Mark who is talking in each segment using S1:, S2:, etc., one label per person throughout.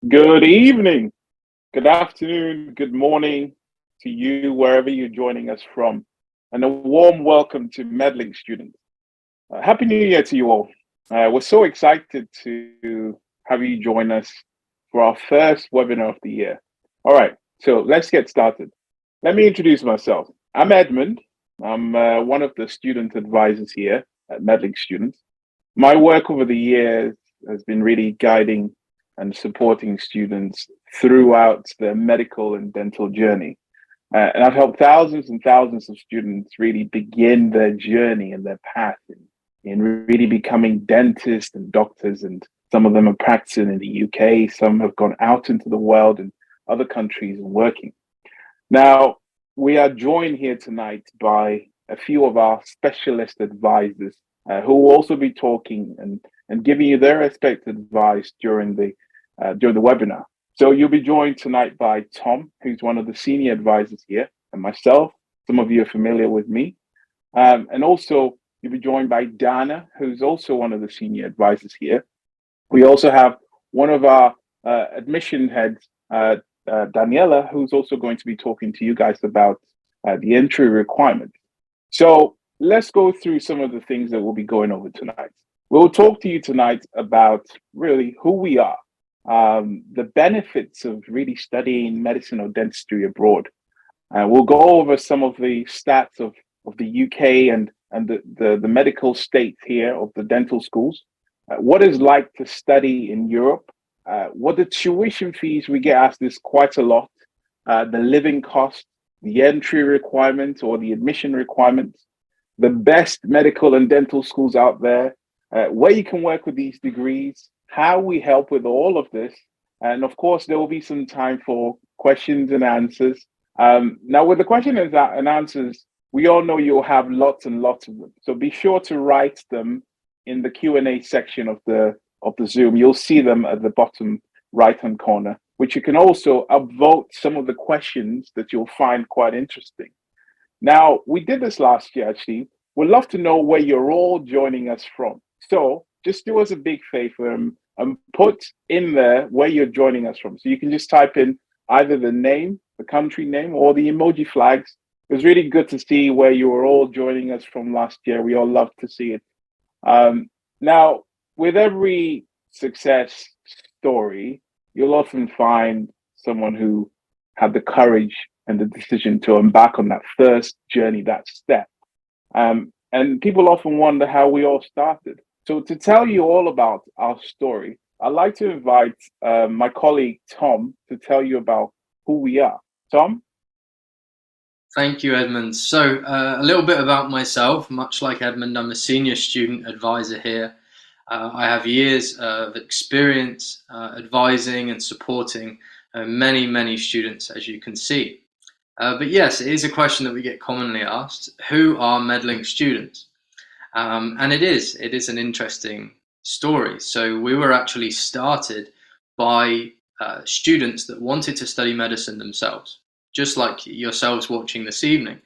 S1: Good evening, good afternoon, good morning to you, wherever you're joining us from, and a warm welcome to Medlink Students. Happy New Year to you all. We're so excited to have you join us for our first webinar of the year. All right, so let's get started. Let me introduce myself. I'm Edmund. I'm one of the student advisors here at Medlink Students. My work over the years has been really guiding and supporting students throughout their medical and dental journey. And I've helped thousands and thousands of students really begin their journey and their path in really becoming dentists and doctors. And some of them are practicing in the UK, some have gone out into the world and other countries and working. Now, we are joined here tonight by a few of our specialist advisors who will also be talking and giving you their expected advice during the webinar. So you'll be joined tonight by Tom, who's one of the senior advisors here, and myself. Some of you are familiar with me. And also you'll be joined by Dana, who's also one of the senior advisors here. We also have one of our admission heads, Daniela, who's also going to be talking to you guys about the entry requirements. So let's go through some of the things that we'll be going over tonight. We'll talk to you tonight about really who we are, the benefits of really studying medicine or dentistry abroad. We'll go over some of the stats of the UK and the medical state here of the dental schools, what it's like to study in Europe, what the tuition fees, we get asked this quite a lot, the living cost, the entry requirements or the admission requirements, the best medical and dental schools out there, where you can work with these degrees, how we help with all of this. And of course, there will be some time for questions and answers. Now, with the questions and answers, we all know you'll have lots and lots of them. So be sure to write them in the Q&A section of the Zoom. You'll see them at the bottom right-hand corner, which you can also upvote some of the questions that you'll find quite interesting. Now, we did this last year, actually. We'd love to know where you're all joining us from. So just do us a big favor and put in there where you're joining us from. So you can just type in either the name, the country name, or the emoji flags. It was really good to see where you were all joining us from last year. We all love to see it. Now, with every success story, you'll often find someone who had the courage and the decision to embark on that first journey, that step. And people often wonder how we all started. So to tell you all about our story, I'd like to invite my colleague, Tom, to tell you about who we are. Tom?
S2: Thank you, Edmund. So a little bit about myself. Much like Edmund, I'm a senior student advisor here. I have years of experience advising and supporting many, many students, as you can see. But yes, it is a question that we get commonly asked. Who are Medlink students? And it is an interesting story. So we were actually started by students that wanted to study medicine themselves, just like yourselves watching this evening.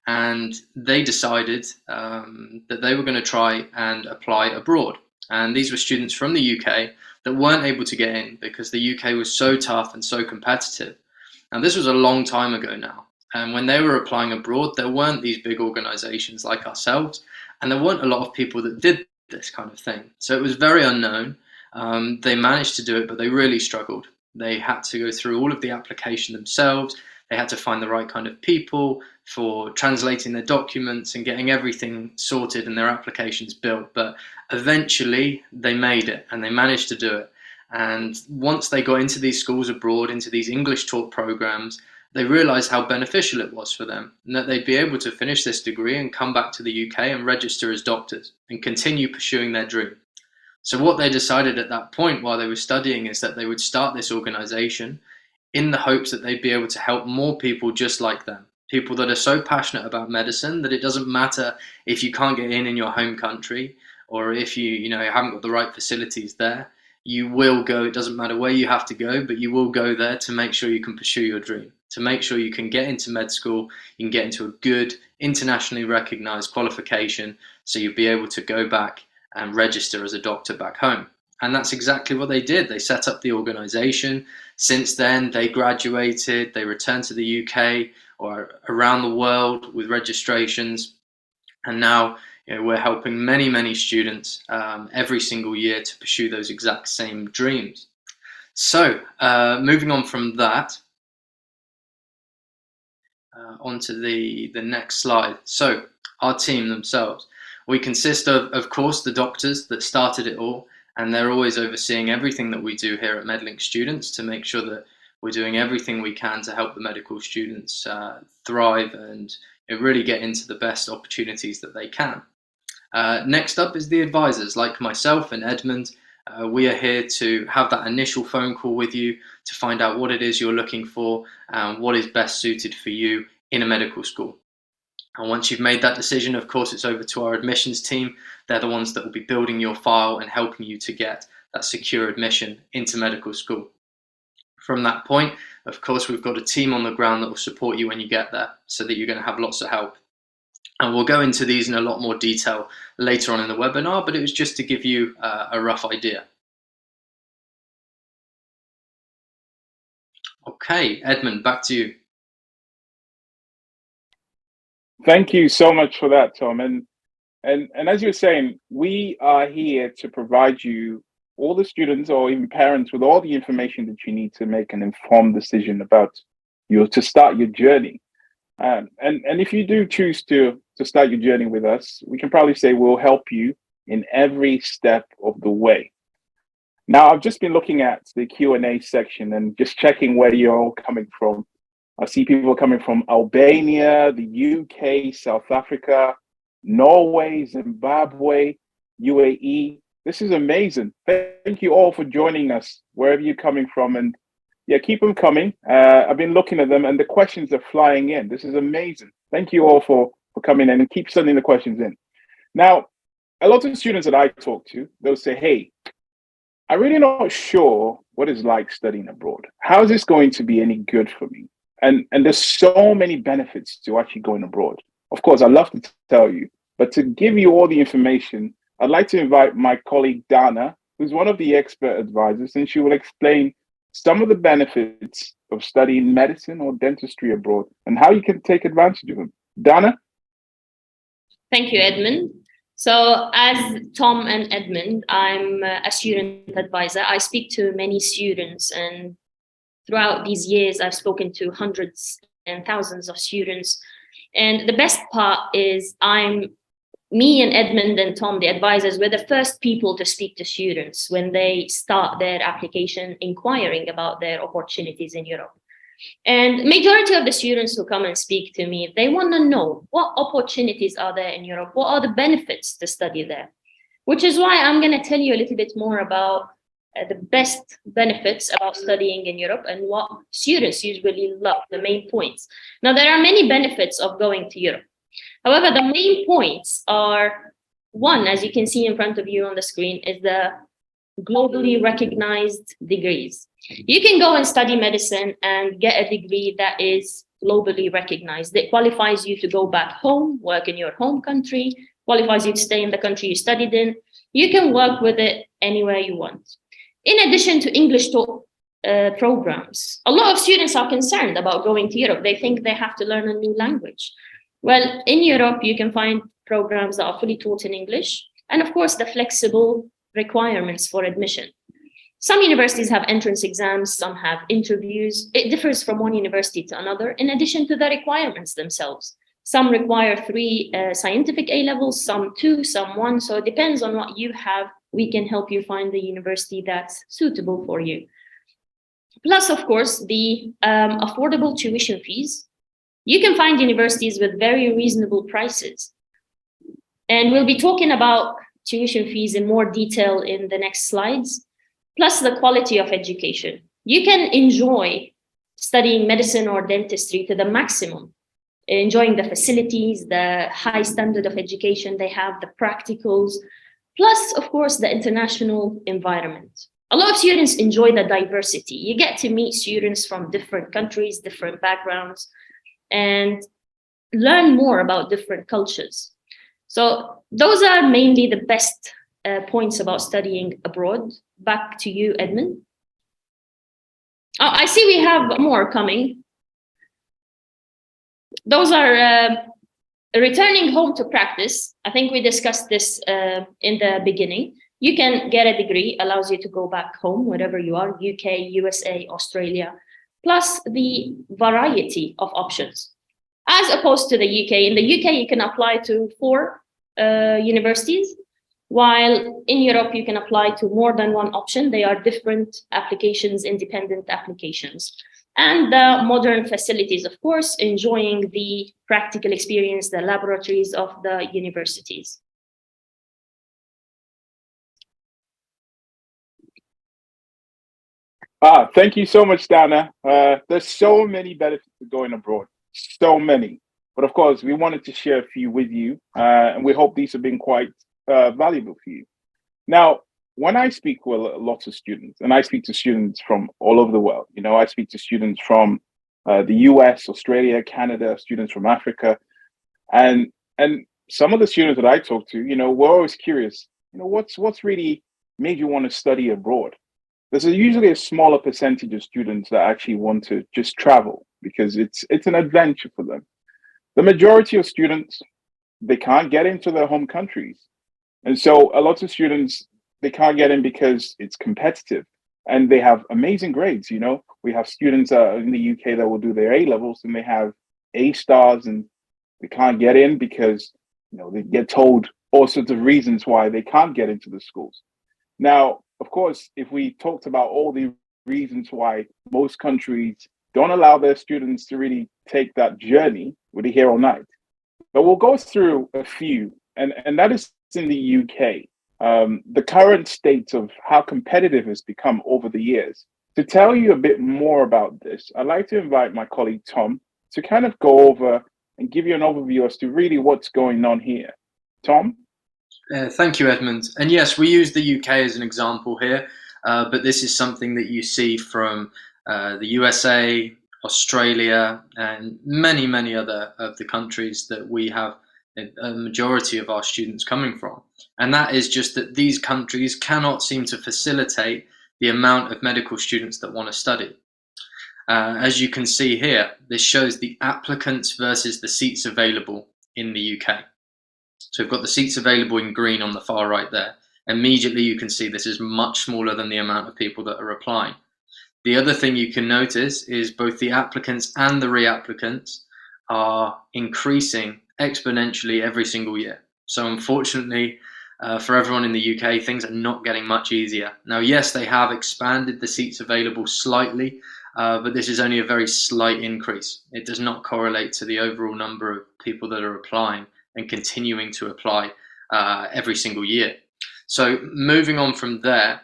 S2: And they decided that they were going to try and apply abroad. And these were students from the UK that weren't able to get in because the UK was so tough and so competitive. Now, this was a long time ago now. And when they were applying abroad, there weren't these big organizations like ourselves, and there weren't a lot of people that did this kind of thing. So it was very unknown. They managed to do it, but they really struggled. They had to go through all of the application themselves. They had to find the right kind of people for translating their documents and getting everything sorted and their applications built. But eventually they made it and they managed to do it. And once they got into these schools abroad, into these English taught programs, they realized how beneficial it was for them and that they'd be able to finish this degree and come back to the UK and register as doctors and continue pursuing their dream. So what they decided at that point while they were studying is that they would start this organization in the hopes that they'd be able to help more people just like them. People that are so passionate about medicine that it doesn't matter if you can't get in your home country or if you haven't got the right facilities there. You will go. It doesn't matter where you have to go, but you will go there to make sure you can pursue your dream, to make sure you can get into med school, you can get into a good internationally recognized qualification so you'll be able to go back and register as a doctor back home. And that's exactly what they did. They set up the organization. Since then, they graduated, they returned to the UK or around the world with registrations. And now we're helping many, many students every single year to pursue those exact same dreams. So moving on from that, onto the next slide. So our team themselves. We consist of course, the doctors that started it all, and they're always overseeing everything that we do here at Medlink Students to make sure that we're doing everything we can to help the medical students thrive and really get into the best opportunities that they can. Next up is the advisors, like myself and Edmund. We are here to have that initial phone call with you to find out what it is you're looking for and what is best suited for you in a medical school. And once you've made that decision, of course, it's over to our admissions team. They're the ones that will be building your file and helping you to get that secure admission into medical school. From that point, of course, we've got a team on the ground that will support you when you get there, so that you're going to have lots of help. And we'll go into these in a lot more detail later on in the webinar, but it was just to give you a rough idea. Okay, Edmund, back to you.
S1: Thank you so much for that, Tom. And as you were saying, we are here to provide you, all the students or even parents, with all the information that you need to make an informed decision about to start your journey. And if you do choose to start your journey with us, we can probably say we'll help you in every step of the way. Now, I've just been looking at the Q&A section and just checking where you're all coming from. I see people coming from Albania, the UK, South Africa, Norway, Zimbabwe, UAE. This is amazing. Thank you all for joining us, wherever you're coming from. And yeah, keep them coming. I've been looking at them and the questions are flying in. This is amazing. Thank you all for coming in and keep sending the questions in. Now, a lot of students that I talk to, they'll say, hey, I'm really not sure what it's like studying abroad. How is this going to be any good for me? And there's so many benefits to actually going abroad. Of course, I'd love to tell you, but to give you all the information, I'd like to invite my colleague Dana, who's one of the expert advisors, and she will explain some of the benefits of studying medicine or dentistry abroad and how you can take advantage of them. Dana?
S3: Thank you, Edmund. So as Tom and Edmund, I'm a student advisor. I speak to many students, and throughout these years, I've spoken to hundreds and thousands of students. And the best part is me and Edmund and Tom, the advisors, we're the first people to speak to students when they start their application, inquiring about their opportunities in Europe. And majority of the students who come and speak to me, they want to know what opportunities are there in Europe, what are the benefits to study there, which is why I'm going to tell you a little bit more about the best benefits about studying in Europe and what students usually love, the main points. Now, there are many benefits of going to Europe. However, the main points are, one, as you can see in front of you on the screen, is the globally recognized degrees. You can go and study medicine and get a degree that is globally recognized. It qualifies you to go back home, work in your home country, qualifies you to stay in the country you studied in. You can work with it anywhere you want. In addition to English taught programs, a lot of students are concerned about going to Europe. They think they have to learn a new language. Well, in Europe, you can find programs that are fully taught in English, and of course, the flexible requirements for admission. Some universities have entrance exams, some have interviews. It differs from one university to another, in addition to the requirements themselves. Some require 3 scientific A-levels, some 2, some 1. So it depends on what you have. We can help you find the university that's suitable for you. Plus, of course, the affordable tuition fees. You can find universities with very reasonable prices. And we'll be talking about tuition fees in more detail in the next slides, plus the quality of education. You can enjoy studying medicine or dentistry to the maximum, enjoying the facilities, the high standard of education they have, the practicals, plus, of course, the international environment. A lot of students enjoy the diversity. You get to meet students from different countries, different backgrounds, and learn more about different cultures. So those are mainly the best points about studying abroad. Back to you, Edmund. Oh, I see we have more coming. Those are returning home to practice. I think we discussed this in the beginning. You can get a degree, allows you to go back home, wherever you are, UK, USA, Australia, plus the variety of options. As opposed to the UK, in the UK, you can apply to 4 universities, while in Europe, you can apply to more than one option. They are different applications, independent applications. And the modern facilities, of course, enjoying the practical experience, the laboratories of the universities.
S1: Thank you so much, Dana. There's so many benefits of going abroad, so many. But of course, we wanted to share a few with you, and we hope these have been quite valuable for you. Now, when I speak with lots of students, and I speak to students from all over the world, I speak to students from the US, Australia, Canada, students from Africa, and some of the students that I talk to, we're always curious, what's really made you want to study abroad? There's usually a smaller percentage of students that actually want to just travel because it's an adventure for them. The majority of students, they can't get into their home countries. And so a lot of students, they can't get in because it's competitive and they have amazing grades. We have students in the UK that will do their A levels and they have A stars and they can't get in because, they get told all sorts of reasons why they can't get into the schools. Now, of course, if we talked about all the reasons why most countries don't allow their students to really take that journey, we'd be here all night. But we'll go through a few, and that is in the UK, the current state of how competitive it's become over the years. To tell you a bit more about this, I'd like to invite my colleague Tom to kind of go over and give you an overview as to really what's going on here. Tom?
S2: Thank you, Edmund. And yes, we use the UK as an example here, but this is something that you see from the USA, Australia, and many, many other of the countries that we have a majority of our students coming from. And that is just that these countries cannot seem to facilitate the amount of medical students that want to study. As you can see here, this shows the applicants versus the seats available in the UK. So we've got the seats available in green on the far right there. Immediately you can see this is much smaller than the amount of people that are applying. The other thing you can notice is both the applicants and the reapplicants are increasing exponentially every single year. So unfortunately, for everyone in the UK, things are not getting much easier. Now, yes, they have expanded the seats available slightly, but this is only a very slight increase. It does not correlate to the overall number of people that are applying and continuing to apply every single year. So moving on from there,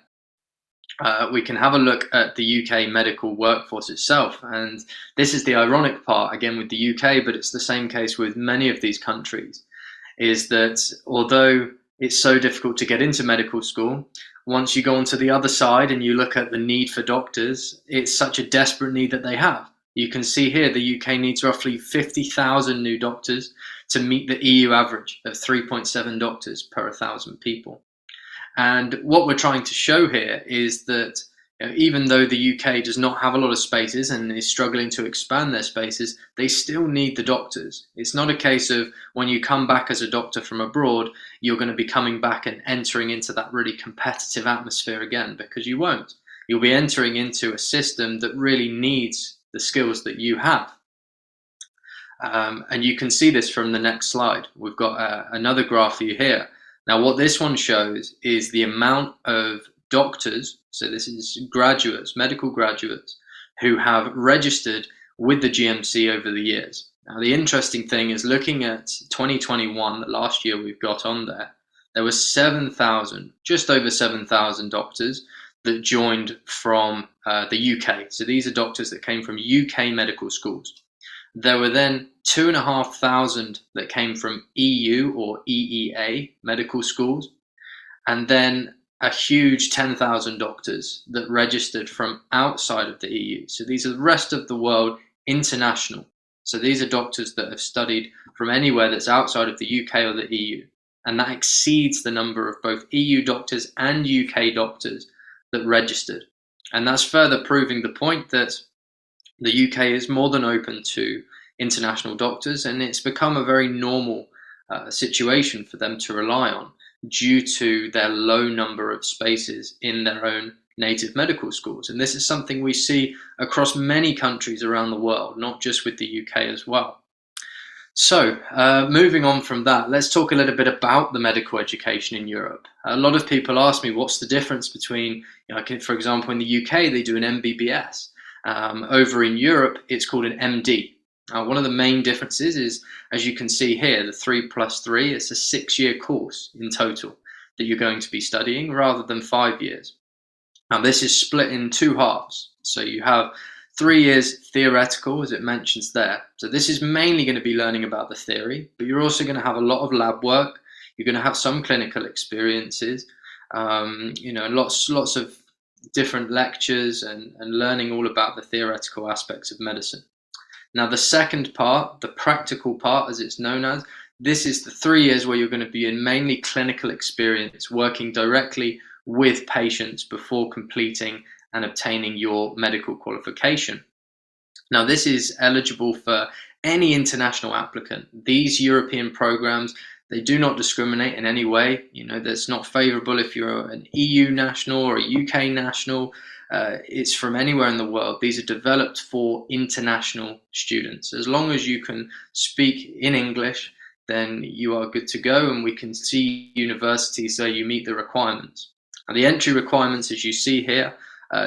S2: we can have a look at the UK medical workforce itself. And this is the ironic part, again, with the UK, but it's the same case with many of these countries, is that although it's so difficult to get into medical school, once you go onto the other side and you look at the need for doctors, it's such a desperate need that they have. You can see here the UK needs roughly 50,000 new doctors to meet the EU average of 3.7 doctors per 1,000 people. And what we're trying to show here is that even though the UK does not have a lot of spaces and is struggling to expand their spaces, they still need the doctors. It's not a case of when you come back as a doctor from abroad, you're going to be coming back and entering into that really competitive atmosphere again, because you won't. You'll be entering into a system that really needs the skills that you have. And you can see this from the next slide. We've got another graph for you here. Now, what this one shows is the amount of doctors, so this is graduates, medical graduates, who have registered with the GMC over the years. Now, the interesting thing is looking at 2021, the last year we've got on there, there were 7,000, just over 7,000 doctors that joined from the UK. So these are doctors that came from UK medical schools. There were then 2,500 that came from EU or EEA medical schools, and then a huge 10,000 doctors that registered from outside of the EU. So these are the rest of the world, international. So these are doctors that have studied from anywhere that's outside of the UK or the EU. and that exceeds the number of both EU doctors and UK doctors that registered. And that's further proving the point that the UK is more than open to international doctors, and it's become a very normal situation for them to rely on due to their low number of spaces in their own native medical schools. And this is something we see across many countries around the world, not just with the UK as well. So moving on from that, let's talk a little bit about the medical education in Europe. A lot of people ask me, what's the difference between, for example, in the UK, they do an MBBS. Over in Europe, it's called an MD. One of the main differences is, as you can see here, the 3+3, it's a 6-year course in total that you're going to be studying rather than 5 years. Now, this is split in 2 halves. So you have 3 years theoretical, as it mentions there. So this is mainly going to be learning about the theory, but you're also going to have a lot of lab work. You're going to have some clinical experiences, lots of different lectures and learning all about the theoretical aspects of medicine. Now, the second part, the practical part, as it's known as, this is the 3 years where you're going to be in mainly clinical experience, working directly with patients before completing and obtaining your medical qualification. Now, this is eligible for any international applicant. These European programs, they do not discriminate in any way. That's not favorable if you're an EU national or a UK national. It's from anywhere in the world. These are developed for international students. As long as you can speak in English, then you are good to go, and we can see universities say you meet the requirements. Now, the entry requirements, as you see here,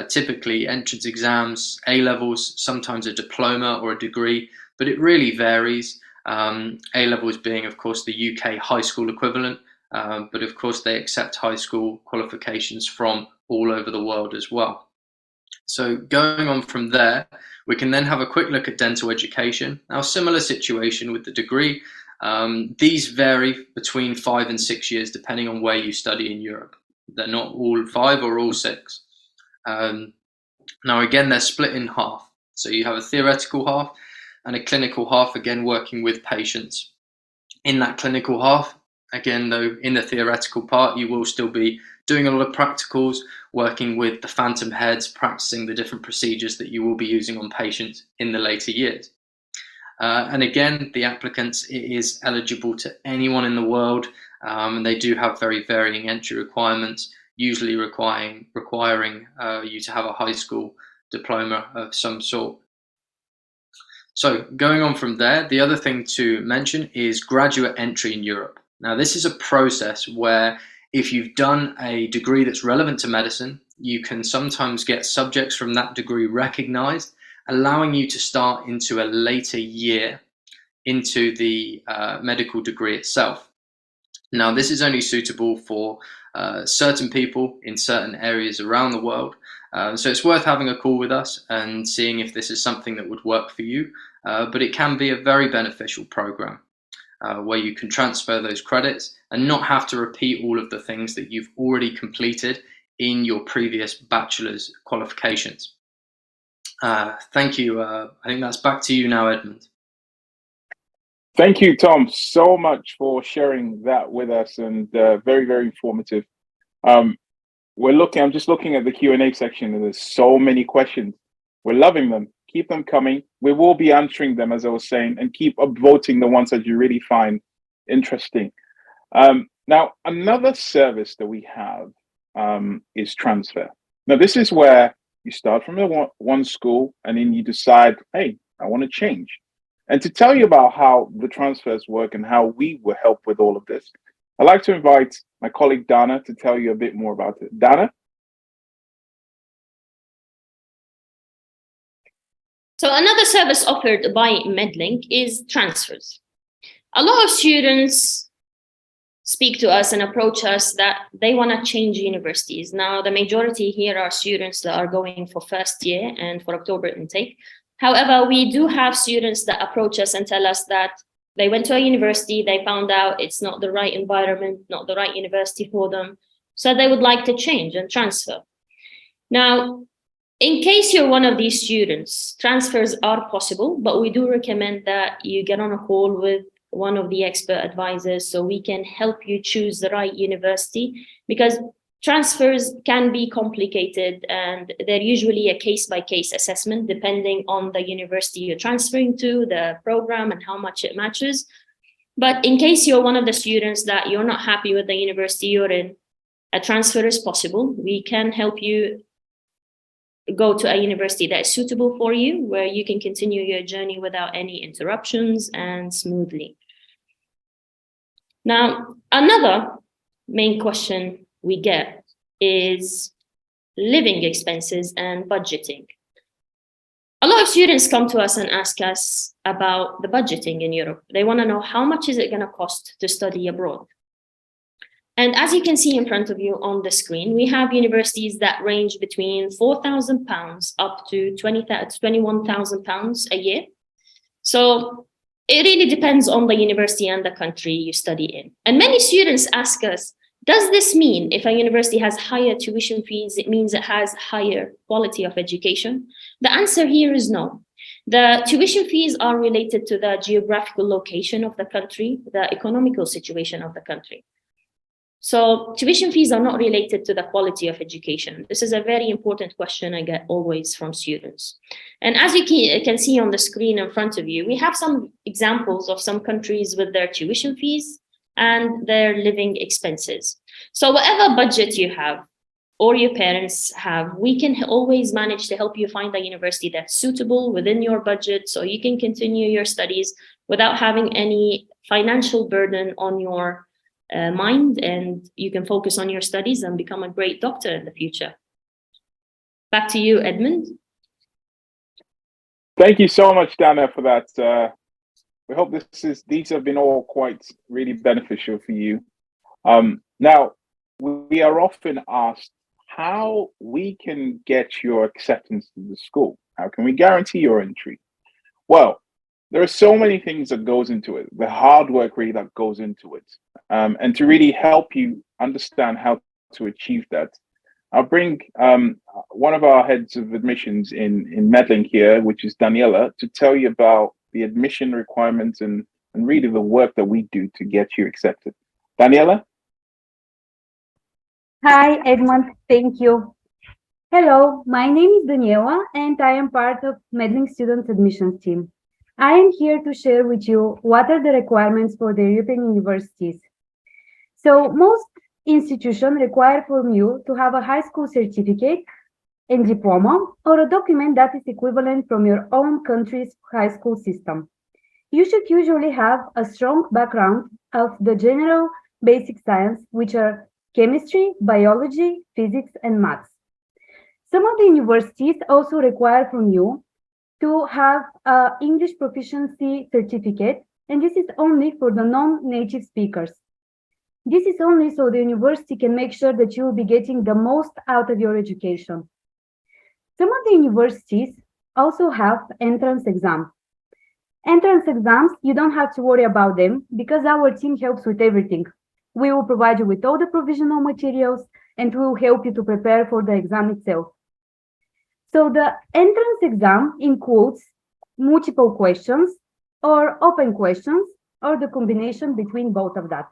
S2: typically entrance exams, A-levels, sometimes a diploma or a degree, but it really varies. A-levels being, of course, the UK high school equivalent, but of course they accept high school qualifications from all over the world as well. So going on from there, we can then have a quick look at dental education. Now, similar situation with the degree. These vary between 5 and 6 years depending on where you study in Europe. They're not all 5 or all 6. Now, again, they're split in half. So you have a theoretical half and a clinical half, again, working with patients. In that clinical half, again, though, in the theoretical part, you will still be doing a lot of practicals, working with the phantom heads, practicing the different procedures that you will be using on patients in the later years. And again, the applicants, it is eligible to anyone in the world, and they do have very varying entry requirements, usually requiring you to have a high school diploma of some sort. So going on from there, the other thing to mention is graduate entry in Europe. Now, this is a process where if you've done a degree that's relevant to medicine, you can sometimes get subjects from that degree recognized, allowing you to start into a later year into the medical degree itself. Now, this is only suitable for certain people in certain areas around the world. So it's worth having a call with us and seeing if this is something that would work for you. But it can be a very beneficial program where you can transfer those credits and not have to repeat all of the things that you've already completed in your previous bachelor's qualifications. Thank you. I think that's back to you now, Edmund.
S1: Thank you, Tom, so much for sharing that with us, and very, very informative. I'm just looking at the Q&A section, and there's so many questions. We're loving them. Keep them coming. We will be answering them, as I was saying, and keep upvoting the ones that you really find interesting. Now, another service that we have is transfer. Now, this is where you start from one school, and then you decide, hey, I want to change. And to tell you about how the transfers work and how we will help with all of this, I'd like to invite my colleague Dana to tell you a bit more about it. Dana?
S3: So another service offered by Medlink is transfers. A lot of students speak to us and approach us that they want to change universities. Now, the majority here are students that are going for first year and for October intake. However, we do have students that approach us and tell us that they went to a university, they found out it's not the right environment, not the right university for them. So they would like to change and transfer. Now, in case you're one of these students, transfers are possible, but we do recommend that you get on a call with one of the expert advisors so we can help you choose the right university, because transfers can be complicated and they're usually a case-by-case assessment depending on the university you're transferring to, the program, and how much it matches. But in case you're one of the students that you're not happy with the university you're in, a transfer is possible. We can help you go to a university that is suitable for you, where you can continue your journey without any interruptions and smoothly. Now, another main question we get is living expenses and budgeting. A lot of students come to us and ask us about the budgeting in Europe. They want to know how much is it going to cost to study abroad. And as you can see in front of you on the screen, we have universities that range between £4,000 up to £21,000 a year. So it really depends on the university and the country you study in. And many students ask us, does this mean if a university has higher tuition fees, it means it has higher quality of education? The answer here is no. The tuition fees are related to the geographical location of the country, the economical situation of the country. So tuition fees are not related to the quality of education. This is a very important question I get always from students. And as you can see on the screen in front of you, we have some examples of some countries with their tuition fees and their living expenses. So whatever budget you have or your parents have, we can always manage to help you find a university that's suitable within your budget so you can continue your studies without having any financial burden on your mind, and you can focus on your studies and become a great doctor in the future. Back to you, Edmund.
S1: Thank you so much, Dana, for that. We hope these have been all quite really beneficial for you. Now, we are often asked how we can get your acceptance to the school. How can we guarantee your entry? Well, there are so many things that goes into it, the hard work really that goes into it. And to really help you understand how to achieve that, I'll bring one of our heads of admissions in Medlink here, which is Daniela, to tell you about the admission requirements and really the work that we do to get you accepted. Daniela?
S4: Hi, Edmund. Thank you. Hello, my name is Daniela, and I am part of Medlink Students admissions team. I am here to share with you what are the requirements for the European universities. So most institutions require from you to have a high school certificate and diploma, or a document that is equivalent from your own country's high school system. You should usually have a strong background of the general basic science, which are chemistry, biology, physics, and maths. Some of the universities also require from you to have an English proficiency certificate, and this is only for the non-native speakers. This is only so the university can make sure that you will be getting the most out of your education. Some of the universities also have entrance exams. Entrance exams, you don't have to worry about them because our team helps with everything. We will provide you with all the provisional materials and we will help you to prepare for the exam itself. So the entrance exam includes multiple questions or open questions or the combination between both of that.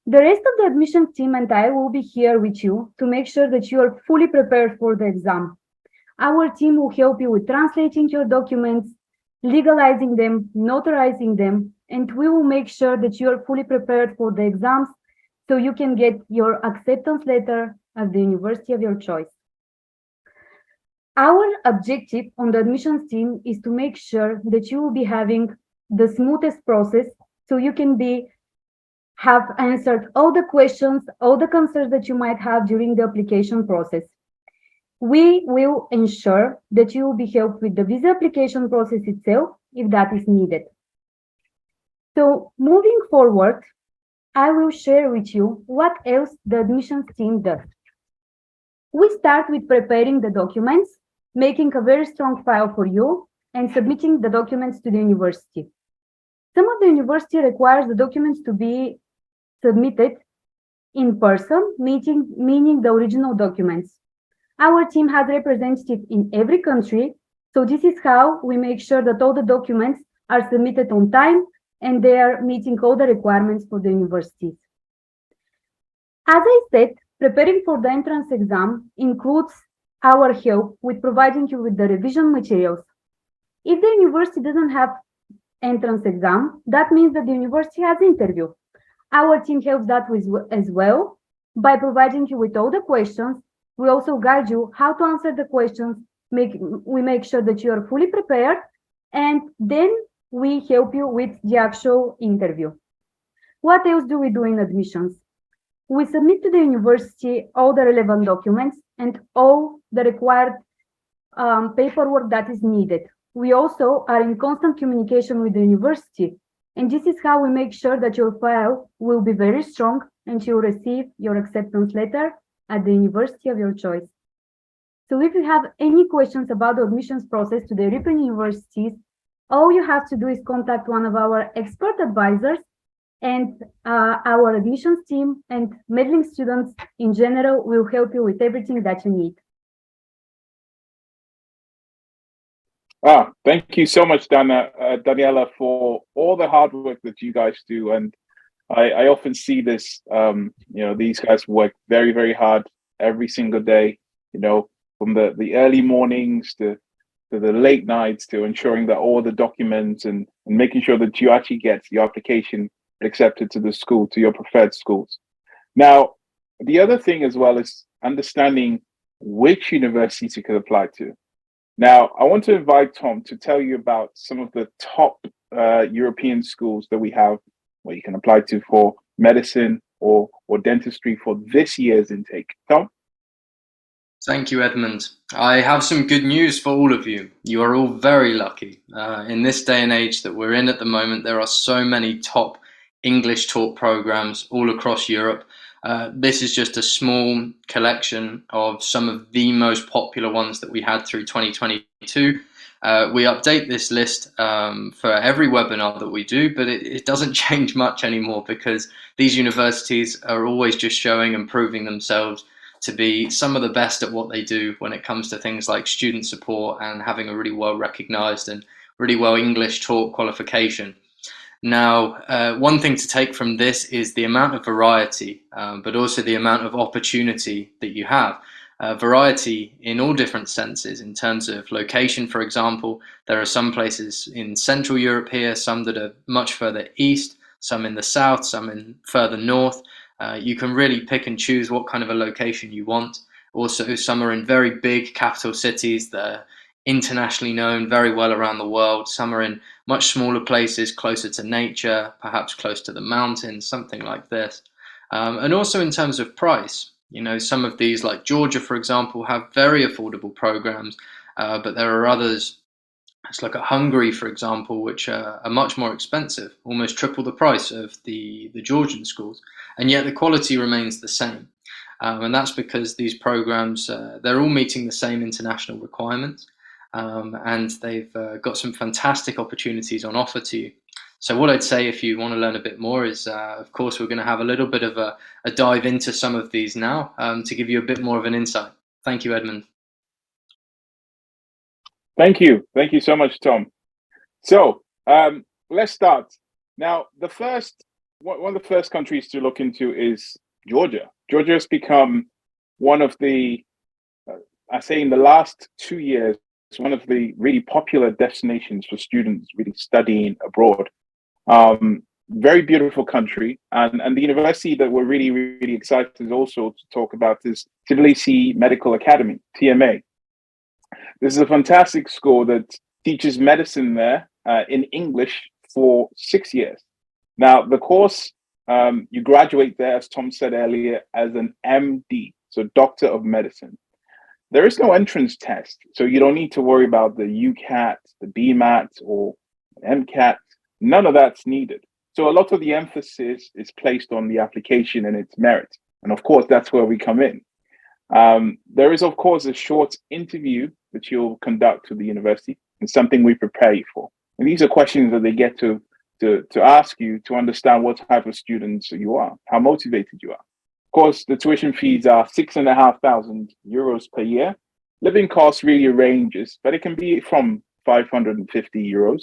S4: The rest of the admissions team and I will be here with you to make sure that you are fully prepared for the exam. Our team will help you with translating your documents, legalizing them, notarizing them, and we will make sure that you are fully prepared for the exams so you can get your acceptance letter at the university of your choice. Our objective on the admissions team is to make sure that you will be having the smoothest process so you can have answered all the questions, all the concerns that you might have during the application process. We will ensure that you will be helped with the visa application process itself if that is needed. So moving forward, I will share with you what else the admissions team does. We start with preparing the documents, making a very strong file for you, and submitting the documents to the university. Some of the university requires the documents to be submitted in person, meaning the original documents. Our team has representatives in every country, so this is how we make sure that all the documents are submitted on time and they are meeting all the requirements for the universities. As I said, preparing for the entrance exam includes our help with providing you with the revision materials. If the university doesn't have entrance exam, that means that the university has interview. Our team helps that with as well by providing you with all the questions. We also guide you how to answer the questions. We make sure that you are fully prepared, and then we help you with the actual interview. What else do we do in admissions? We submit to the university all the relevant documents and all the required paperwork that is needed. We also are in constant communication with the university, and this is how we make sure that your file will be very strong and you'll receive your acceptance letter at the university of your choice. So if you have any questions about the admissions process to the European universities, all you have to do is contact one of our expert advisors, and our admissions team and Medlink students in general will help you with everything that you need.
S1: Thank you so much, Daniela, for all the hard work that you guys do. And I often see this, these guys work very, very hard every single day, from the early mornings to the late nights, to ensuring that all the documents and making sure that you actually get your application accepted to the school, to your preferred schools. Now, the other thing as well is understanding which universities you could apply to. Now, I want to invite Tom to tell you about some of the top European schools that we have where you can apply to for medicine or dentistry for this year's intake. Tom?
S2: Thank you, Edmund. I have some good news for all of you. You are all very lucky. In this day and age that we're in at the moment, there are so many top English taught programs all across Europe. This is just a small collection of some of the most popular ones that we had through 2022. We update this list for every webinar that we do, but it doesn't change much anymore because these universities are always just showing and proving themselves to be some of the best at what they do when it comes to things like student support and having a really well recognized and really well English taught qualification. Now, one thing to take from this is the amount of variety, but also the amount of opportunity that you have. Variety in all different senses. In terms of location, for example, there are some places in Central Europe here, some that are much further east, some in the south, some in further north. You can really pick and choose what kind of a location you want. Also, some are in very big capital cities that are internationally known very well around the world. Some are in much smaller places, closer to nature, perhaps close to the mountains, something like this. And also in terms of price, some of these, like Georgia, for example, have very affordable programs, but there are others. Let's look at Hungary, for example, which are much more expensive, almost triple the price of the Georgian schools, and yet the quality remains the same. And that's because these programs, they're all meeting the same international requirements, and they've got some fantastic opportunities on offer to you. So what I'd say, if you want to learn a bit more, is of course we're going to have a little bit of a dive into some of these now to give you a bit more of an insight. Thank you, Edmund.
S1: Thank you so much, Tom. So let's start. Now, one of the first countries to look into is Georgia. Georgia has become one of the, I say in the last 2 years, one of the really popular destinations for students really studying abroad. Very beautiful country, and the university that we're really, really excited also to talk about is Tbilisi Medical Academy, TMA. This is a fantastic school that teaches medicine there in English for 6 years. Now, the course, you graduate there, as Tom said earlier, as an MD, so Doctor of Medicine. There is no entrance test, so you don't need to worry about the UCAT, the BMAT, or MCAT. None of that's needed. So a lot of the emphasis is placed on the application and its merit. And of course, that's where we come in. There is, of course, a short interview that you'll conduct with the university, and something we prepare you for. And these are questions that they get to ask you to understand what type of students you are, how motivated you are. Of course, the tuition fees are 6,500 euros per year. Living costs really ranges, but it can be from 550 euros.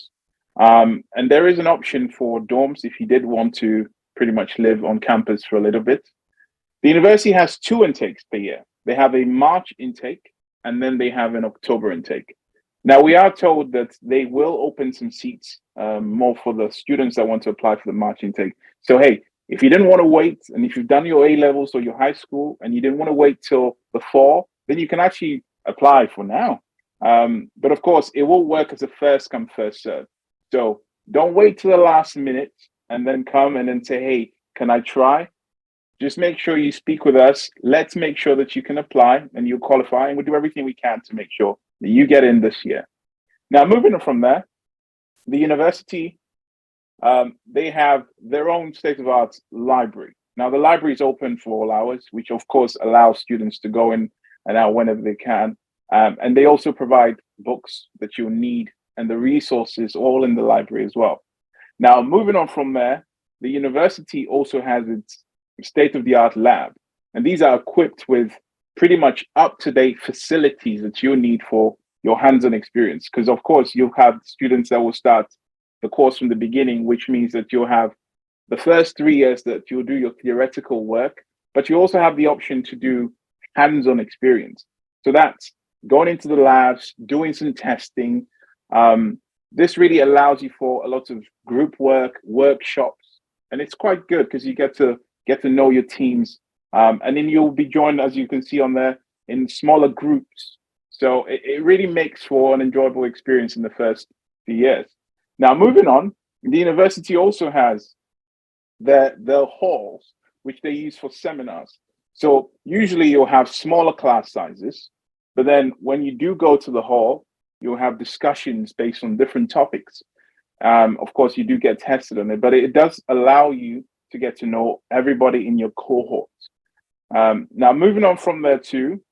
S1: And there is an option for dorms if you did want to pretty much live on campus for a little bit. The university has two intakes per year. They have a March intake and then they have an October intake. Now, we are told that they will open some seats more for the students that want to apply for the March intake. So, hey, if you didn't want to wait, and if you've done your A levels or your high school and you didn't want to wait till the fall, then you can actually apply for now. But of course, it will work as a first come, first serve. So don't wait till the last minute and then come and then say, hey, can I try? Just make sure you speak with us. Let's make sure that you can apply and you qualify, and we'll do everything we can to make sure that you get in this year. Now, moving on from there, the university, they have their own state-of-the-art library. Now, the library is open for all hours, which of course allows students to go in and out whenever they can. And they also provide books that you'll need and the resources all in the library as well. Now, moving on from there, the university also has its state-of-the-art lab. And these are equipped with pretty much up-to-date facilities that you need for your hands-on experience. Because of course, you'll have students that will start the course from the beginning, which means that you'll have the first 3 years that you'll do your theoretical work, but you also have the option to do hands-on experience. So that's going into the labs, doing some testing. This really allows you for a lot of group work, workshops, and it's quite good because you get to know your teams. And then you'll be joined, as you can see on there, in smaller groups. So it really makes for an enjoyable experience in the first few years. Now, moving on, the university also has their halls, which they use for seminars. So usually you'll have smaller class sizes, but then when you do go to the hall, you'll have discussions based on different topics. Of course, you do get tested on it, but it does allow you to get to know everybody in your cohort. Now, moving on from there too,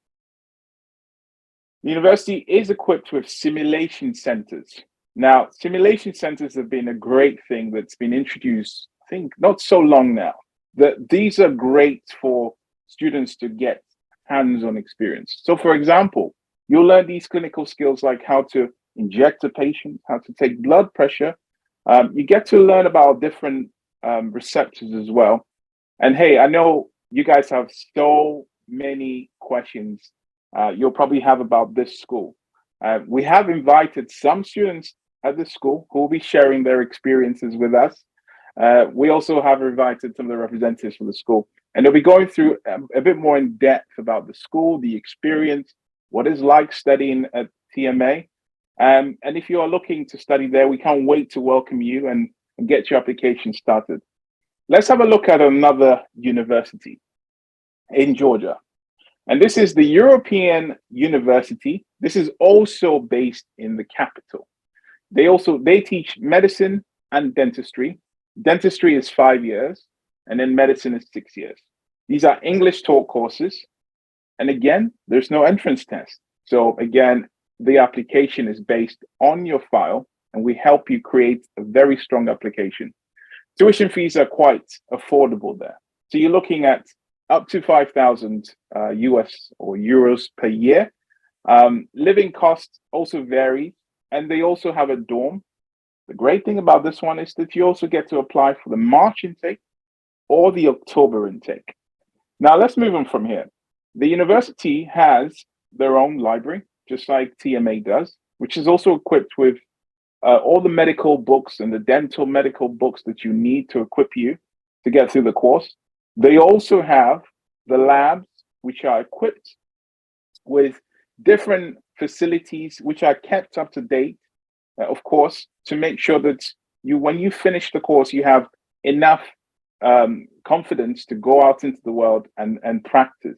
S1: the university is equipped with simulation centers. Now, simulation centers have been a great thing that's been introduced, I think, not so long now. These are great for students to get hands-on experience. So, for example, you'll learn these clinical skills like how to inject a patient, how to take blood pressure. You get to learn about different receptors as well. And hey, I know you guys have so many questions you'll probably have about this school. We have invited some students at this school who will be sharing their experiences with us. We also have invited some of the representatives from the school, and they'll be going through a bit more in depth about the school, the experience, what it's like studying at TMA. And if you are looking to study there, we can't wait to welcome you and get your application started. Let's have a look at another university in Georgia. And this is the European University. This is also based in the capital. They teach medicine and dentistry. Dentistry is 5 years, and then medicine is 6 years. These are English taught courses. And again, there's no entrance test. So again, the application is based on your file, and we help you create a very strong application. Tuition fees are quite affordable there. So you're looking at up to 5,000 US or euros per year. Living costs also vary, and they also have a dorm. The great thing about this one is that you also get to apply for the March intake or the October intake. Now let's move on from here. The university has their own library, just like TMA does, which is also equipped with all the medical books and the dental medical books that you need to equip you to get through the course. They also have the labs, which are equipped with different facilities, which are kept up to date, of course, to make sure that when you finish the course, you have enough confidence to go out into the world and practice.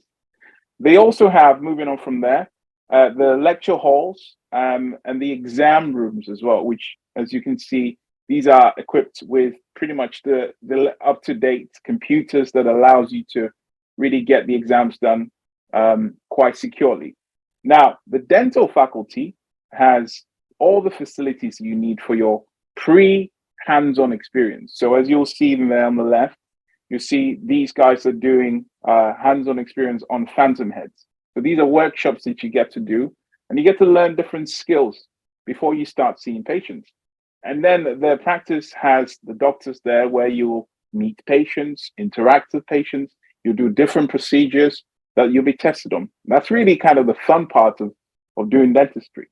S1: They also have, moving on from there, the lecture halls and the exam rooms as well, which, as you can see, these are equipped with pretty much the up-to-date computers that allows you to really get the exams done quite securely. Now, the dental faculty has all the facilities you need for your pre-hands-on experience. So as you'll see there on the left, you see these guys are doing hands-on experience on phantom heads. So these are workshops that you get to do, and you get to learn different skills before you start seeing patients. And then the practice has the doctors there where you'll meet patients, interact with patients, you do different procedures that you'll be tested on. That's really kind of the fun part of doing dentistry.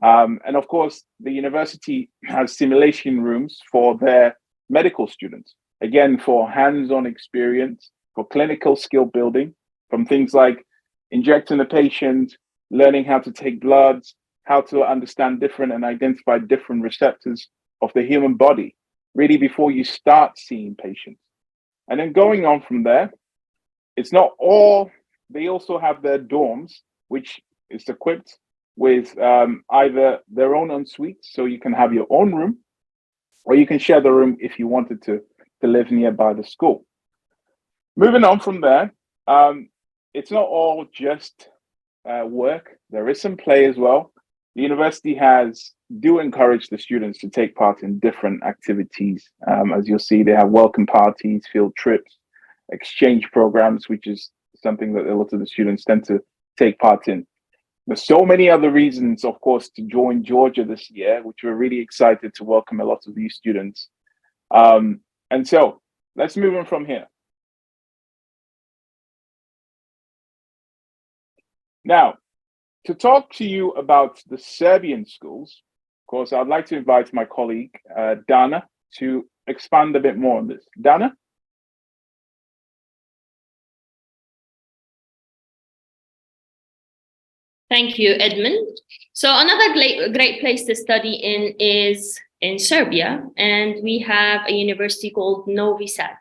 S1: And of course, the university has simulation rooms for their medical students, again, for hands-on experience, for clinical skill building, from things like injecting a patient, learning how to take bloods, how to understand different and identify different receptors of the human body, really before you start seeing patients. And then going on from there, it's not all, they also have their dorms, which is equipped with either their own ensuite, so you can have your own room, or you can share the room if you wanted to live nearby the school. Moving on from there, it's not all just work. There is some play as well. The university do encourage the students to take part in different activities. As you'll see, they have welcome parties, field trips, exchange programs, which is something that a lot of the students tend to take part in. There's so many other reasons, of course, to join Georgia this year, which we're really excited to welcome a lot of these students. And so let's move on from here. Now, to talk to you about the Serbian schools, of course, I'd like to invite my colleague, Dana, to expand a bit more on this. Dana?
S3: Thank you, Edmund. So another great place to study in is in Serbia, and we have a university called Novi Sad.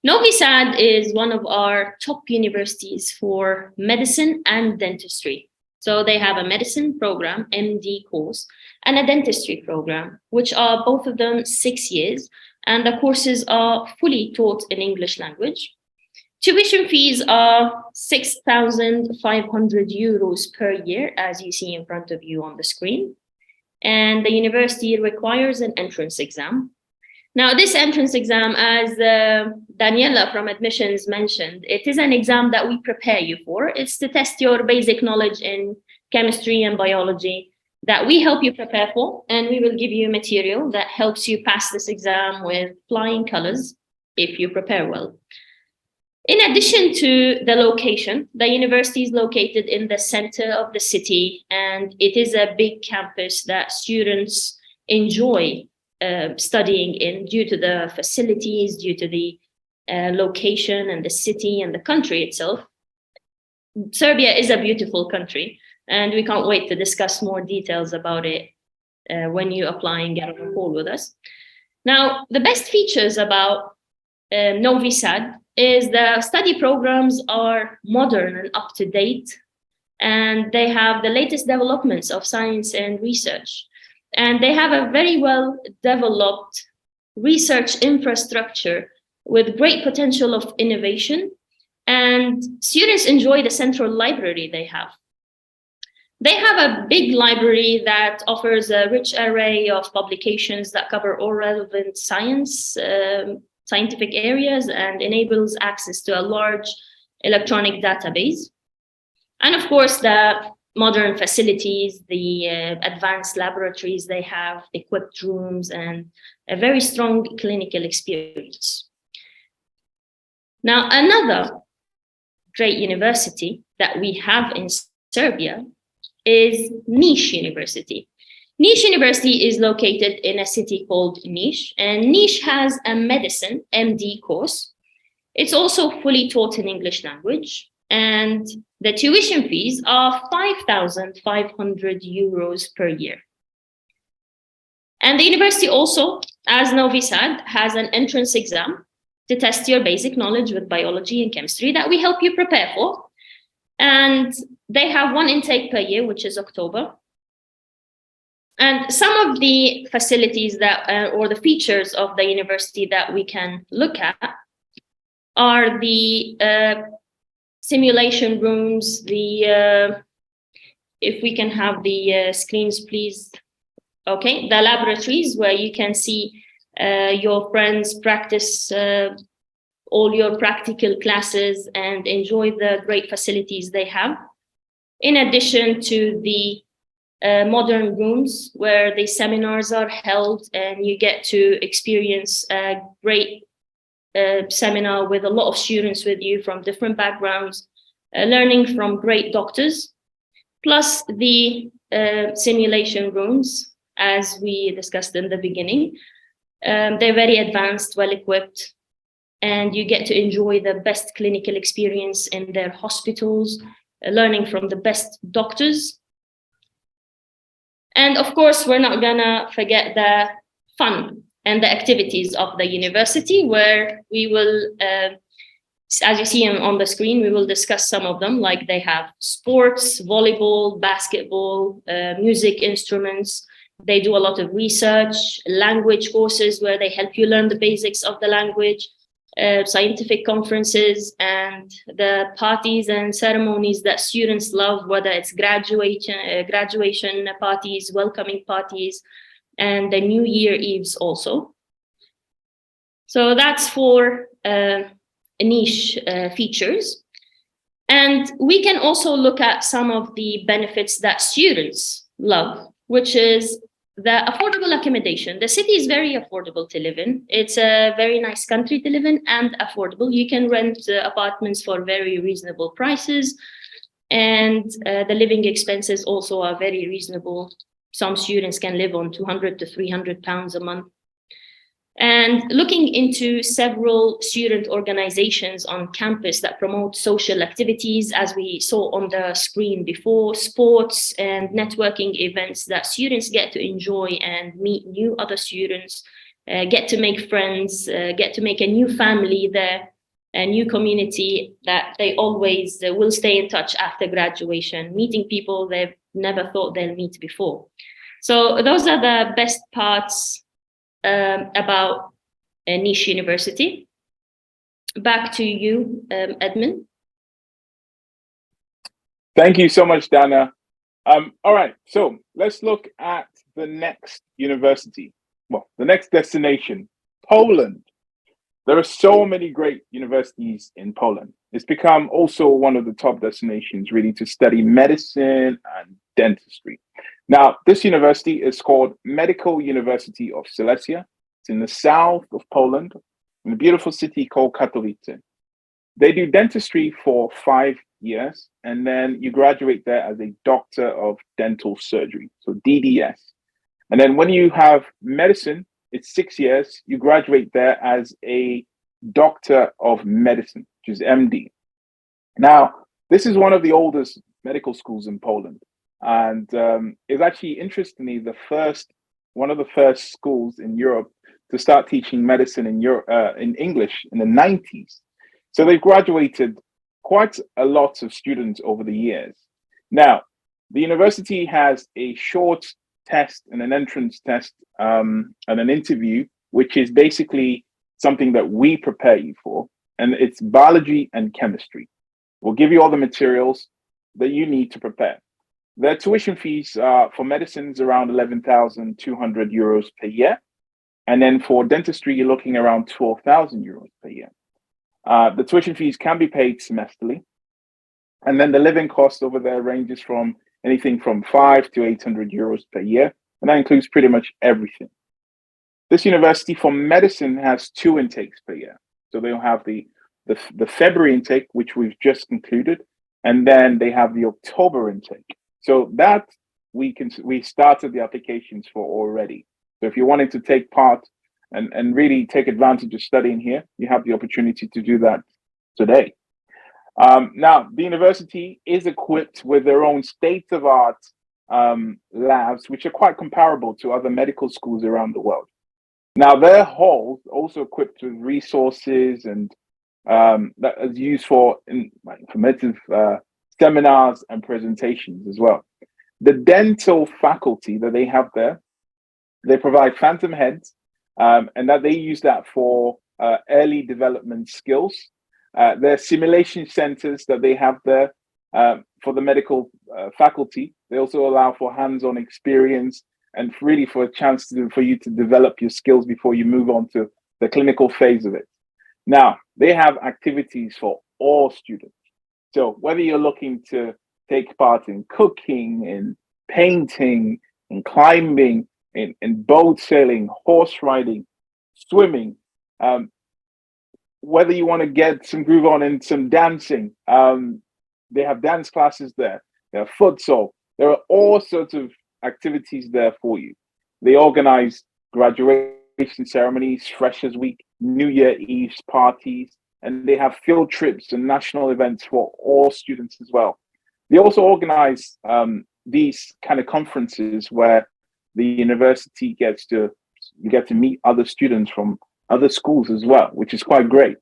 S3: Novi Sad is one of our top universities for medicine and dentistry. So they have a medicine program, MD course, and a dentistry program, which are both of them 6 years, and the courses are fully taught in English language. Tuition fees are 6,500 euros per year, as you see in front of you on the screen. And the university requires an entrance exam. Now, this entrance exam, as Daniela from admissions mentioned, it is an exam that we prepare you for. It's to test your basic knowledge in chemistry and biology that we help you prepare for, and we will give you material that helps you pass this exam with flying colors if you prepare well. In addition to the location, the university is located in the center of the city, and it is a big campus that students enjoy studying in due to the facilities, due to the location and the city and the country itself. Serbia is a beautiful country, and we can't wait to discuss more details about it when you apply and get on a call with us. Now, the best features about Novi Sad is the study programs are modern and up-to-date, and they have the latest developments of science and research. And they have a very well-developed research infrastructure with great potential of innovation, and students enjoy the central library they have. They have a big library that offers a rich array of publications that cover all relevant scientific areas and enables access to a large electronic database. And of course, the modern facilities, the advanced laboratories they have, equipped rooms, and a very strong clinical experience. Now, another great university that we have in Serbia is Niš University. Niš University is located in a city called Niš, and Niš has a medicine MD course. It's also fully taught in English language, and the tuition fees are 5,500 euros per year. And the university also, as Novi Sad, has an entrance exam to test your basic knowledge with biology and chemistry that we help you prepare for. And they have one intake per year, which is October. And some of the facilities that, or the features of the university that we can look at are the simulation rooms, if we can have the screens, please. Okay, the laboratories where you can see your friends practice all your practical classes and enjoy the great facilities they have. In addition to the modern rooms where the seminars are held, and you get to experience a great seminar with a lot of students with you from different backgrounds, learning from great doctors, plus the simulation rooms, as we discussed in the beginning. They're very advanced, well-equipped, and you get to enjoy the best clinical experience in their hospitals, learning from the best doctors. And of course, we're not gonna forget the fun and the activities of the university, where we will, as you see on the screen, we will discuss some of them, like they have sports, volleyball, basketball, music instruments. They do a lot of research, language courses where they help you learn the basics of the language, scientific conferences, and the parties and ceremonies that students love, whether it's graduation parties, welcoming parties, and the New Year Eves also. So that's for niche features. And we can also look at some of the benefits that students love, which is the affordable accommodation. The city is very affordable to live in. It's a very nice country to live in and affordable. You can rent apartments for very reasonable prices, and the living expenses also are very reasonable. Some students can live on 200 to 300 pounds a month. And looking into several student organizations on campus that promote social activities, as we saw on the screen before, sports and networking events that students get to enjoy and meet new other students, get to make friends, get to make a new family there, a new community that they always will stay in touch after graduation, meeting people they've never thought they'll meet before. So those are the best parts about a niche university. Back to you, Edmund.
S1: Thank you so much, Dana. All right, so let's look at the next university. Well, the next destination, Poland. There are so many great universities in Poland. It's become also one of the top destinations really to study medicine and dentistry. Now, this university is called Medical University of Silesia. It's in the south of Poland, in a beautiful city called Katowice. They do dentistry for 5 years, and then you graduate there as a doctor of dental surgery, so DDS. And then when you have medicine, it's 6 years. You graduate there as a doctor of medicine, which is MD. Now, this is one of the oldest medical schools in Poland. And it's actually, interestingly, one of the first schools in Europe to start teaching medicine in English in the 90s. So they've graduated quite a lot of students over the years. Now, the university has a short test and an entrance test and an interview, which is basically something that we prepare you for. And it's biology and chemistry. We'll give you all the materials that you need to prepare. Their tuition fees for medicine is around 11,200 euros per year. And then for dentistry, you're looking around 12,000 euros per year. The tuition fees can be paid semesterly. And then the living cost over there ranges from anything from 500 to 800 euros per year. And that includes pretty much everything. This university for medicine has 2 intakes per year. So they'll have the February intake, which we've just concluded. And then they have the October intake. So that we started the applications for already. So if you wanted to take part and really take advantage of studying here, you have the opportunity to do that today. Now, the university is equipped with their own state-of-art labs, which are quite comparable to other medical schools around the world. Now, their halls also equipped with resources and that is used for informative seminars and presentations as well. The dental faculty that they have there, they provide phantom heads, and that they use that for early development skills. Their simulation centers that they have there for the medical faculty, they also allow for hands-on experience and really for a chance for you to develop your skills before you move on to the clinical phase of it. Now, they have activities for all students. So whether you're looking to take part in cooking, in painting, in climbing, in boat sailing, horse riding, swimming. Whether you want to get some groove on in some dancing, they have dance classes there. They have futsal. There are all sorts of activities there for you. They organize graduation ceremonies, Freshers Week, New Year Eve parties, and they have field trips and national events for all students as well. They also organize these kind of conferences where the university you get to meet other students from other schools as well, which is quite great.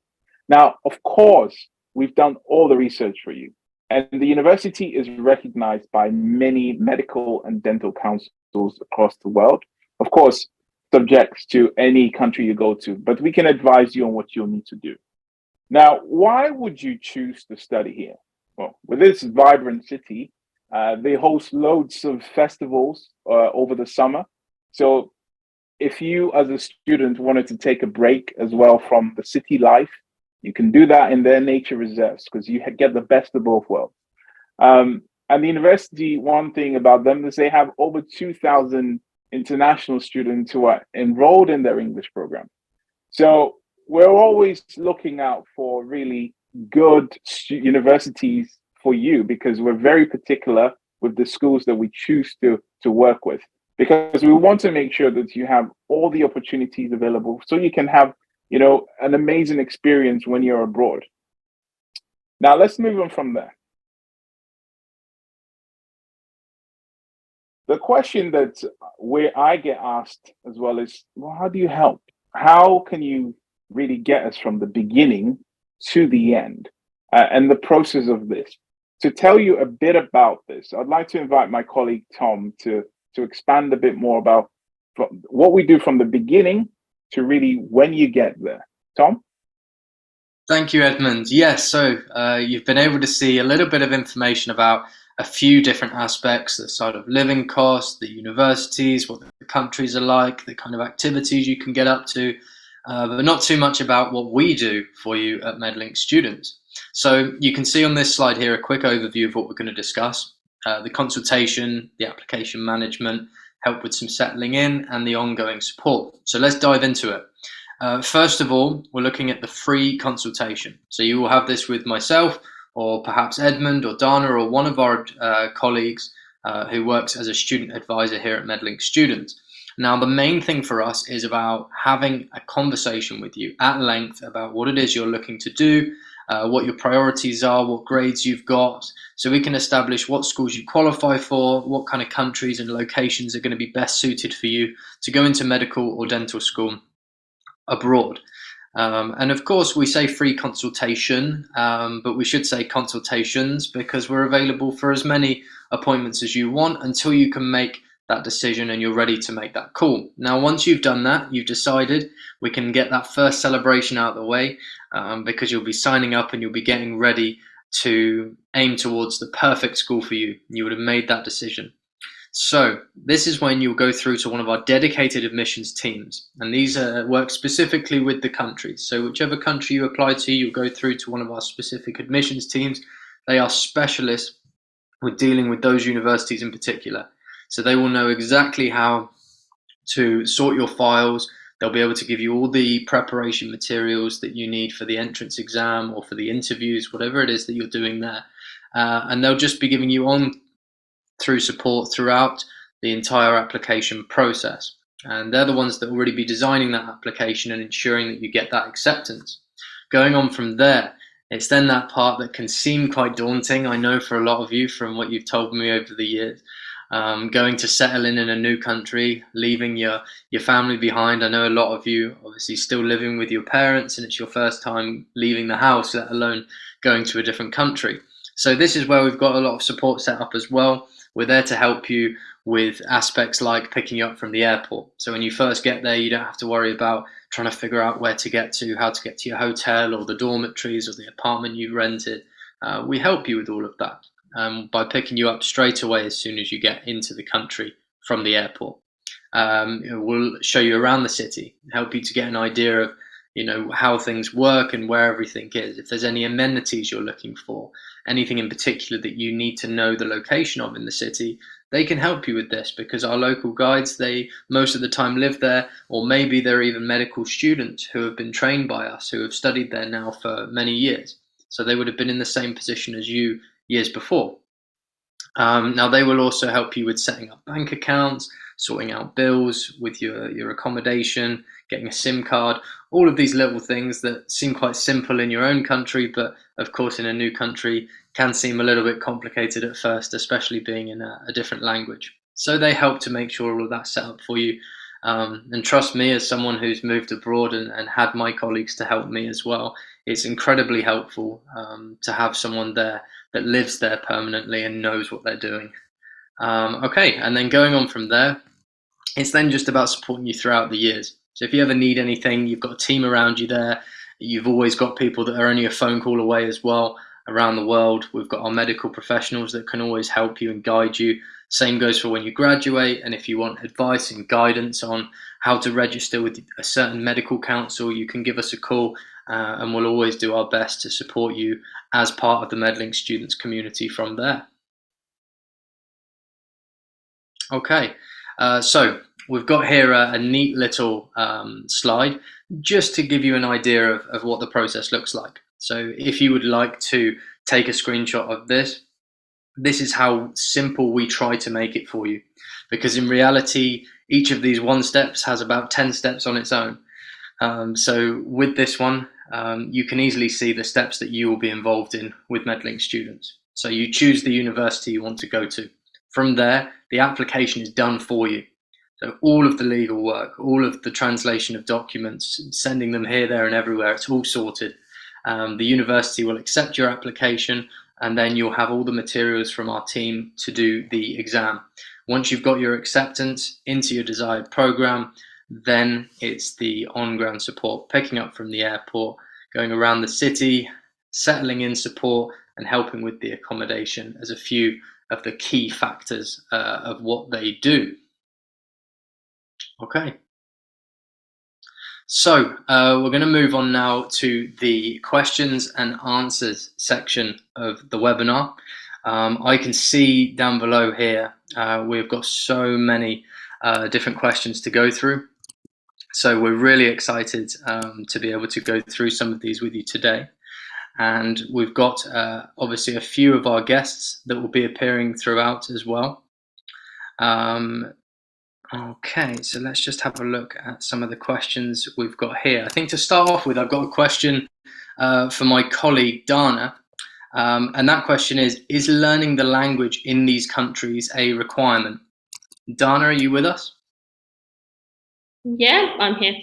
S1: Now, of course, we've done all the research for you, and the university is recognized by many medical and dental councils across the world. Of course, subject to any country you go to, but we can advise you on what you'll need to do. Now, why would you choose to study here? Well, with this vibrant city, they host loads of festivals over the summer. So if you as a student wanted to take a break as well from the city life, you can do that in their nature reserves because you get the best of both worlds. And the university, one thing about them is they have over 2,000 international students who are enrolled in their English program. So we're always looking out for really good universities for you because we're very particular with the schools that we choose to work with, because we want to make sure that you have all the opportunities available so you can have, an amazing experience when you're abroad. Now, let's move on from there. The question that where I get asked as well is, well, how do you help? How can you really get us from the beginning to the end and the process of this? To tell you a bit about this, I'd like to invite my colleague Tom to expand a bit more about what we do from the beginning to really when you get there. Tom?
S2: Thank you, Edmund. Yes, so you've been able to see a little bit of information about a few different aspects, the sort of living costs, the universities, what the countries are like, the kind of activities you can get up to, but not too much about what we do for you at Medlink Students. So you can see on this slide here a quick overview of what we're going to discuss. The consultation, the application management, help with some settling in, and the ongoing support. So let's dive into it. First of all, we're looking at the free consultation. So you will have this with myself, or perhaps Edmund or Dana or one of our colleagues who works as a student advisor here at Medlink Students. Now, the main thing for us is about having a conversation with you at length about what it is you're looking to do, what your priorities are, what grades you've got, so we can establish what schools you qualify for, what kind of countries and locations are going to be best suited for you to go into medical or dental school abroad. And of course, we say free consultation, but we should say consultations because we're available for as many appointments as you want until you can make that decision and you're ready to make that call. Now, once you've done that, you've decided, we can get that first celebration out of the way because you'll be signing up and you'll be getting ready to aim towards the perfect school for you. You would have made that decision. So this is when you'll go through to one of our dedicated admissions teams, and these work specifically with the countries. So whichever country you apply to, you'll go through to one of our specific admissions teams. They are specialists with dealing with those universities in particular. So they will know exactly how to sort your files. They'll be able to give you all the preparation materials that you need for the entrance exam or for the interviews, whatever it is that you're doing there. And they'll just be giving you on through support throughout the entire application process. And they're the ones that will really be designing that application and ensuring that you get that acceptance. Going on from there, it's then that part that can seem quite daunting, I know, for a lot of you from what you've told me over the years. Going to settle in a new country, leaving your family behind. I know a lot of you obviously still living with your parents and it's your first time leaving the house, let alone going to a different country. So this is where we've got a lot of support set up as well. We're there to help you with aspects like picking you up from the airport. So when you first get there, you don't have to worry about trying to figure out where to get to, how to get to your hotel or the dormitories or the apartment you rented. We help you with all of that by picking you up straight away as soon as you get into the country from the airport. We'll show you around the city, help you to get an idea of how things work and where everything is. If there's any amenities you're looking for, anything in particular that you need to know the location of in the city, they can help you with this, because our local guides, they most of the time live there, or maybe they're even medical students who have been trained by us, who have studied there now for many years. So they would have been in the same position as you years before. Now they will also help you with setting up bank accounts, sorting out bills with your accommodation, getting a SIM card, all of these little things that seem quite simple in your own country, but of course in a new country can seem a little bit complicated at first, especially being in a different language. So they help to make sure all of that's set up for you. And trust me, as someone who's moved abroad and had my colleagues to help me as well, it's incredibly helpful to have someone there that lives there permanently and knows what they're doing. Okay, and then going on from there, it's then just about supporting you throughout the years. So if you ever need anything, you've got a team around you there. You've always got people that are only a phone call away as well around the world. We've got our medical professionals that can always help you and guide you. Same goes for when you graduate, and if you want advice and guidance on how to register with a certain medical council, you can give us a call, and we'll always do our best to support you as part of the Medlink Students community from there. Okay, so we've got here a neat little slide just to give you an idea of what the process looks like. So if you would like to take a screenshot of this, this is how simple we try to make it for you, because in reality, each of these 1 steps has about 10 steps on its own. So with this one, you can easily see the steps that you will be involved in with Medlink Students. So you choose the university you want to go to. From there, the application is done for you. So all of the legal work, all of the translation of documents, sending them here, there, and everywhere, it's all sorted. The university will accept your application, and then you'll have all the materials from our team to do the exam. Once you've got your acceptance into your desired program, then it's the on-ground support, picking up from the airport, going around the city, settling in support, and helping with the accommodation as a few of the key factors of what they do. Okay. So we're going to move on now to the questions and answers section of the webinar. I can see down below here, we've got so many different questions to go through. So we're really excited to be able to go through some of these with you today. And we've got obviously a few of our guests that will be appearing throughout as well. Okay, so let's just have a look at some of the questions we've got here. I think to start off with, I've got a question for my colleague Dana, and that question is learning the language in these countries a requirement? Dana, are you with us?
S3: Yeah, I'm here.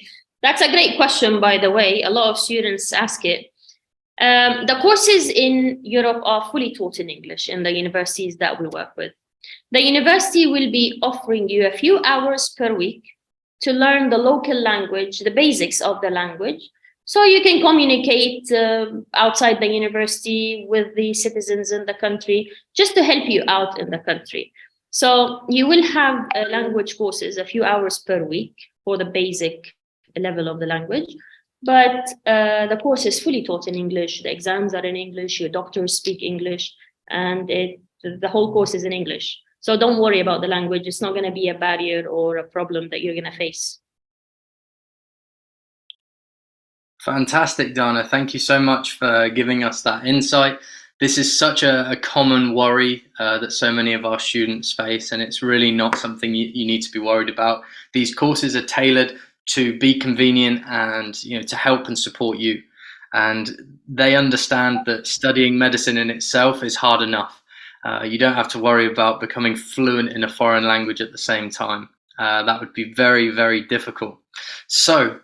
S3: That's a great question, by the way. A lot of students ask it. The courses in Europe are fully taught in English in the universities that we work with. The university will be offering you a few hours per week to learn the local language, the basics of the language, so you can communicate outside the university with the citizens in the country, just to help you out in the country. So you will have language courses, a few hours per week for the basic level of the language, but the course is fully taught in English. The exams are in English, your doctors speak English, and the whole course is in English. So don't worry about the language. It's not going to be a barrier or a problem that you're going to face.
S2: Fantastic, Dana. Thank you so much for giving us that insight. This is such a common worry that so many of our students face, and it's really not something you need to be worried about. These courses are tailored to be convenient and to help and support you. And they understand that studying medicine in itself is hard enough. You don't have to worry about becoming fluent in a foreign language at the same time. That would be very, very difficult. So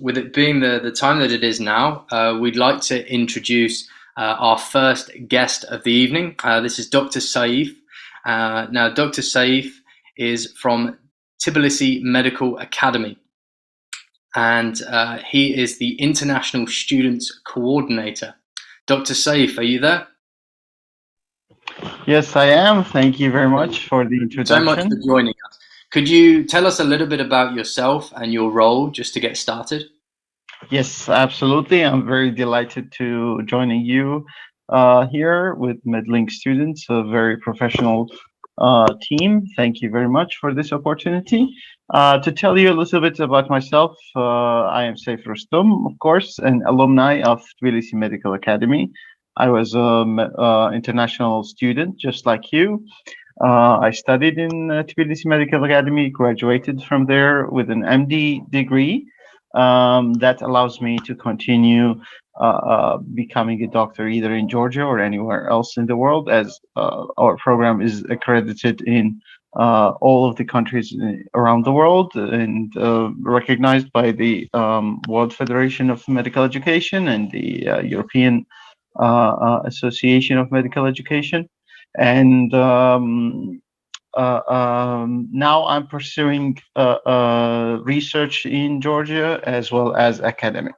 S2: with it being the time that it is now, we'd like to introduce our first guest of the evening. This is Dr. Saif. Now, Dr. Saif is from Tbilisi Medical Academy, and he is the International Students Coordinator. Dr. Saif, are you there?
S5: Yes, I am. Thank you very much for the introduction.
S2: So much for joining us. Could you tell us a little bit about yourself and your role just to get started?
S5: Yes, absolutely. I'm very delighted to joining you here with Medlink Students, a very professional team. Thank you very much for this opportunity. To tell you a little bit about myself, I am Saif Rustum, of course, an alumni of Tbilisi Medical Academy. I was an international student, just like you. I studied in Tbilisi Medical Academy, graduated from there with an MD degree. That allows me to continue becoming a doctor either in Georgia or anywhere else in the world, as our program is accredited in all of the countries around the world and recognized by the World Federation of Medical Education and the European Association of Medical Education. And now I'm pursuing research in Georgia as well as academic.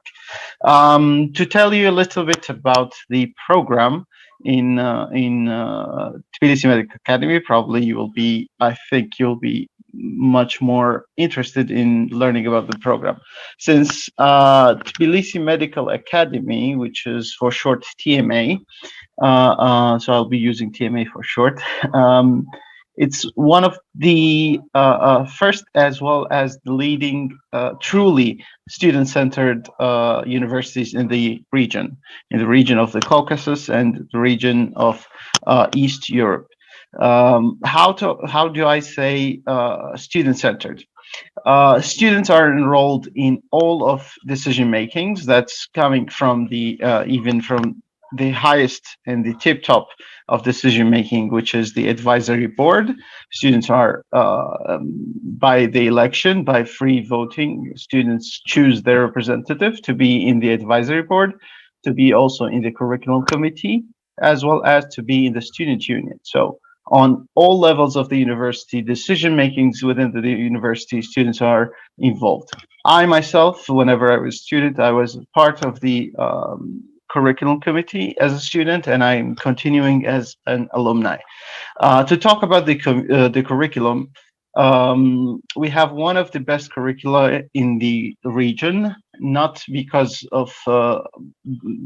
S5: To tell you a little bit about the program in Tbilisi Medical Academy, probably I think you'll be much more interested in learning about the program. Since Tbilisi Medical Academy, which is for short TMA, so I'll be using TMA for short. It's one of the first as well as the leading truly student-centered universities in the region of the Caucasus and the region of East Europe. How do I say student-centered? Students are enrolled in all of decision makings. That's coming from the even from the highest and the tip top of decision making, which is the advisory board. Students are by the election, by free voting, students choose their representative to be in the advisory board, to be also in the curriculum committee, as well as to be in the student union. So on all levels of the university, decision makings within the university, students are involved. I myself, whenever I was a student, I was part of the curriculum committee as a student, and I'm continuing as an alumni. To talk about the curriculum, we have one of the best curricula in the region, not because of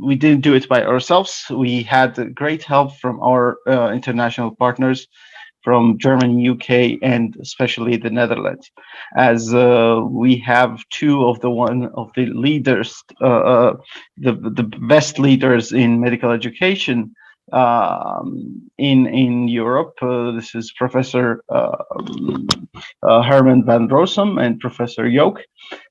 S5: we didn't do it by ourselves. We had great help from our international partners from Germany, UK, and especially the Netherlands, as we have two of the leaders, the best leaders in medical education in Europe. This is Professor Herman van Rossum and Professor Jook.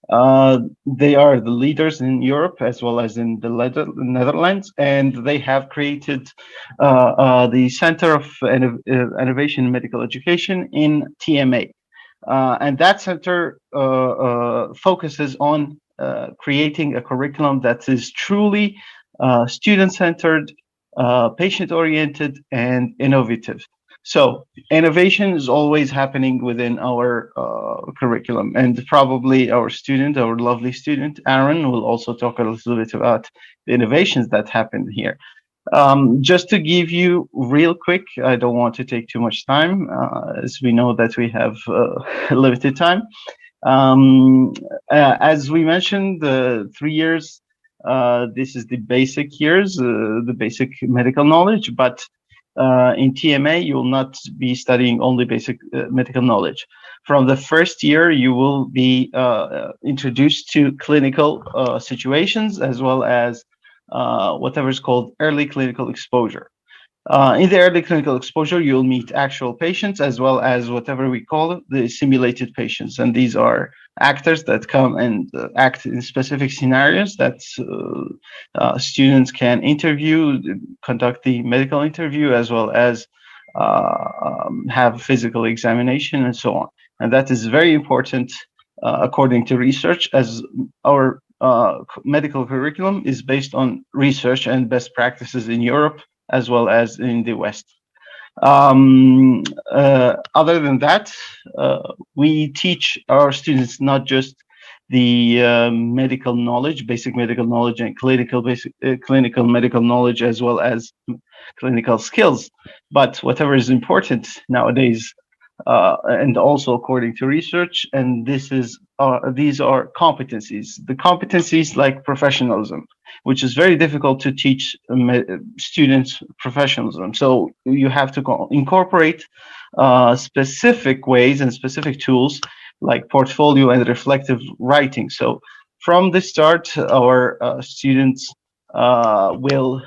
S5: They are the leaders in Europe as well as in the Netherlands, and they have created the Center of Innovation in Medical Education in TMA. And that center focuses on creating a curriculum that is truly student-centered, patient-oriented, and innovative. So innovation is always happening within our curriculum, and probably our lovely student, Aaron, will also talk a little bit about the innovations that happen here. Just to give you real quick, I don't want to take too much time, as we know that we have limited time. As we mentioned, the 3 years, this is the basic years, the basic medical knowledge, but in TMA, you will not be studying only basic medical knowledge. From the first year, you will be introduced to clinical situations, as well as whatever is called early clinical exposure. In the early clinical exposure, you'll meet actual patients, as well as whatever we call the simulated patients. And these are actors that come and act in specific scenarios that students can interview, conduct the medical interview, as well as have physical examination and so on. And that is very important according to research, as our medical curriculum is based on research and best practices in Europe as well as in the West. Other than that, we teach our students not just the medical knowledge, basic medical knowledge, and clinical medical knowledge, as well as clinical skills, but whatever is important nowadays, and also according to research. And these are competencies. The competencies like professionalism, which is very difficult to teach students professionalism. So you have to incorporate specific ways and specific tools like portfolio and reflective writing. So from the start, our students will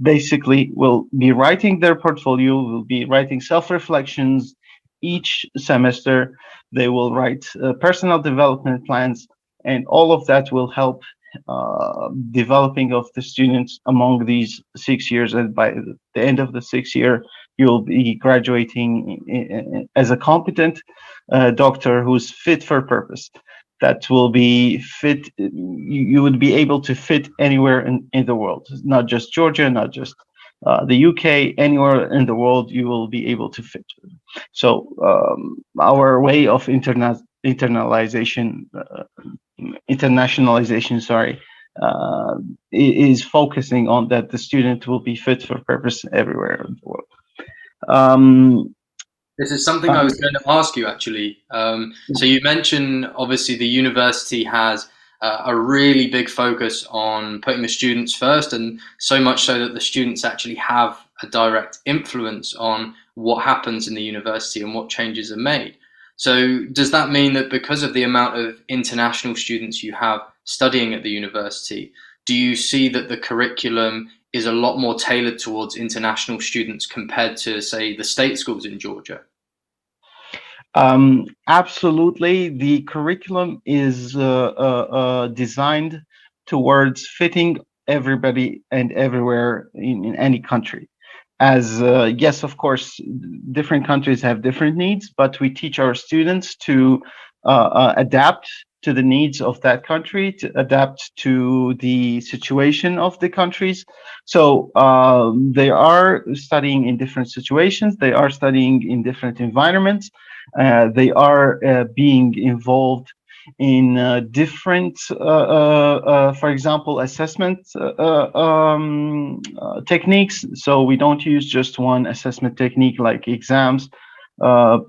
S5: basically will be writing their portfolio, will be writing self-reflections each semester. They will write personal development plans, and all of that will help developing of the students among these 6 years. And by the end of the 6 year, you'll be graduating as a competent doctor who's fit for purpose, that will be fit. You would be able to fit anywhere in the world, not just Georgia, not just the UK, anywhere in the world you will be able to fit. So our way of internationalization, sorry, is focusing on that the student will be fit for purpose everywhere in the world.
S2: This is something I was going to ask you, actually. So you mentioned, obviously, the university has a really big focus on putting the students first, and so much so that the students actually have a direct influence on what happens in the university and what changes are made. So does that mean that because of the amount of international students you have studying at the university, do you see that the curriculum is a lot more tailored towards international students compared to, say, the state schools in Georgia?
S5: Absolutely. The curriculum is designed towards fitting everybody and everywhere in any country. As yes, of course, different countries have different needs, but we teach our students to adapt to the needs of that country, to adapt to the situation of the countries. So they are studying in different situations, they are studying in different environments, they are being involved in different, for example, assessment techniques. So we don't use just one assessment technique like exams,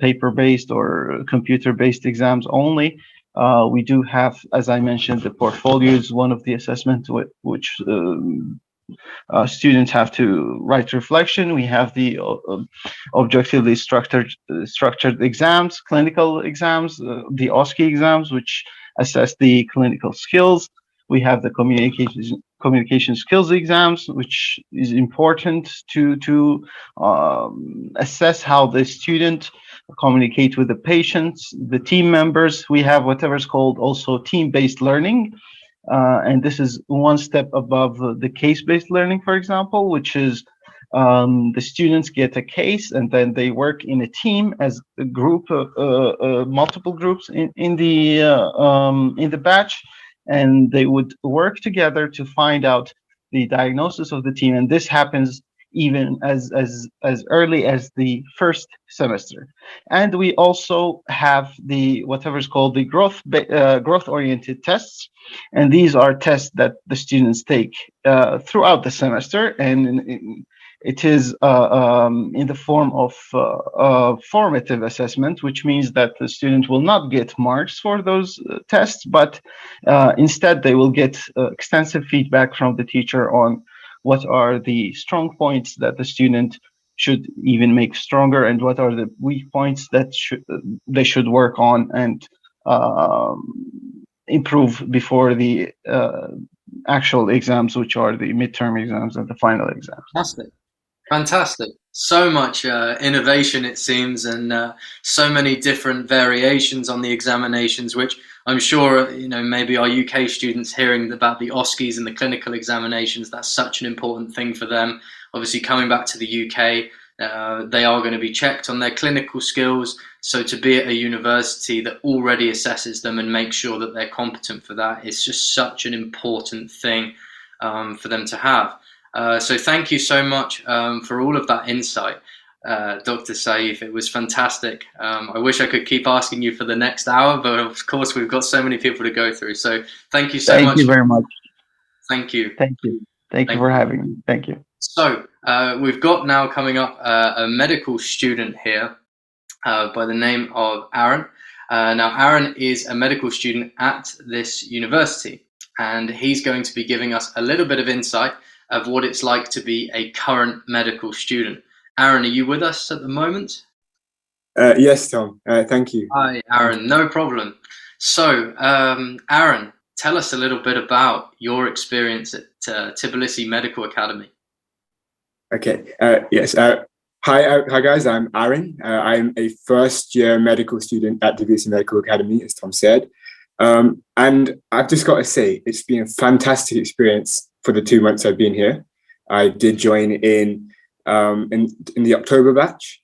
S5: paper-based or computer-based exams only. We do have, as I mentioned, the portfolio is one of the assessments which students have to write reflection. We have the objectively structured exams, clinical exams, the OSCE exams, which assess the clinical skills. We have the communication skills exams, which is important to assess how the student communicate with the patients, the team members. We have whatever is called also team-based learning. And this is one step above the case-based learning, for example, which is the students get a case and then they work in a team as a group, multiple groups in the batch, and they would work together to find out the diagnosis of the team. And this happens even as early as the first semester. And we also have the whatever is called the growth-oriented tests, and these are tests that the students take throughout the semester, and it is in the form of formative assessment, which means that the student will not get marks for those tests, but instead they will get extensive feedback from the teacher on what are the strong points that the student should even make stronger, and what are the weak points that they should work on and improve before the actual exams, which are the midterm exams and the final exams.
S2: Fantastic. So much innovation, it seems, and so many different variations on the examinations, which I'm sure, maybe our UK students hearing about the OSCEs and the clinical examinations, that's such an important thing for them. Obviously, coming back to the UK, they are going to be checked on their clinical skills. So to be at a university that already assesses them and makes sure that they're competent for that is just such an important thing for them to have. So thank you so much for all of that insight, Dr. Saif. It was fantastic. I wish I could keep asking you for the next hour, but of course we've got so many people to go through. So thank you so much.
S5: Thank you very much.
S2: Thank you.
S5: Thank you. Thank you for having me. Thank you.
S2: So we've got now coming up a medical student here. by the name of Aaron. Now, Aaron is a medical student at this university, and he's going to be giving us a little bit of insight of what it's like to be a current medical student. Aaron, are you with us at the moment?
S6: Yes, Tom. Thank you.
S2: Hi, Aaron. No problem. So, Aaron, tell us a little bit about your experience at Tbilisi Medical Academy.
S6: Okay. Yes. Hi, guys. I'm Aaron. I'm a first-year medical student at Tbilisi Medical Academy, as Tom said. And I've just got to say, it's been a fantastic experience for the 2 months I've been here. I did join in the October batch.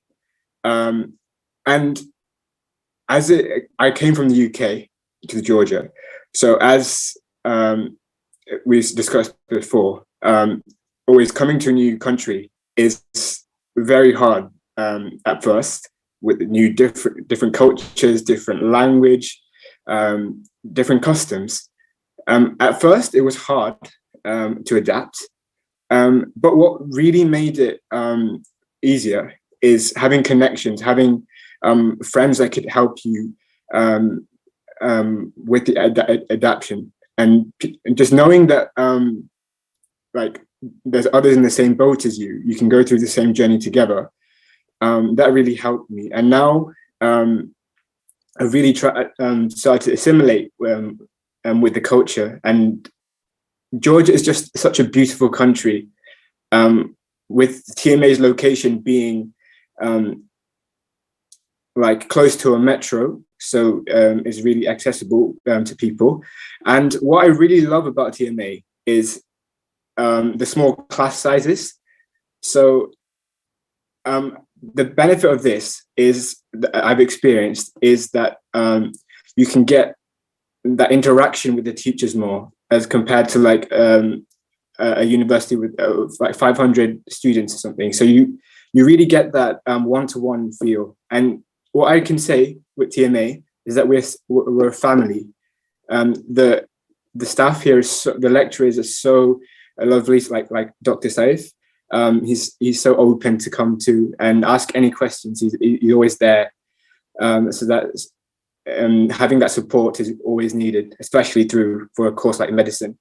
S6: And I came from the UK to Georgia. So as we discussed before, always coming to a new country is very hard at first, with new different cultures, different language, different customs. At first, it was hard to adapt. But what really made it easier is having connections, having friends that could help you with the adaptation, and just knowing that like there's others in the same boat as you. You can go through the same journey together. That really helped me, and now I really started to assimilate with the culture. And Georgia is just such a beautiful country, with TMA's location being like close to a metro, so it's really accessible to people. And what I really love about TMA is the small class sizes. So the benefit of this is that I've experienced is that you can get that interaction with the teachers more, as compared to like a university with like 500 students or something. So you really get that one-to-one feel. And what I can say with TMA is that we're a family. The staff here is the lecturers are so lovely, like Dr. Saif. He's so open to come to and ask any questions. He's always there. So that's having that support is always needed, especially for a course like medicine.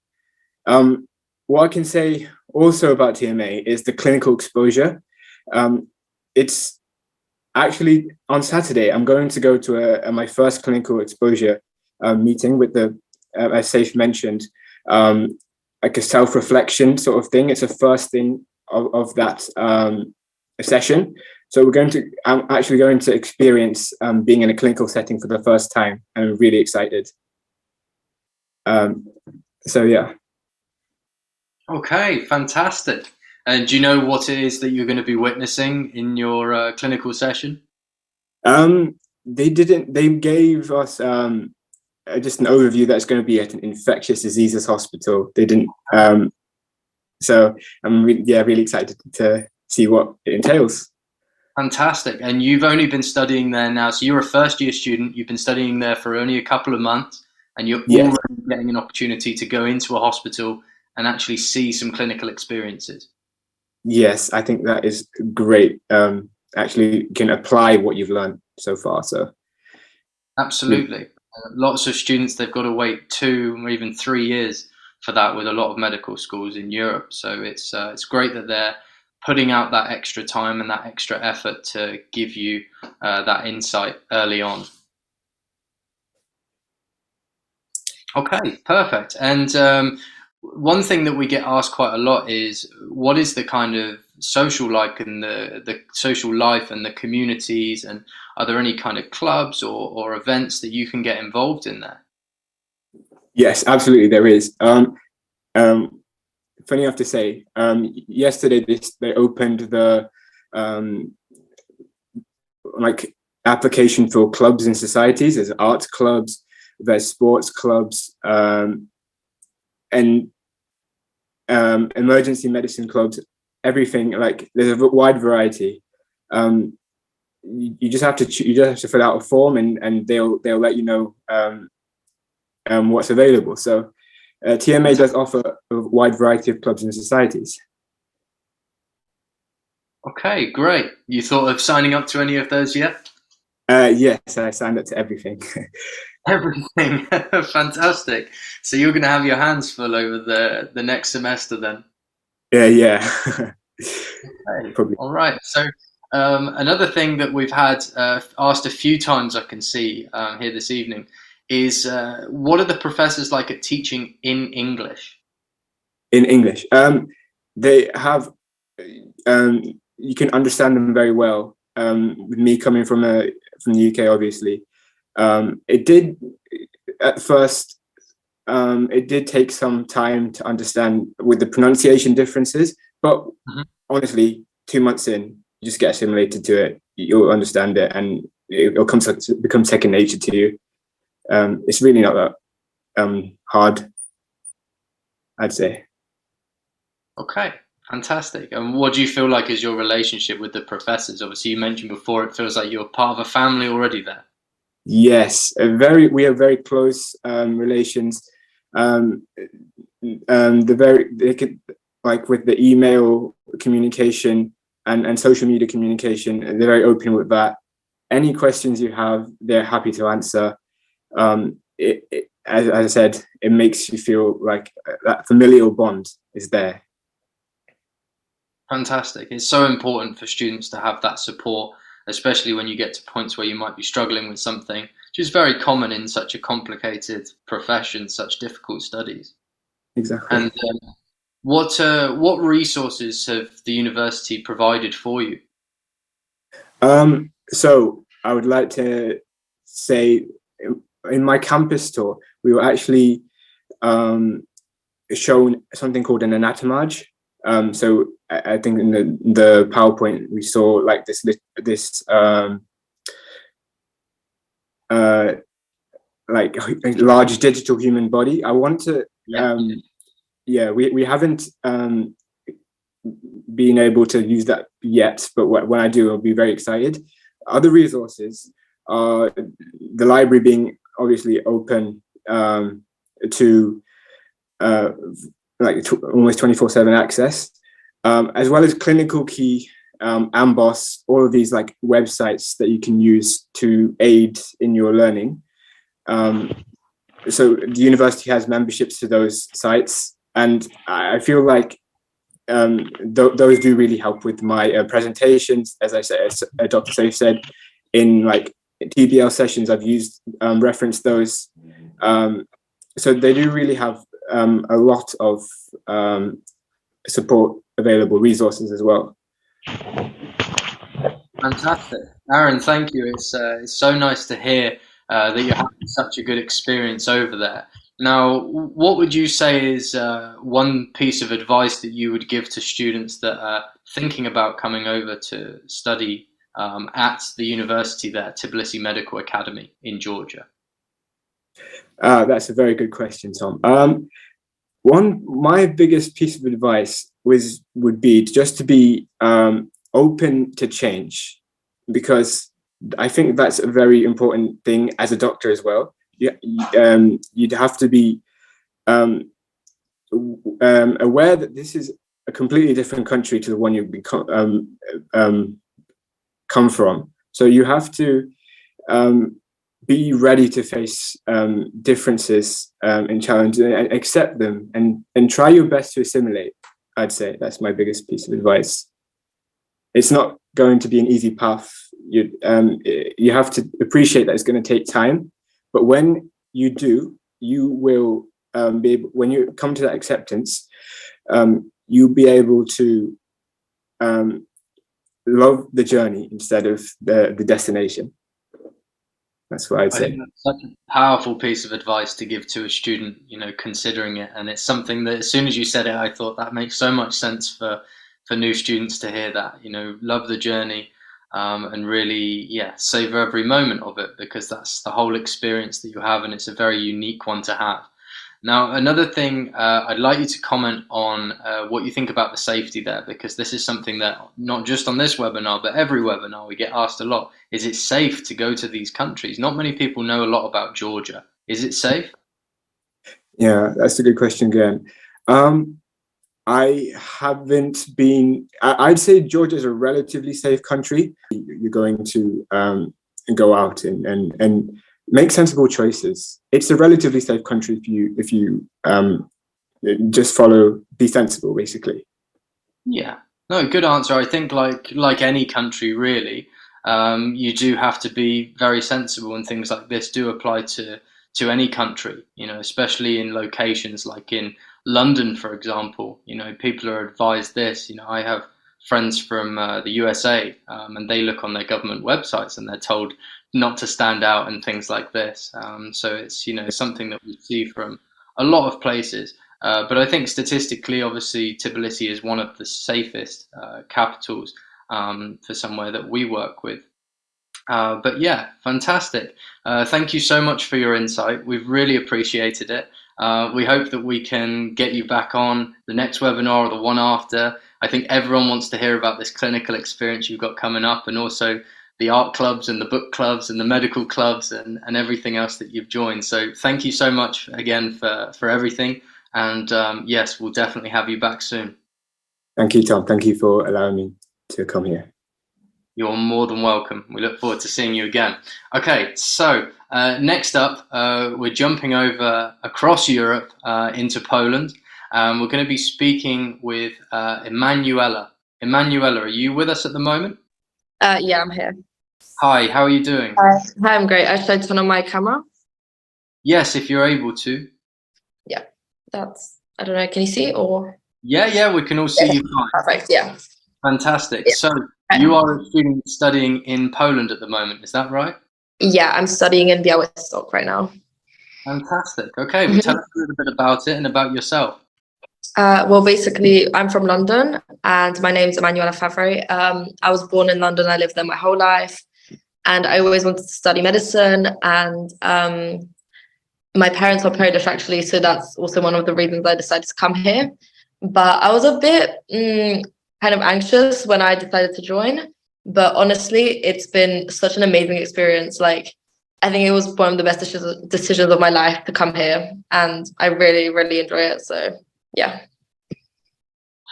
S6: What I can say also about TMA is the clinical exposure. It's actually on Saturday, I'm going to go to my first clinical exposure meeting with as Saif mentioned, like a self-reflection sort of thing. It's the first thing of that session. So I'm actually going to experience being in a clinical setting for the first time. I'm really excited. So yeah.
S2: Okay, fantastic. And do you know what it is that you're going to be witnessing in your clinical session?
S6: They didn't. They gave us just an overview that it's going to be at an infectious diseases hospital. They didn't. So I'm really excited to see what it entails.
S2: Fantastic. And you've only been studying there now. So you're a first-year student. You've been studying there for only a couple of months, and you're already getting an opportunity to go into a hospital and actually see some clinical experiences.
S6: Yes, I think that is great. Actually, you can apply what you've learned so far. So,
S2: absolutely, lots of students, they've got to wait 2 or even 3 years for that with a lot of medical schools in Europe. So it's great that they're putting out that extra time and that extra effort to give you that insight early on. Okay, perfect. And one thing that we get asked quite a lot is, what is the kind of social like and the social life and the communities, and are there any kind of clubs or events that you can get involved in there?
S6: Yes, absolutely, there is. Funny enough to say, yesterday they opened the like application for clubs and societies. There's arts clubs, there's sports clubs, and emergency medicine clubs. Everything, like there's a wide variety. You just have to fill out a form, and they'll let you know what's available. So TMA does offer a wide variety of clubs and societies.
S2: Okay, great. You thought of signing up to any of those yet?
S6: Yes, I signed up to everything.
S2: Everything. Fantastic. So you're going to have your hands full over the next semester then.
S6: Yeah.
S2: Okay.
S6: Probably.
S2: All right. So another thing that we've had asked a few times, I can see here this evening, is what are the professors like at teaching in English?
S6: In English, they have. You can understand them very well. With me coming from the UK, obviously, it did at first. It did take some time to understand with the pronunciation differences, but honestly, 2 months in, you just get assimilated to it. You'll understand it, and it'll become second nature to you. It's really not that hard, I'd say.
S2: Okay, fantastic. And what do you feel like is your relationship with the professors? Obviously, you mentioned before it feels like you're part of a family already there.
S6: Yes, we have very close relations. They could, like, with the email communication and social media communication, they're very open with that. Any questions you have, they're happy to answer. As I said, it makes you feel like that familial bond is there.
S2: Fantastic. It's so important for students to have that support, especially when you get to points where you might be struggling with something, which is very common in such a complicated profession, such difficult studies.
S6: Exactly.
S2: And what resources have the university provided for you?
S6: So I would like to say, in my campus tour, we were actually shown something called an anatomage. So I think in the PowerPoint we saw like this like a large digital human body. I want to we haven't been able to use that yet, but when I do, I'll be very excited. Other resources are the library being obviously open to almost 24/7 access, as well as Clinical Key, Amboss, all of these like websites that you can use to aid in your learning. So the university has memberships to those sites, and I feel like those do really help with my presentations. As I said, as Dr. Saif said, in like TBL sessions, I've used referenced those. So they do really have a lot of support available, resources as well.
S2: Fantastic, Aaron. Thank you. It's so nice to hear that you're having such a good experience over there. Now, what would you say is one piece of advice that you would give to students that are thinking about coming over to study at the university there, Tbilisi Medical Academy in Georgia?
S6: That's a very good question, Tom. My biggest piece of advice would be just to be open to change, because I think that's a very important thing as a doctor as well. You'd have to be aware that this is a completely different country to the one you've come from. So you have to be ready to face differences and challenges, and accept them, and try your best to assimilate. I'd say that's my biggest piece of advice. It's not going to be an easy path. You have to appreciate that it's going to take time, but when you do, you will be able, when you come to that acceptance, you'll be able to love the journey instead of the destination. That's what I'd say.
S2: I think that's such a powerful piece of advice to give to a student, considering it. And it's something that as soon as you said it, I thought that makes so much sense for new students to hear that, love the journey and really, savor every moment of it, because that's the whole experience that you have, and it's a very unique one to have. Now, another thing, I'd like you to comment on what you think about the safety there, because this is something that not just on this webinar, but every webinar we get asked a lot. Is it safe to go to these countries? Not many people know a lot about Georgia. Is it safe?
S6: Yeah, that's a good question, Glenn. I haven't been, I'd say Georgia is a relatively safe country. You're going to go out and make sensible choices. It's a relatively safe country if you just be sensible, basically.
S2: Yeah, no, good answer. I think like any country, really, you do have to be very sensible, and things like this do apply to any country. You know, especially in locations like in London, for example. You know, people are advised this. You know, I have friends from the USA, and they look on their government websites and they're told not to stand out and things like this. So it's, you know, something that we see from a lot of places. But I think statistically, obviously, Tbilisi is one of the safest capitals for somewhere that we work with. But yeah, fantastic. Thank you so much for your insight. We've really appreciated it. We hope that we can get you back on the next webinar or the one after. I think everyone wants to hear about this clinical experience you've got coming up, and also the art clubs and the book clubs and the medical clubs and everything else that you've joined. So thank you so much again for everything. And yes, we'll definitely have you back soon.
S6: Thank you, Tom. Thank you for allowing me to come here.
S2: You're more than welcome. We look forward to seeing you again. Okay, so next up, we're jumping over across Europe into Poland. We're going to be speaking with Emanuela. Emanuela, are you with us at the moment?
S7: Yeah, I'm here.
S2: Hi, how are you doing?
S7: Hi, I'm great. Should I turn on my camera?
S2: Yes, if you're able to.
S7: Yeah, I don't know, can you see or?
S2: Yeah, we can all see you fine.
S7: Perfect, yeah.
S2: Fantastic.
S7: Yeah.
S2: So you are a student studying in Poland at the moment, is that right?
S7: Yeah, I'm studying in Białystok right now.
S2: Fantastic. Okay, well, tell us a little bit about it and about yourself.
S7: Well, basically, I'm from London and my name's Emanuela Favre. I was born in London. I lived there my whole life, and I always wanted to study medicine. And my parents are Polish, actually, so that's also one of the reasons I decided to come here. But I was a bit kind of anxious when I decided to join. But honestly, it's been such an amazing experience. Like, I think it was one of the best decisions of my life to come here, and I really, really enjoy it. So, yeah.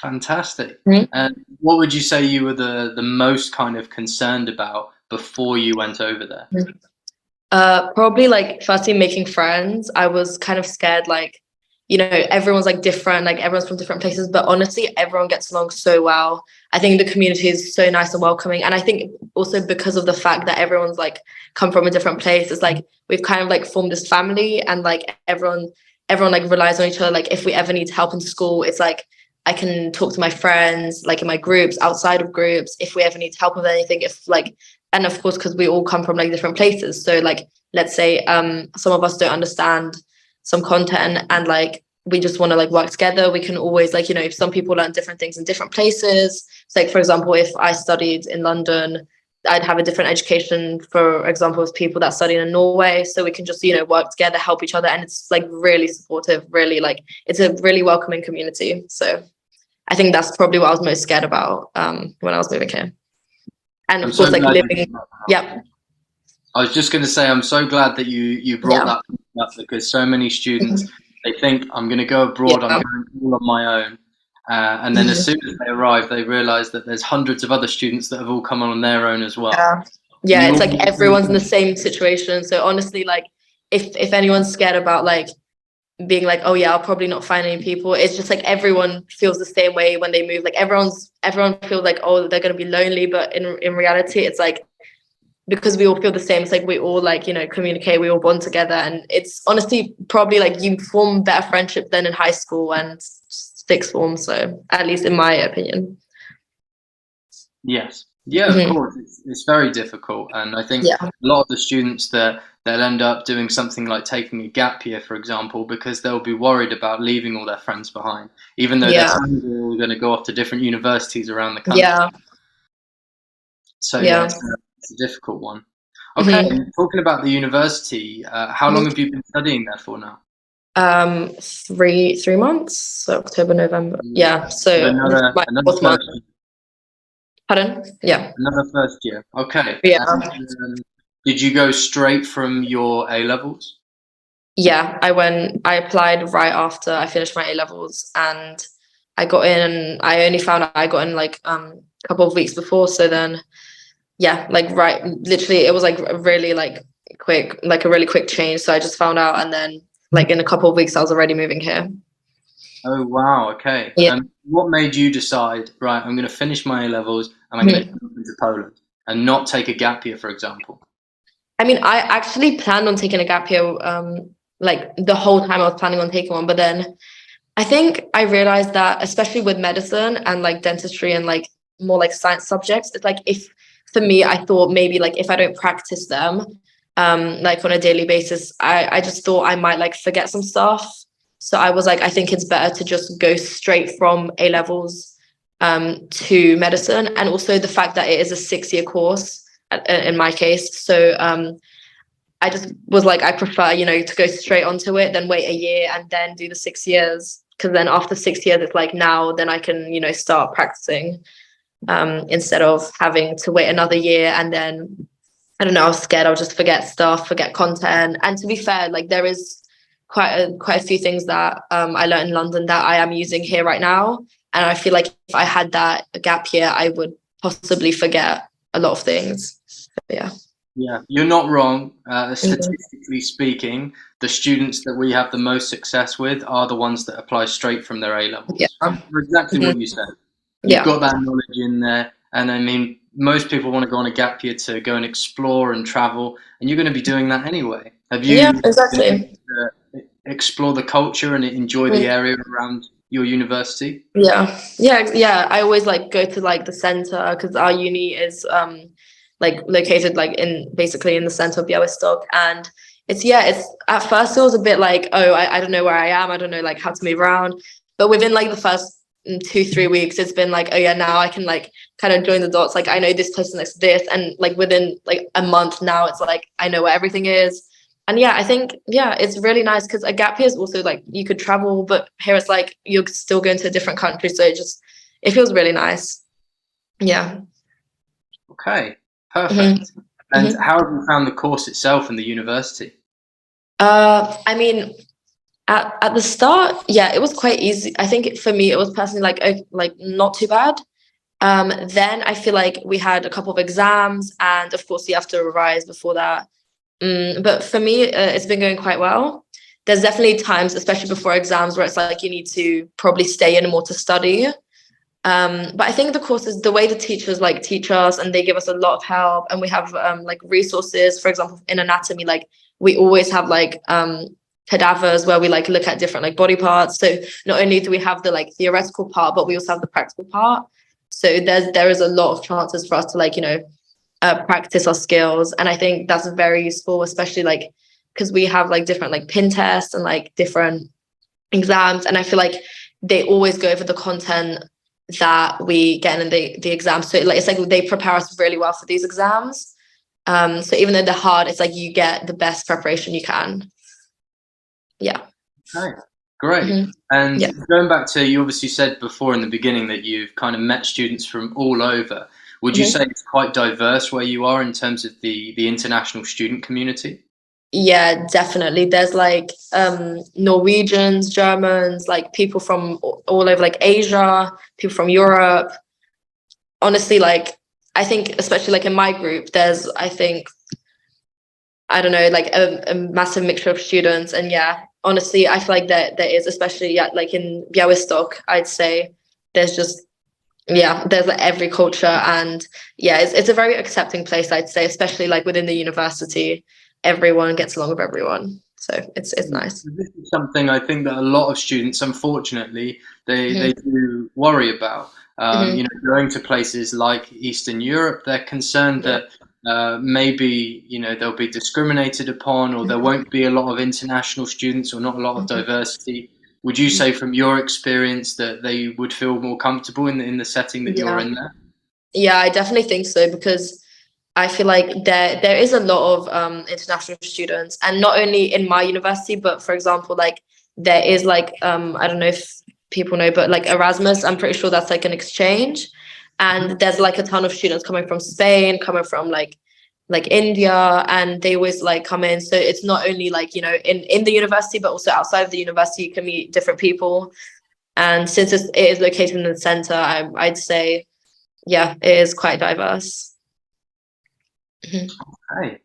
S2: Fantastic.
S7: Mm-hmm.
S2: And what would you say you were the most kind of concerned about before you went over there?
S7: Probably like firstly making friends. I was kind of scared, like, you know, everyone's like different, like everyone's from different places, but honestly, everyone gets along so well. I think the community is so nice and welcoming. And I think also because of the fact that everyone's like come from a different place, it's like we've kind of like formed this family, and like everyone like relies on each other. Like if we ever need help in school, it's like I can talk to my friends, like in my groups, outside of groups, if we ever need help with anything, if like, and of course, because we all come from like different places. So like, let's say some of us don't understand some content, and like we just want to like work together. We can always, like, you know, if some people learn different things in different places. So like, for example, if I studied in London, I'd have a different education, for example, as people that study in Norway. So we can just, you know, work together, help each other. And it's like really supportive, really, like it's a really welcoming community. So I think that's probably what I was most scared about when I was moving here. And of course, like living, yeah.
S2: I was just going to say, I'm so glad that you brought that up, because so many students, they think I'm going to go abroad, I'm going all on my own. And then as soon as they arrive, they realize that there's hundreds of other students that have all come on their own as well.
S7: Yeah, it's like everyone's in the same situation. So honestly, like if anyone's scared about like being like, oh yeah, I'll probably not find any people, it's just like everyone feels the same way when they move. Like everyone feels like, oh, they're going to be lonely, but in reality, it's like, because we all feel the same, it's like we all like, you know, communicate, we all bond together, and it's honestly probably like you form better friendship than in high school and sixth form. So at least in my opinion.
S2: Yes. Yeah, of course. It's very difficult. And I think a lot of the students they'll end up doing something like taking a gap year, for example, because they'll be worried about leaving all their friends behind, even though they're all going to go off to different universities around the country. So it's a difficult one. Okay, talking about the university, how long have you been studying there for now?
S7: 3 months, so October, November. Yeah, so
S2: another
S7: fourth month. Pardon? Yeah.
S2: Another first year. Okay.
S7: Yeah.
S2: And, did you go straight from your A levels?
S7: Yeah, I applied right after I finished my A levels, and I got in, and I only found out I got in like a couple of weeks before. So then yeah, like right, literally it was like really like quick, like a really quick change. So I just found out, and then like in a couple of weeks I was already moving here.
S2: Oh wow, okay.
S7: Yeah.
S2: What made you decide, right, I'm going to finish my A levels and I'm going to jump into Poland and not take a gap year, for example?
S7: I mean, I actually planned on taking a gap year, like the whole time I was planning on taking one, but then I think I realized that, especially with medicine and like dentistry and like more like science subjects, it's like if for me, I thought maybe like if I don't practice them, like on a daily basis, I just thought I might like forget some stuff. So I was like, I think it's better to just go straight from A levels to medicine, and also the fact that it is a 6-year course in my case. So I just was like, I prefer, you know, to go straight onto it than wait a year and then do the 6 years. Because then after 6 years, it's like now, then I can, you know, start practicing instead of having to wait another year. And then, I don't know, I was scared I'll just forget stuff, forget content. And to be fair, like there is quite a few things that I learned in London that I am using here right now. And I feel like if I had that gap year, I would possibly forget a lot of things. But yeah.
S2: Yeah, you're not wrong. Statistically speaking, the students that we have the most success with are the ones that apply straight from their A levels.
S7: Yeah.
S2: For exactly what you said. You've
S7: Yeah.
S2: got that knowledge in there. And I mean, most people want to go on a gap year to go and explore and travel, and you're going to be doing that anyway. Have you
S7: Yeah, exactly.
S2: explore the culture and enjoy the area around your university?
S7: Yeah. I always like go to like the center because our uni is like located like in basically in the center of Białystok, and it's at first it was a bit like, oh, I don't know where I am, I don't know like how to move around, but within like the first 2-3 weeks it's been like, oh yeah, now I can like kind of join the dots, like I know this place next to this, and like within like a month now it's like I know where everything is. And yeah, I think it's really nice because a gap year is also like you could travel, but here it's like you're still going to a different country, so it feels really nice. Yeah.
S2: Okay, perfect. And how have you found the course itself and the university?
S7: I mean, at the start, yeah, it was quite easy. I think for me, it was personally like not too bad. Then I feel like we had a couple of exams, and of course you have to revise before that. But for me, it's been going quite well. There's definitely times, especially before exams, where it's like you need to probably stay in more to study. But I think the course is the way the teachers like teach us, and they give us a lot of help, and we have like resources. For example, in anatomy, like we always have like cadavers where we like look at different like body parts. So not only do we have the like theoretical part, but we also have the practical part. So there is a lot of chances for us to like, you know, practice our skills, and I think that's very useful, especially like because we have like different like pin tests and like different exams, and I feel like they always go over the content that we get in the exams. So like it's like they prepare us really well for these exams. So even though they're hard, it's like you get the best preparation you can. Yeah.
S2: Okay, great. And going back to, you obviously said before in the beginning that you've kind of met students from all over. Would you say it's quite diverse where you are in terms of the international student community?
S7: Yeah, definitely. There's like Norwegians, Germans, like people from all over like Asia, people from Europe. Honestly, like I think especially like in my group, there's I think I don't know, like a massive mixture of students. And yeah, honestly, I feel like there is, especially like in Białystok, I'd say there's just there's like every culture, and it's a very accepting place, I'd say, especially like within the university. Everyone gets along with everyone, so it's nice.
S2: This is something I think that a lot of students, unfortunately, they do worry about. You know, going to places like Eastern Europe, they're concerned that maybe, you know, they'll be discriminated upon, or there won't be a lot of international students, or not a lot of diversity. Would you say from your experience that they would feel more comfortable in the setting that you're in there?
S7: Yeah, I definitely think so, because I feel like there is a lot of international students, and not only in my university, but for example, like there is like I don't know if people know, but like Erasmus, I'm pretty sure that's like an exchange, and there's like a ton of students coming from Spain, coming from like India, and they always like come in. So it's not only like, you know, in the university, but also outside of the university you can meet different people. And since it is located in the center, I'd say it is quite diverse. Mhm.
S2: Okay,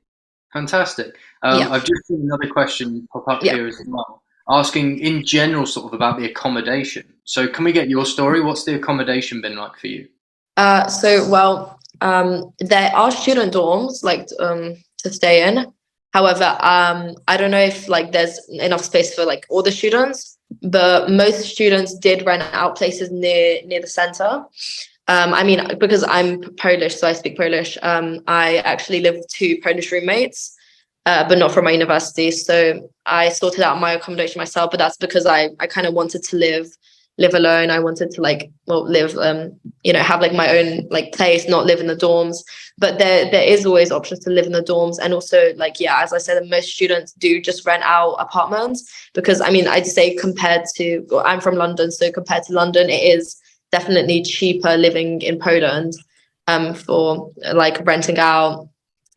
S2: fantastic.
S7: Yeah.
S2: I've just seen another question pop up
S7: Yeah.
S2: here as well, asking in general sort of about the accommodation. So can we get your story? What's the accommodation been like for you?
S7: There are student dorms like to stay in. However, I don't know if like there's enough space for like all the students, but most students did rent out places near the center. I mean, because I'm Polish, so I speak Polish. I actually live with two Polish roommates, but not from my university. So I sorted out my accommodation myself, but that's because I kind of wanted to live alone. I wanted to live have like my own like place, not live in the dorms. But there is always options to live in the dorms. And also like, yeah, as I said, most students do just rent out apartments because I mean, I'd say I'm from London, so compared to London, it is definitely cheaper living in Poland for like renting out.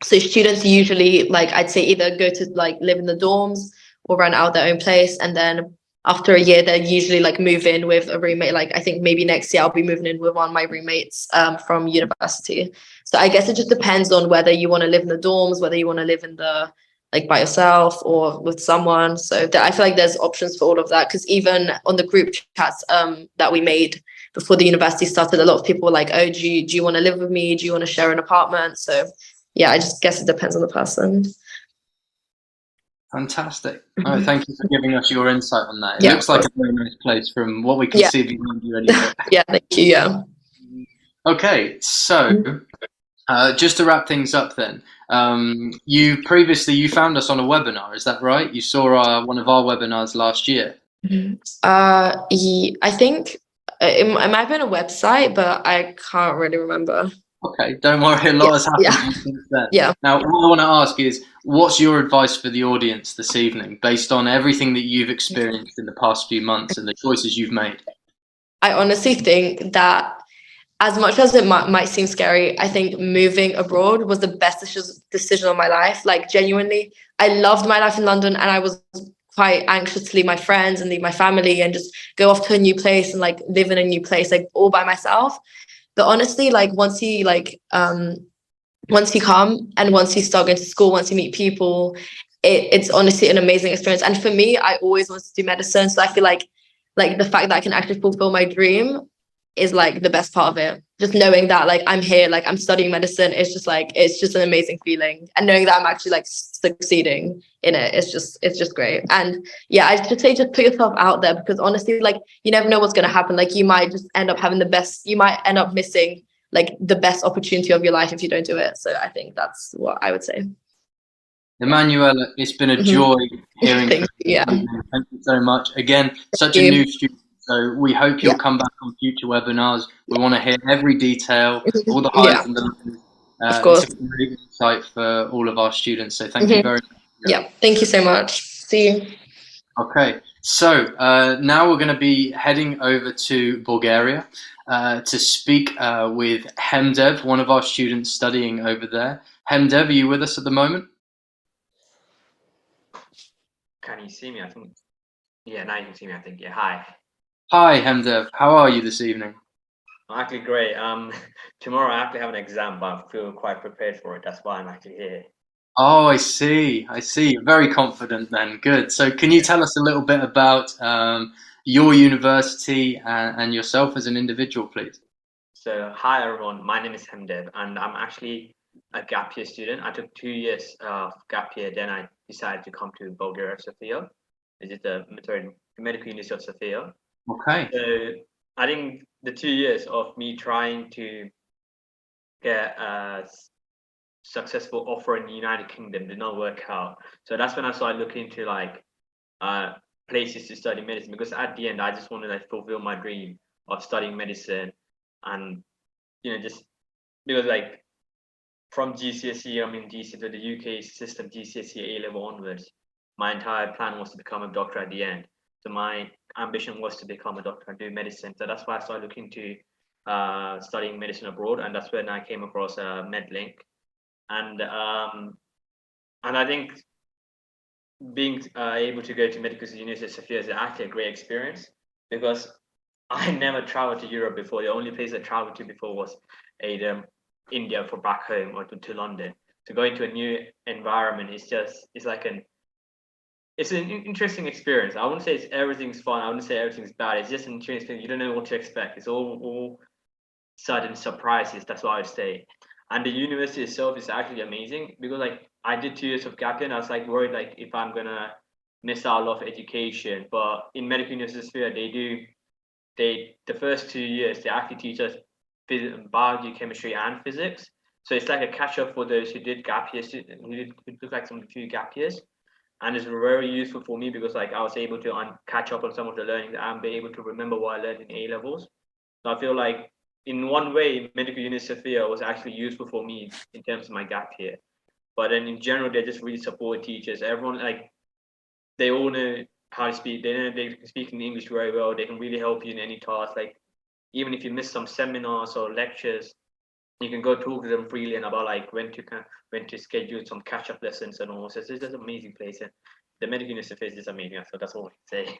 S7: So students usually like I'd say either go to like live in the dorms or rent out their own place, and then after a year they usually like move in with a roommate. Like I think maybe next year I'll be moving in with one of my roommates from university. So I guess it just depends on whether you want to live in the dorms, whether you want to live in the like by yourself or with someone. So I feel like there's options for all of that, because even on the group chats that we made before the university started, a lot of people were like, oh, do you want to live with me? Do you want to share an apartment? So yeah, I just guess it depends on the person.
S2: Fantastic. Oh, thank you for giving us your insight on that. It
S7: Yeah,
S2: looks like a very nice place from what we can
S7: Yeah.
S2: see behind you anyway.
S7: Yeah, thank you. Yeah.
S2: Okay, so just to wrap things up then, you found us on a webinar, is that right? You saw one of our webinars last year.
S7: I think it might have been a website, but I can't really remember.
S2: Okay, don't worry, a lot has happened
S7: Yeah.
S2: since then.
S7: Yeah.
S2: Now, what I want to ask is, what's your advice for the audience this evening, based on everything that you've experienced in the past few months and the choices you've made?
S7: I honestly think that as much as it might seem scary, I think moving abroad was the best decision of my life. Like genuinely, I loved my life in London, and I was quite anxious to leave my friends and leave my family and just go off to a new place and like live in a new place, like all by myself. But honestly, like once you come and once you start going to school, once you meet people, it's honestly an amazing experience. And for me, I always wanted to do medicine, so I feel like the fact that I can actually fulfill my dream is like the best part of it. Just knowing that like I'm here, like I'm studying medicine, it's just an amazing feeling. And knowing that I'm actually like succeeding in it, it's just great. And yeah, I should say just put yourself out there, because honestly, like you never know what's gonna happen. Like you might just end up you might end up missing like the best opportunity of your life if you don't do it. So I think that's what I would say.
S2: Emanuela, it's been a joy hearing from you.
S7: Yeah.
S2: Thank you so much. Again, such
S7: Thank
S2: a
S7: you.
S2: new student, so we hope you'll come back on future webinars. We want to hear every detail, all the highs and the lows.
S7: Of course.
S2: It's a great insight for all of our students, so thank you very much.
S7: Yeah, thank you so much. See you.
S2: Okay, so now we're going to be heading over to Bulgaria to speak with Hemdev, one of our students studying over there. Hemdev, are you with us at the moment?
S8: Can you see me? I think. Yeah, now you can see me. I think. Yeah. Hi.
S2: Hi, Hemdev. How are you this evening?
S8: I'm actually great. Tomorrow I actually have an exam, but I feel quite prepared for it. That's why I'm actually here.
S2: Oh, I see. I see. Very confident then. Good. So can you tell us a little bit about your university and yourself as an individual, please?
S8: So, hi everyone. My name is Hemdev, and I'm actually a gap year student. I took 2 years of gap year. Then I decided to come to Bulgaria, Sofia. This is the Medical University of Sofia.
S2: Okay.
S8: So I think the 2 years of me trying to get a successful offer in the United Kingdom did not work out. So that's when I started looking into like places to study medicine, because at the end I just wanted to like fulfill my dream of studying medicine. And just because like from GCSE, I mean GCSE to the UK system, GCSE A-level onwards, my entire plan was to become a doctor at the end. So my ambition was to become a doctor and do medicine. So that's why I started looking to studying medicine abroad, and that's when I came across Medlink. And I think being able to go to Medical University of Sofia is actually a great experience, because I never traveled to Europe before. The only place I traveled to before was either India for back home or to London. to go into a new environment is just it's an interesting experience. I wouldn't say it's everything's fun. I wouldn't say everything's bad. It's just an interesting. You don't know what to expect. It's all sudden surprises. That's what I would say. And the university itself is actually amazing because like I did 2 years of gap year and I was like worried like if I'm gonna miss out a lot of education. But in medical university sphere, the first 2 years they actually teach us biology, chemistry, and physics. So it's like a catch up for those who did gap years, who took like some few gap years, and it's very useful for me because like I was able to catch up on some of the learning and be able to remember what I learned in A levels. So I feel like in one way, medical university was actually useful for me in terms of my gap year. But then in general, they're just really support teachers. Everyone like they all know how to speak. They know they can speak in English very well. They can really help you in any task. Like even if you miss some seminars or lectures, you can go talk to them freely and about like when to schedule some catch-up lessons and all. So it's just an amazing place. And the medical university is just amazing. So that's all I can say.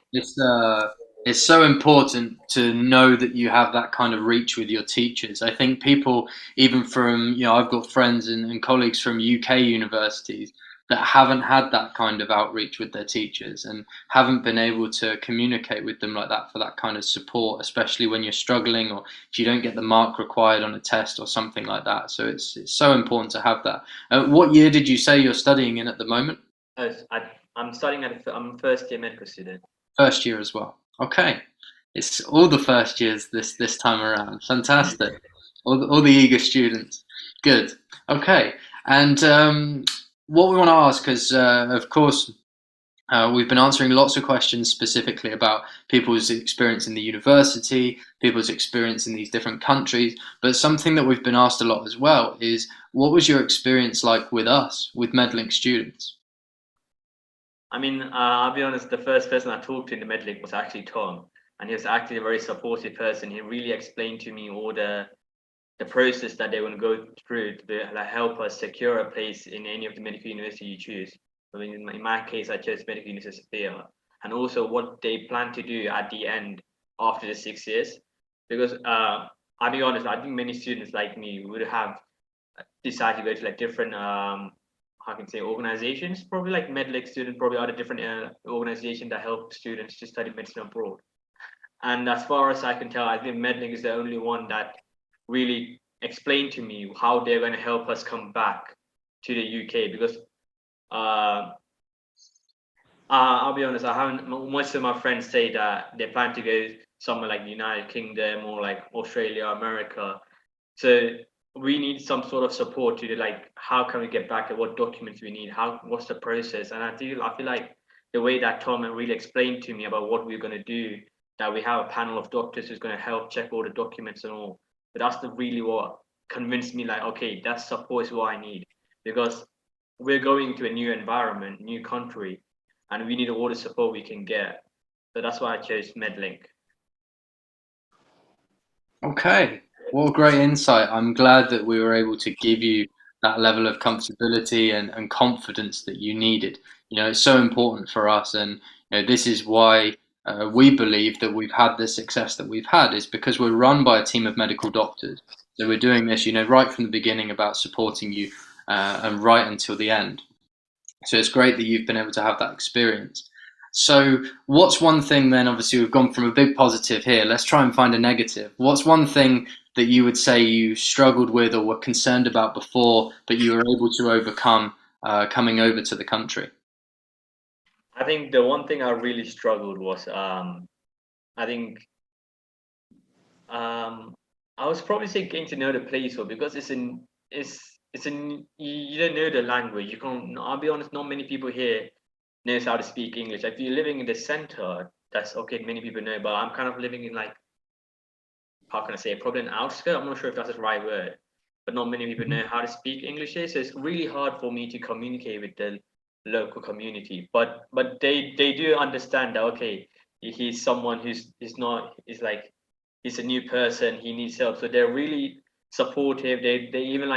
S2: It's so important to know that you have that kind of reach with your teachers. I think people, even from, I've got friends and colleagues from UK universities that haven't had that kind of outreach with their teachers and haven't been able to communicate with them like that for that kind of support, especially when you're struggling or if you don't get the mark required on a test or something like that. So it's so important to have that. What year did you say you're studying in at the moment?
S8: I'm studying I'm first year medical student.
S2: First year as well. Okay, it's all the first years this time around. Fantastic. All the eager students. Good. Okay, and what we want to ask, because of course we've been answering lots of questions specifically about people's experience in the university, people's experience in these different countries, but something that we've been asked a lot as well is, what was your experience like with us, with Medlink students?
S8: I mean, I'll be honest, the first person I talked to in the Medlink was actually Tom, and he was actually a very supportive person. He really explained to me all the process that they want to go through to help us secure a place in any of the medical university you choose. I mean, in my case, I chose Medical University of Serbia, and also what they plan to do at the end after the 6 years. Because I'll be honest, I think many students like me would have decided to go to like different how can I say organizations, probably like Medlink students, probably other different organizations that help students to study medicine abroad. And as far as I can tell, I think Medlink is the only one that really explained to me how they're going to help us come back to the UK. Because I'll be honest, I haven't. Most of my friends say that they plan to go somewhere like the United Kingdom or like Australia, America. So we need some sort of support to like how can we get back and what documents we need, what's the process. And I feel like the way that Tom really explained to me about what we're going to do, that we have a panel of doctors who's going to help check all the documents and all. But that's really what convinced me, like, okay, that support is what I need, because we're going to a new environment, new country, and we need all the support we can get. So that's why I chose Medlink.
S2: Okay, what a great insight. I'm glad that we were able to give you that level of comfortability and confidence that you needed. It's so important for us, and this is why we believe that we've had the success that we've had, is because we're run by a team of medical doctors. So we're doing this, right from the beginning about supporting you and right until the end. So it's great that you've been able to have that experience. So what's one thing then, obviously we've gone from a big positive here, let's try and find a negative. What's one thing that you would say you struggled with or were concerned about before, but you were able to overcome coming over to the country?
S8: I think the one thing I really struggled was, I was probably say getting to know the place, because you don't know the language. You can't. I'll be honest, not many people here knows how to speak English. If you're living in the center, that's okay. Many people know, but I'm kind of living in like, how can I say, probably an outskirt. I'm not sure if that's the right word, but not many people know how to speak English here. So it's really hard for me to communicate with the local community. But they do understand that, okay, he's someone he's a new person. He needs help. So they're really supportive. They even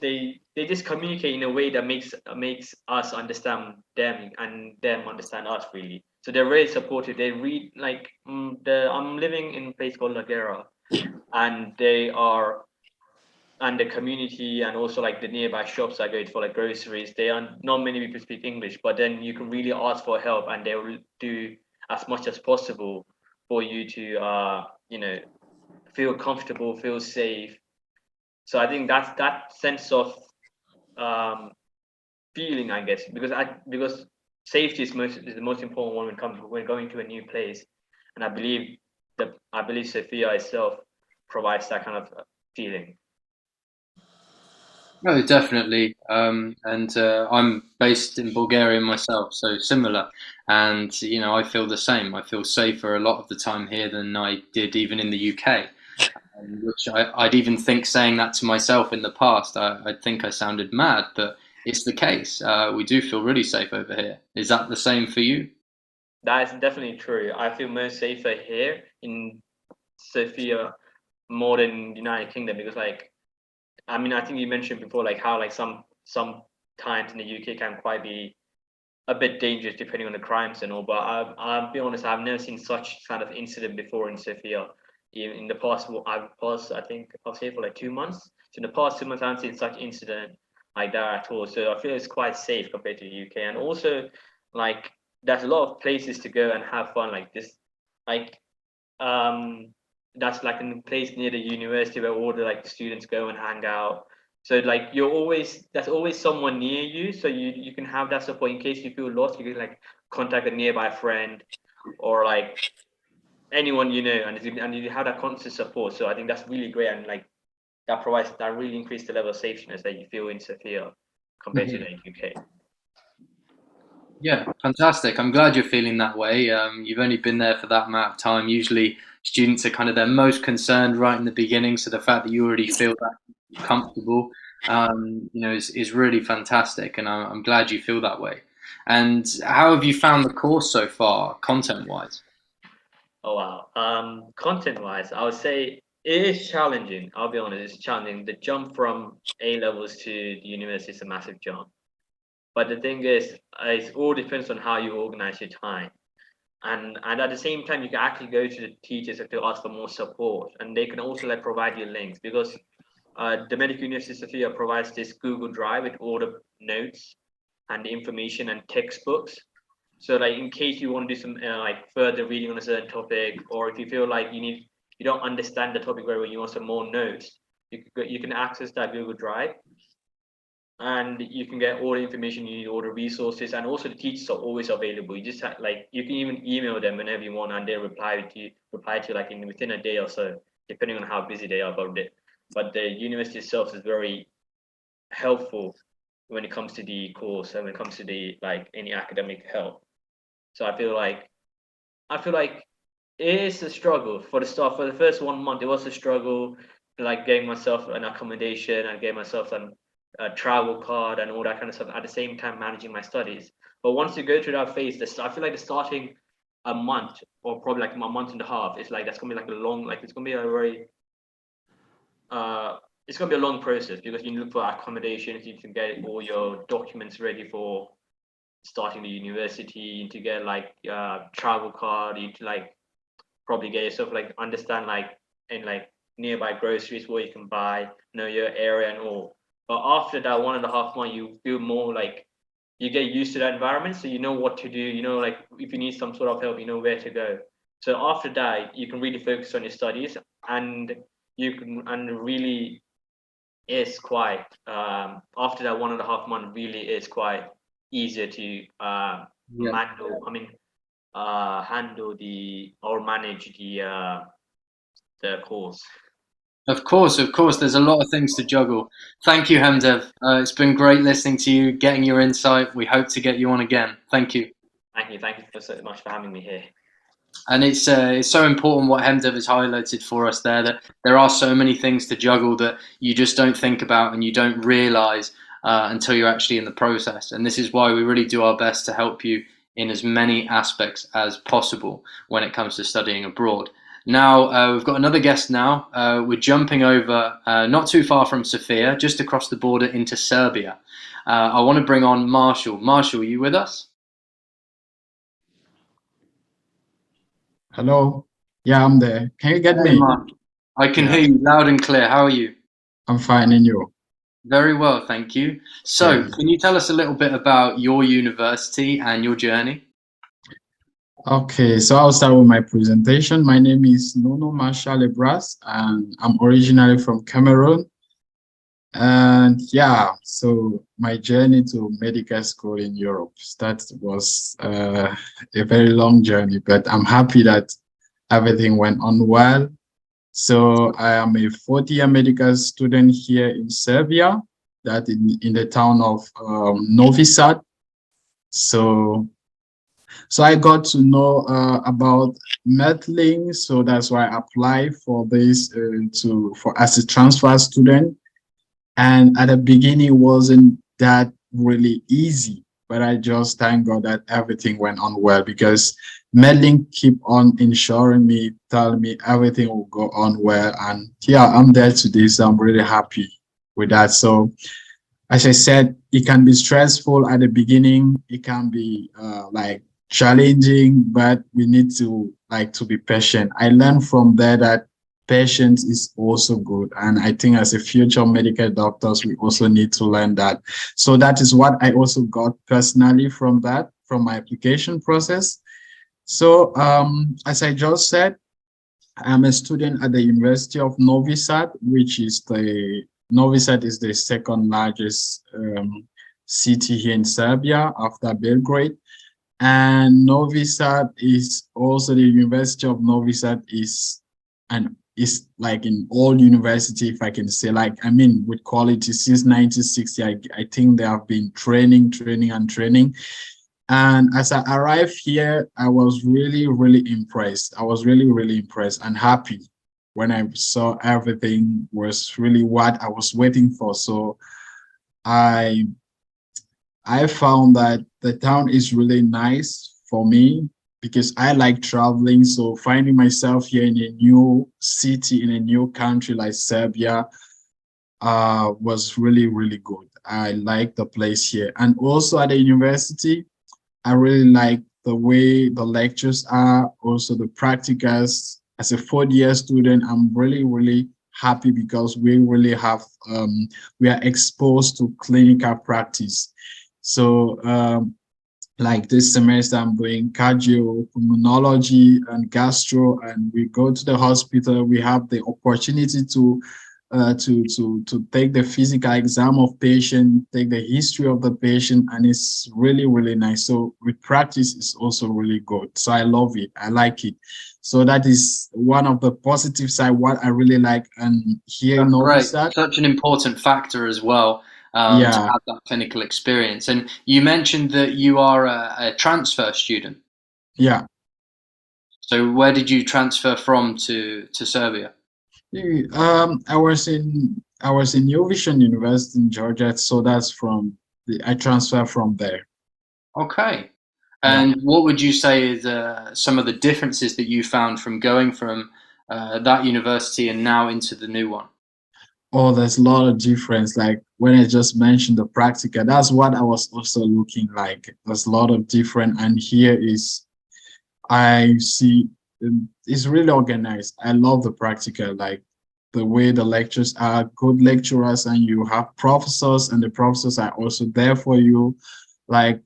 S8: they just communicate in a way that makes us understand them and them understand us, really. So they're very supportive. They read I'm living in a place called Lagera, and they are and the community, and also like the nearby shops I go to for like groceries, they are not many people speak English, but then you can really ask for help, and they will do as much as possible for you to you know, feel comfortable, feel safe. So I think that's that sense of feeling, I guess, because safety is the most important one when going to a new place, and I believe Sophia itself provides that kind of feeling.
S2: No, definitely. And I'm based in Bulgaria myself, so similar. And you know, I feel the same. I feel safer a lot of the time here than I did even in the UK. Which I'd even think saying that to myself in the past. I'd think I sounded mad, but it's the case. We do feel really safe over here. Is that the same for you?
S8: That is definitely true. I feel most safer here in Sofia more than United Kingdom, because like, I mean, I think you mentioned before like how like some times in the UK can quite be a bit dangerous depending on the crimes and all. But I'll be honest, I've never seen such kind of incident before in Sofia. In the past, I think I was here for like 2 months. So in the past 2 months, I haven't seen such incident like that at all. So I feel it's quite safe compared to the UK. And also, like, there's a lot of places to go and have fun like this. Like, that's like a place near the university where all the like students go and hang out. So like there's always someone near you, so you can have that support in case you feel lost. You can like contact a nearby friend or like anyone you know, and you have that constant support. So I think that's really great, and like that really increased the level of safeness that you feel in Sofia compared to the UK.
S2: Yeah, fantastic. I'm glad you're feeling that way. You've only been there for that amount of time. Usually, students are kind of their most concerned right in the beginning. So the fact that you already feel that comfortable, you know, is really fantastic. And I'm glad you feel that way. And how have you found the course so far, content-wise?
S8: Oh wow. Content-wise, I would say it is challenging. I'll be honest, it's challenging. The jump from A levels to the university is a massive jump. But the thing is, it all depends on how you organize your time. And at the same time, you can actually go to the teachers to ask for more support, and they can also like provide you links, because the Medical University of Sofia provides this Google Drive with all the notes and the information and textbooks. So like in case you want to do some like further reading on a certain topic, or if you feel like you don't understand the topic very well, you want some more notes, you can access that Google Drive, and you can get all the information you need, all the resources, and also the teachers are always available. You just like you can even email them whenever you want, and they reply to you like within a day or so, depending on how busy they are about it. But the university itself is very helpful when it comes to the course and when it comes to the like any academic help. So I feel like it is a struggle for the start. For the first 1 month, it was a struggle, like getting myself an accommodation and getting myself a travel card and all that kind of stuff. At the same time, managing my studies. But once you go through that phase, I feel like the starting a month or probably like a month and a half, it's like that's gonna be like a long, like it's gonna be a very it's gonna be a long process, because you look for accommodation, you need to get all your documents ready for starting the university, you need to get like travel card, you need to like probably get yourself like understand like in like nearby groceries where you can buy, know your area and all. But after that 1.5 months, you feel more like you get used to that environment, so you know what to do, you know, like if you need some sort of help, you know where to go. So after that, you can really focus on your studies, and you can, and really is quite after that 1.5 months really is quite easier to handle. I mean, handle the or manage the course.
S2: Of course, of course. There's a lot of things to juggle. Thank you, Hemdev. It's been great listening to you, getting your insight. We hope to get you on again. Thank you.
S8: Thank you so much for having me here.
S2: And it's so important what Hemdev has highlighted for us there, that there are so many things to juggle that you just don't think about and you don't realize until you're actually in the process. And this is why we really do our best to help you in as many aspects as possible when it comes to studying abroad. Now, we've got another guest now. We're jumping over not too far from Sofia, just across the border into Serbia. I want to bring on Marshall. Marshall, are you with us?
S9: Hello. Yeah, I'm there. Can you get me?
S2: I can hear you loud and clear. How are you?
S9: I'm fine, and you?
S2: Very well, thank you. So,
S9: Yeah.
S2: can you tell us a little bit about your university and your journey?
S9: Okay, so I'll start with my presentation. My name is Nuno Marshall Lebras, and I'm originally from Cameroon. And yeah, so my journey to medical school in Europe, that was a very long journey, but I'm happy that everything went on well. So I am a fourth-year medical student here in Serbia, that in the town of Novi Sad. So I got to know about Medlink, so that's why I applied for this as a transfer student. And at the beginning, it wasn't that really easy, but I just thank God that everything went on well, because Medlink keep on ensuring me, telling me everything will go on well. And yeah, I'm there today, so I'm really happy with that. So as I said, it can be stressful at the beginning. It can be like challenging, but we need to be patient. I learned from there that patience is also good. And I think as a future medical doctors, we also need to learn that. So that is what I also got personally from that, from my application process. So as I just said, I'm a student at the University of Novi Sad, which is Novi Sad is the second largest city here in Serbia after Belgrade. And Novi Sad is also the University of Novi Sad is like in all university, if I can say, like, I mean, with quality since 1960, I think they have been training. And as I arrived here, I was really, really impressed. I was really, really impressed and happy when I saw everything was really what I was waiting for. So I found that the town is really nice for me because I like traveling. So finding myself here in a new city, in a new country like Serbia, was really, really good. I like the place here. And also at the university, I really like the way the lectures are, also the practicals. As a fourth-year student, I'm really, really happy because we really have, we are exposed to clinical practice. So like this semester, I'm doing cardio, pulmonology, and gastro, and we go to the hospital. We have the opportunity to take the physical exam of patient, take the history of the patient, and it's really, really nice. So with practice, it's also really good. So I love it. I like it. So that is one of the positive side, what I really like. And here in Novi Sad,
S2: such an important factor as well, to have that clinical experience. And you mentioned that you are a transfer student.
S9: Yeah.
S2: So where did you transfer from to Serbia?
S9: I was in New Vision University in Georgia, so that's I transferred from there.
S2: Okay. And what would you say is some of the differences that you found from going from that university and now into the new one?
S9: Oh, there's a lot of difference. Like when I just mentioned the practical, that's what I was also looking like. There's a lot of different, and here is, I see it's really organized. I love the practical, like the way the lectures are, good lecturers, and you have professors, and the professors are also there for you. Like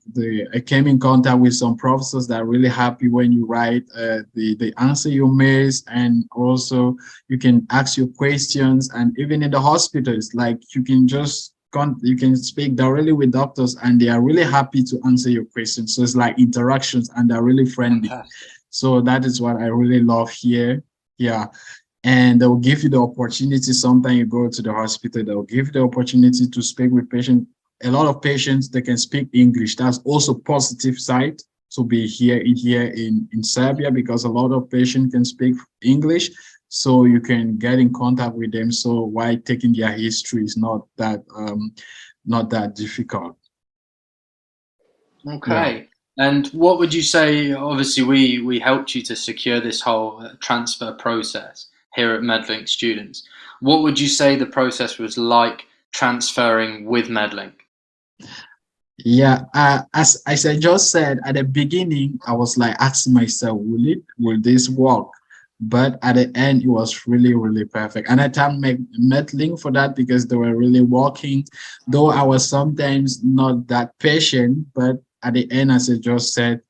S9: I came in contact with some professors that are really happy when you write the answer you miss, and also you can ask your questions. And even in the hospitals, like you can speak directly with doctors, and they are really happy to answer your questions. So it's like interactions, and they're really friendly.
S2: Fantastic.
S9: So that is what I really love here. Yeah. And they'll give you the opportunity. Sometimes you go to the hospital, they'll give you the opportunity to speak with patients. A lot of patients, they can speak English. That's also positive side to be here in Serbia, because a lot of patients can speak English. So you can get in contact with them. So why taking their history is not that difficult.
S2: Okay.
S9: Yeah.
S2: And what would you say, obviously we helped you to secure this whole transfer process here at Medlink Students. What would you say the process was like transferring with Medlink?
S9: Yeah, as I just said at the beginning, I was like asking myself, will this work? but at the end it was really, really perfect. And I thank Medlink for that, because they were really working, though I was sometimes not that patient, but at the end, as I just said,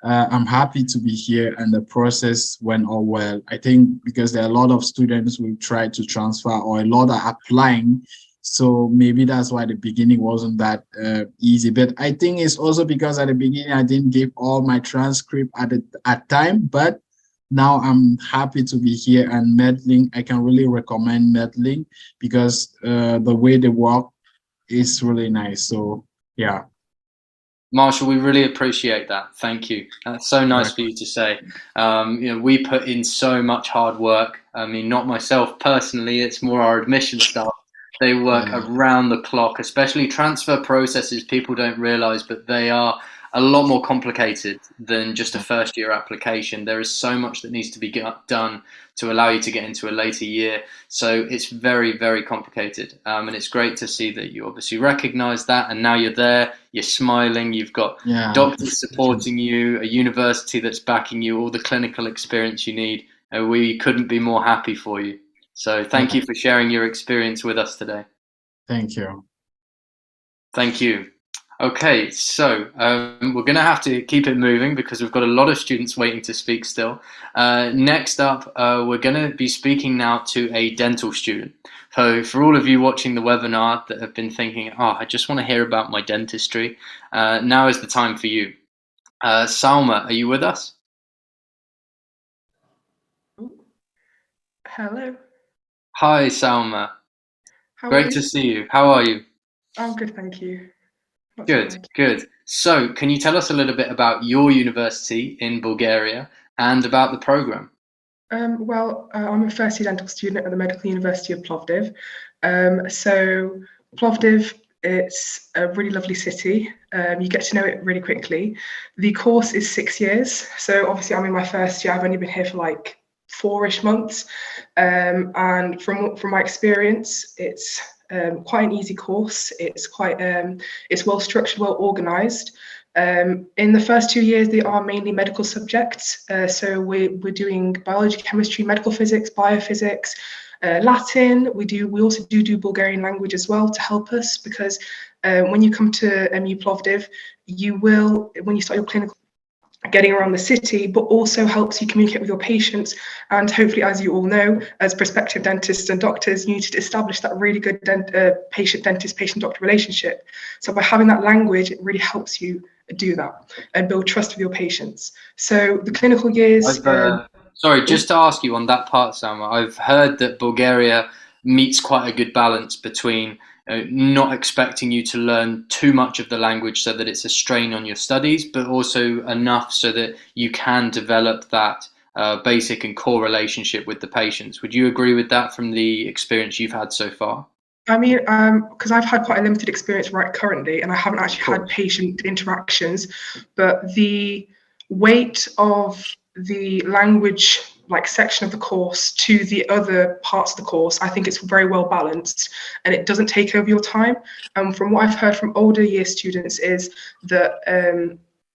S9: I'm happy to be here, and the process went all well. I think because there are a lot of students who try to transfer, or a lot are applying, so maybe that's why the beginning wasn't that easy. But I think it's also because at the beginning I didn't give all my transcript at time. But now I'm happy to be here, and Medlink, I can really recommend Medlink, because the way they work is really nice. So yeah.
S2: Marshall, we really appreciate that. Thank you. That's so nice for you to say. We put in so much hard work. I mean, not myself personally, it's more our admission staff. They work around the clock, especially transfer processes. People don't realize, but they are a lot more complicated than just a first year application. There is so much that needs to be done to allow you to get into a later year. So it's very, very complicated. And it's great to see that you obviously recognize that. And now you're there, you're smiling, you've got doctors supporting you, a university that's backing you, all the clinical experience you need. We couldn't be more happy for you. So thank you for sharing your experience with us today.
S9: Thank you.
S2: Thank you. Okay, so we're going to have to keep it moving because we've got a lot of students waiting to speak still. Next up, we're going to be speaking now to a dental student. So for all of you watching the webinar that have been thinking, oh, I just want to hear about my dentistry, now is the time for you. Salma, are you with us?
S10: Hello.
S2: Hi, Salma. Great to see you. How are you?
S10: I'm good, thank you.
S2: Good, good. So, can you tell us a little bit about your university in Bulgaria and about the program?
S10: Well, I'm a first-year dental student at the Medical University of Plovdiv. So, Plovdiv, it's a really lovely city. You get to know it really quickly. The course is 6 years. So, obviously, I'm in my first year. I've only been here for like 4-ish months. And from my experience, it's quite an easy course. It's quite it's well structured, well organized. In the first 2 years, they are mainly medical subjects. So we're doing biology, chemistry, medical physics, biophysics, Latin. We also do Bulgarian language as well to help us, because when you come to MU Plovdiv, you will, when you start your clinical, getting around the city, but also helps you communicate with your patients. And hopefully, as you all know, as prospective dentists and doctors, you need to establish that really good patient-dentist, patient-doctor relationship. So by having that language, it really helps you do that and build trust with your patients. So the clinical years...
S2: Sorry, just to ask you on that part, Salma, I've heard that Bulgaria meets quite a good balance between not expecting you to learn too much of the language so that it's a strain on your studies, but also enough so that you can develop that basic and core relationship with the patients. Would you agree with that from the experience you've had so far?
S10: I mean, because I've had quite a limited experience right currently, and I haven't actually had patient interactions, but the weight of the language like section of the course to the other parts of the course, I think it's very well balanced and it doesn't take over your time. From what I've heard from older year students is that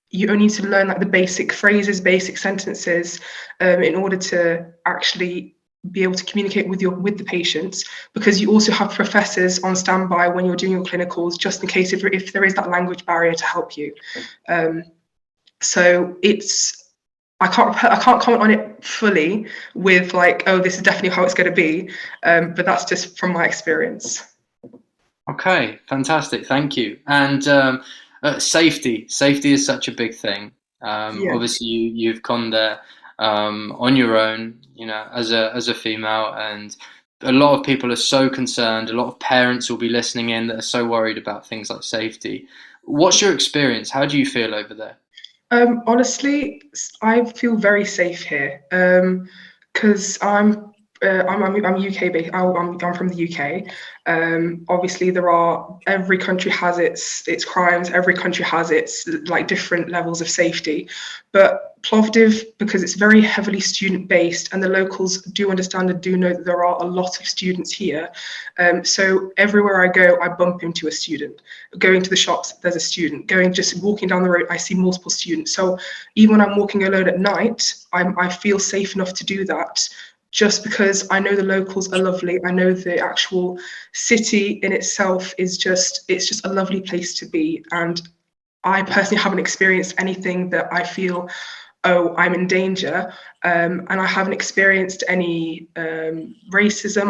S10: you only need to learn like the basic phrases, basic sentences in order to actually be able to communicate with the patients, because you also have professors on standby when you're doing your clinicals, just in case if there is that language barrier to help you. So I can't comment on it fully with like, oh, this is definitely how it's going to be, but that's just from my experience.
S2: Okay, fantastic, thank you. And safety is such a big thing. Obviously, you've gone there on your own, you know, as a female, and a lot of people are so concerned. A lot of parents will be listening in that are so worried about things like safety. What's your experience? How do you feel over there?
S10: Honestly, I feel very safe here because I'm UK based. I'm from the UK. Obviously, every country has its crimes. Every country has its like different levels of safety. But Plovdiv, because it's very heavily student based, and the locals do understand and do know that there are a lot of students here. So everywhere I go, I bump into a student. Going to the shops, there's a student. Just walking down the road, I see multiple students. So even when I'm walking alone at night, I feel safe enough to do that, just because I know the locals are lovely. I know the actual city in itself it's just a lovely place to be. And I personally haven't experienced anything that I feel, oh, I'm in danger. And I haven't experienced any racism.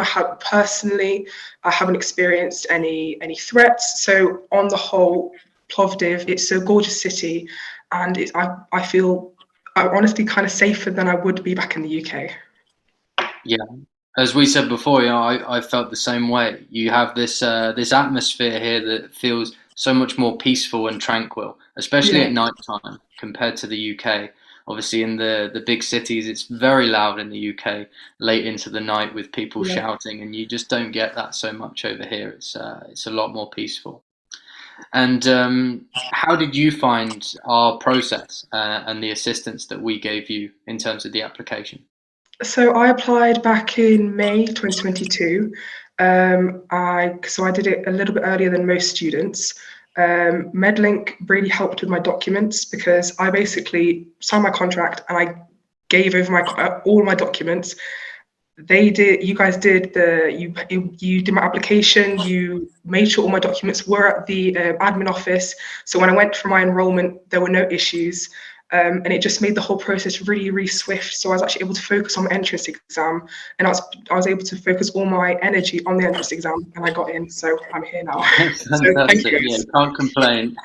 S10: I haven't experienced any threats. So on the whole, Plovdiv, it's a gorgeous city, and I feel I'm honestly kind of safer than I would be back in the UK.
S2: Yeah, as we said before, I felt the same way. You have this this atmosphere here that feels so much more peaceful and tranquil, especially at night time compared to the UK. Obviously, in the big cities, it's very loud in the UK late into the night with people shouting, and you just don't get that so much over here. It's a lot more peaceful. And how did you find our process and the assistance that we gave you in terms of the application?
S10: So I applied back in May 2022. I did it a little bit earlier than most students. Medlink really helped with my documents because I basically signed my contract and I gave over all my documents. You guys did you did my application. You made sure all my documents were at the admin office. So when I went for my enrollment, there were no issues. And it just made the whole process really, really swift. So I was actually able to focus on my entrance exam, and I was able to focus all my energy on the entrance exam, and I got in. So I'm here now. So thank you.
S2: Yeah, can't complain.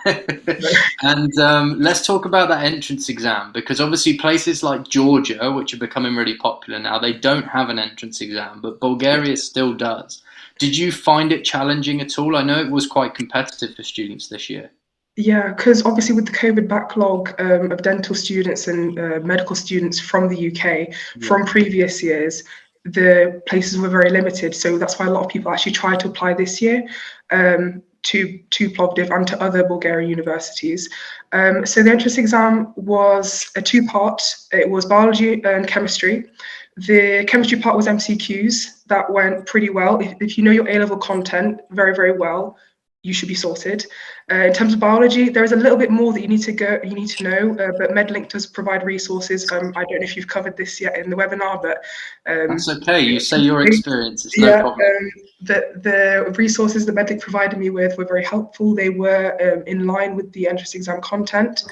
S2: And let's talk about that entrance exam, because obviously places like Georgia, which are becoming really popular now, they don't have an entrance exam, but Bulgaria still does. Did you find it challenging at all? I know it was quite competitive for students this year.
S10: Yeah, because obviously with the COVID backlog of dental students and medical students from the UK from previous years, the places were very limited. So that's why a lot of people actually tried to apply this year to Plovdiv and to other Bulgarian universities. So the entrance exam was a two-part. It was biology and chemistry. The chemistry part was MCQs. That went pretty well. If you know your A-level content very, very well, you should be sorted. In terms of biology, there is a little bit more that you need to know, but Medlink does provide resources. I don't know if you've covered this yet in the webinar, but
S2: that's okay. You say your experience. It's no problem.
S10: The resources that Medlink provided me with were very helpful. They were in line with the entrance exam content,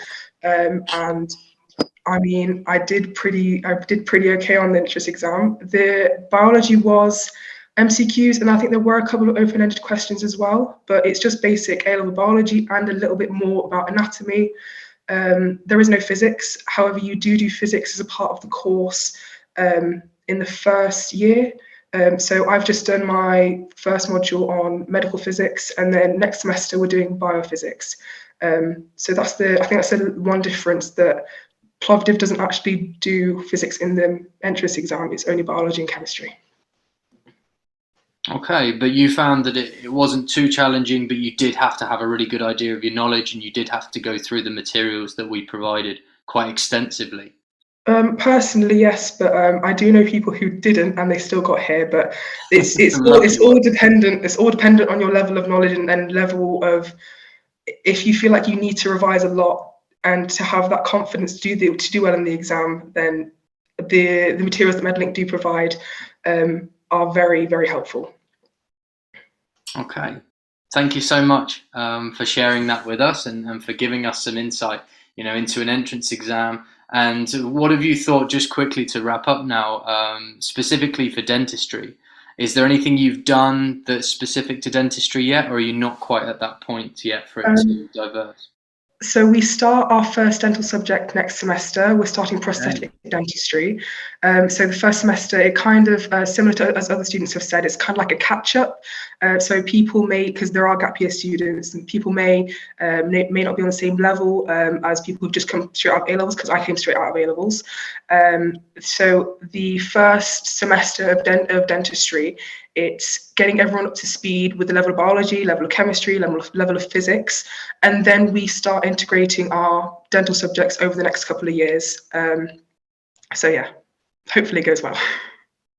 S10: and I mean, I did pretty okay on the entrance exam. The biology was MCQs, and I think there were a couple of open-ended questions as well, but it's just basic A-level biology and a little bit more about anatomy. There is no physics. However, you do physics as a part of the course in the first year. So I've just done my first module on medical physics, and then next semester we're doing biophysics. So I think that's the one difference, that Plovdiv doesn't actually do physics in the entrance exam. It's only biology and chemistry.
S2: Okay, but you found that it wasn't too challenging, but you did have to have a really good idea of your knowledge, and you did have to go through the materials that we provided quite extensively.
S10: Personally, yes, but I do know people who didn't and they still got here. But it's all dependent. It's all dependent on your level of knowledge and level of, if you feel like you need to revise a lot and to have that confidence to do well in the exam, then the materials that Medlink do provide are very, very helpful.
S2: Okay, thank you so much for sharing that with us and for giving us some insight, into an entrance exam. And what have you thought, just quickly to wrap up now, specifically for dentistry? Is there anything you've done that's specific to dentistry yet, or are you not quite at that point yet for it to diverse?
S10: So we start our first dental subject next semester. We're starting prosthetic dentistry. So the first semester, it kind of, similar to as other students have said, it's kind of like a catch-up. So people may, because there are gap year students, and people may not be on the same level as people who've just come straight out of A-levels, because I came straight out of A-levels. So the first semester of dentistry, it's getting everyone up to speed with the level of biology, level of chemistry, level of physics, and then we start integrating our dental subjects over the next couple of years. So yeah, hopefully it goes well.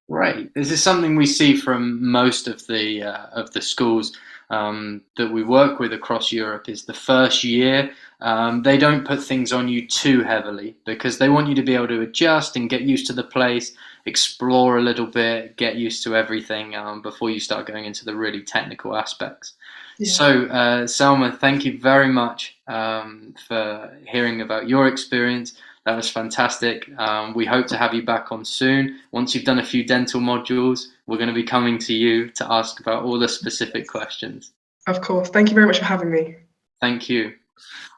S2: Right. This is something we see from most of the schools that we work with across Europe. Is the first year they don't put things on you too heavily because they want you to be able to adjust and get used to the place, explore a little bit, get used to everything before you start going into the really technical aspects. Yeah. So, Selma, thank you very much for hearing about your experience. That was fantastic. We hope to have you back on soon. Once you've done a few dental modules, we're going to be coming to you to ask about all the specific questions.
S10: Of course. Thank you very much for having me.
S2: Thank you.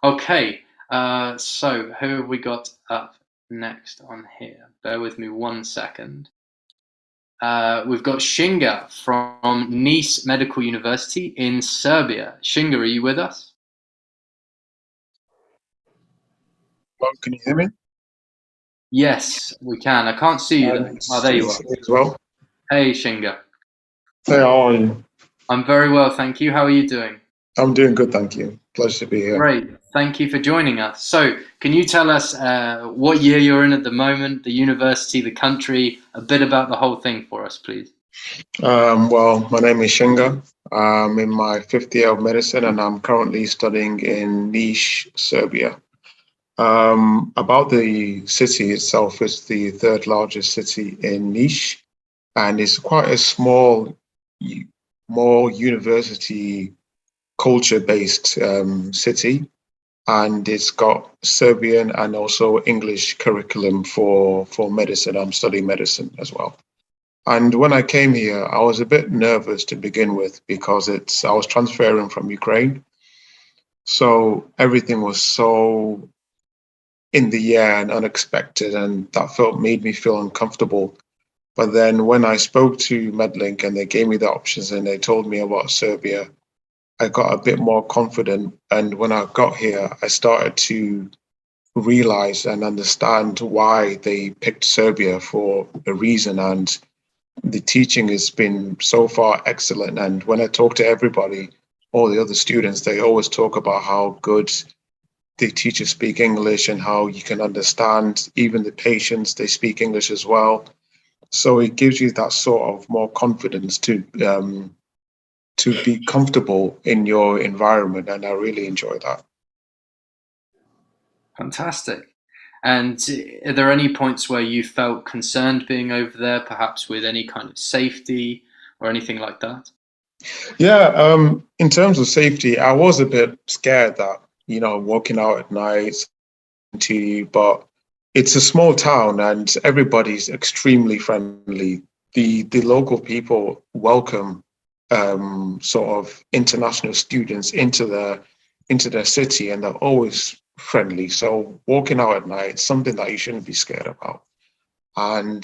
S2: Okay, so who have we got up next on here? Bear with me 1 second. We've got Shinga from Nice Medical University in Serbia. Shinga, are you with us?
S11: Well, can you hear me?
S2: Yes, we can. I can't see you though. Oh, there you are.
S11: As well.
S2: Hey, Shinga.
S11: Hey, how are you?
S2: I'm very well, thank you. How are you doing?
S11: I'm doing good, thank you. Pleasure to be here.
S2: Great. Thank you for joining us. So, can you tell us what year you're in at the moment, the university, the country, a bit about the whole thing for us, please?
S11: Well, my name is Shinga. I'm in my 5th year of medicine and I'm currently studying in Niš, Serbia. About the city itself, it's the 3rd largest city in Niš, and it's quite a small, more university culture-based city, and it's got Serbian and also English curriculum for medicine. I'm studying medicine as well. And when I came here, I was a bit nervous to begin with because I was transferring from Ukraine. So everything was so in the air and unexpected, and that made me feel uncomfortable. But then when I spoke to Medlink and they gave me the options and they told me about Serbia, I got a bit more confident. And when I got here, I started to realize and understand why they picked Serbia for a reason. And the teaching has been so far excellent. And when I talk to everybody, all the other students, they always talk about how good the teachers speak English and how you can understand even the patients, they speak English as well. So it gives you that sort of more confidence to be comfortable in your environment. And I really enjoy that.
S2: Fantastic. And are there any points where you felt concerned being over there, perhaps with any kind of safety or anything like that?
S11: Yeah, in terms of safety, I was a bit scared that, walking out at night, but it's a small town and everybody's extremely friendly. The local people welcome sort of international students into their city, and they're always friendly. So walking out at night, something that you shouldn't be scared about. And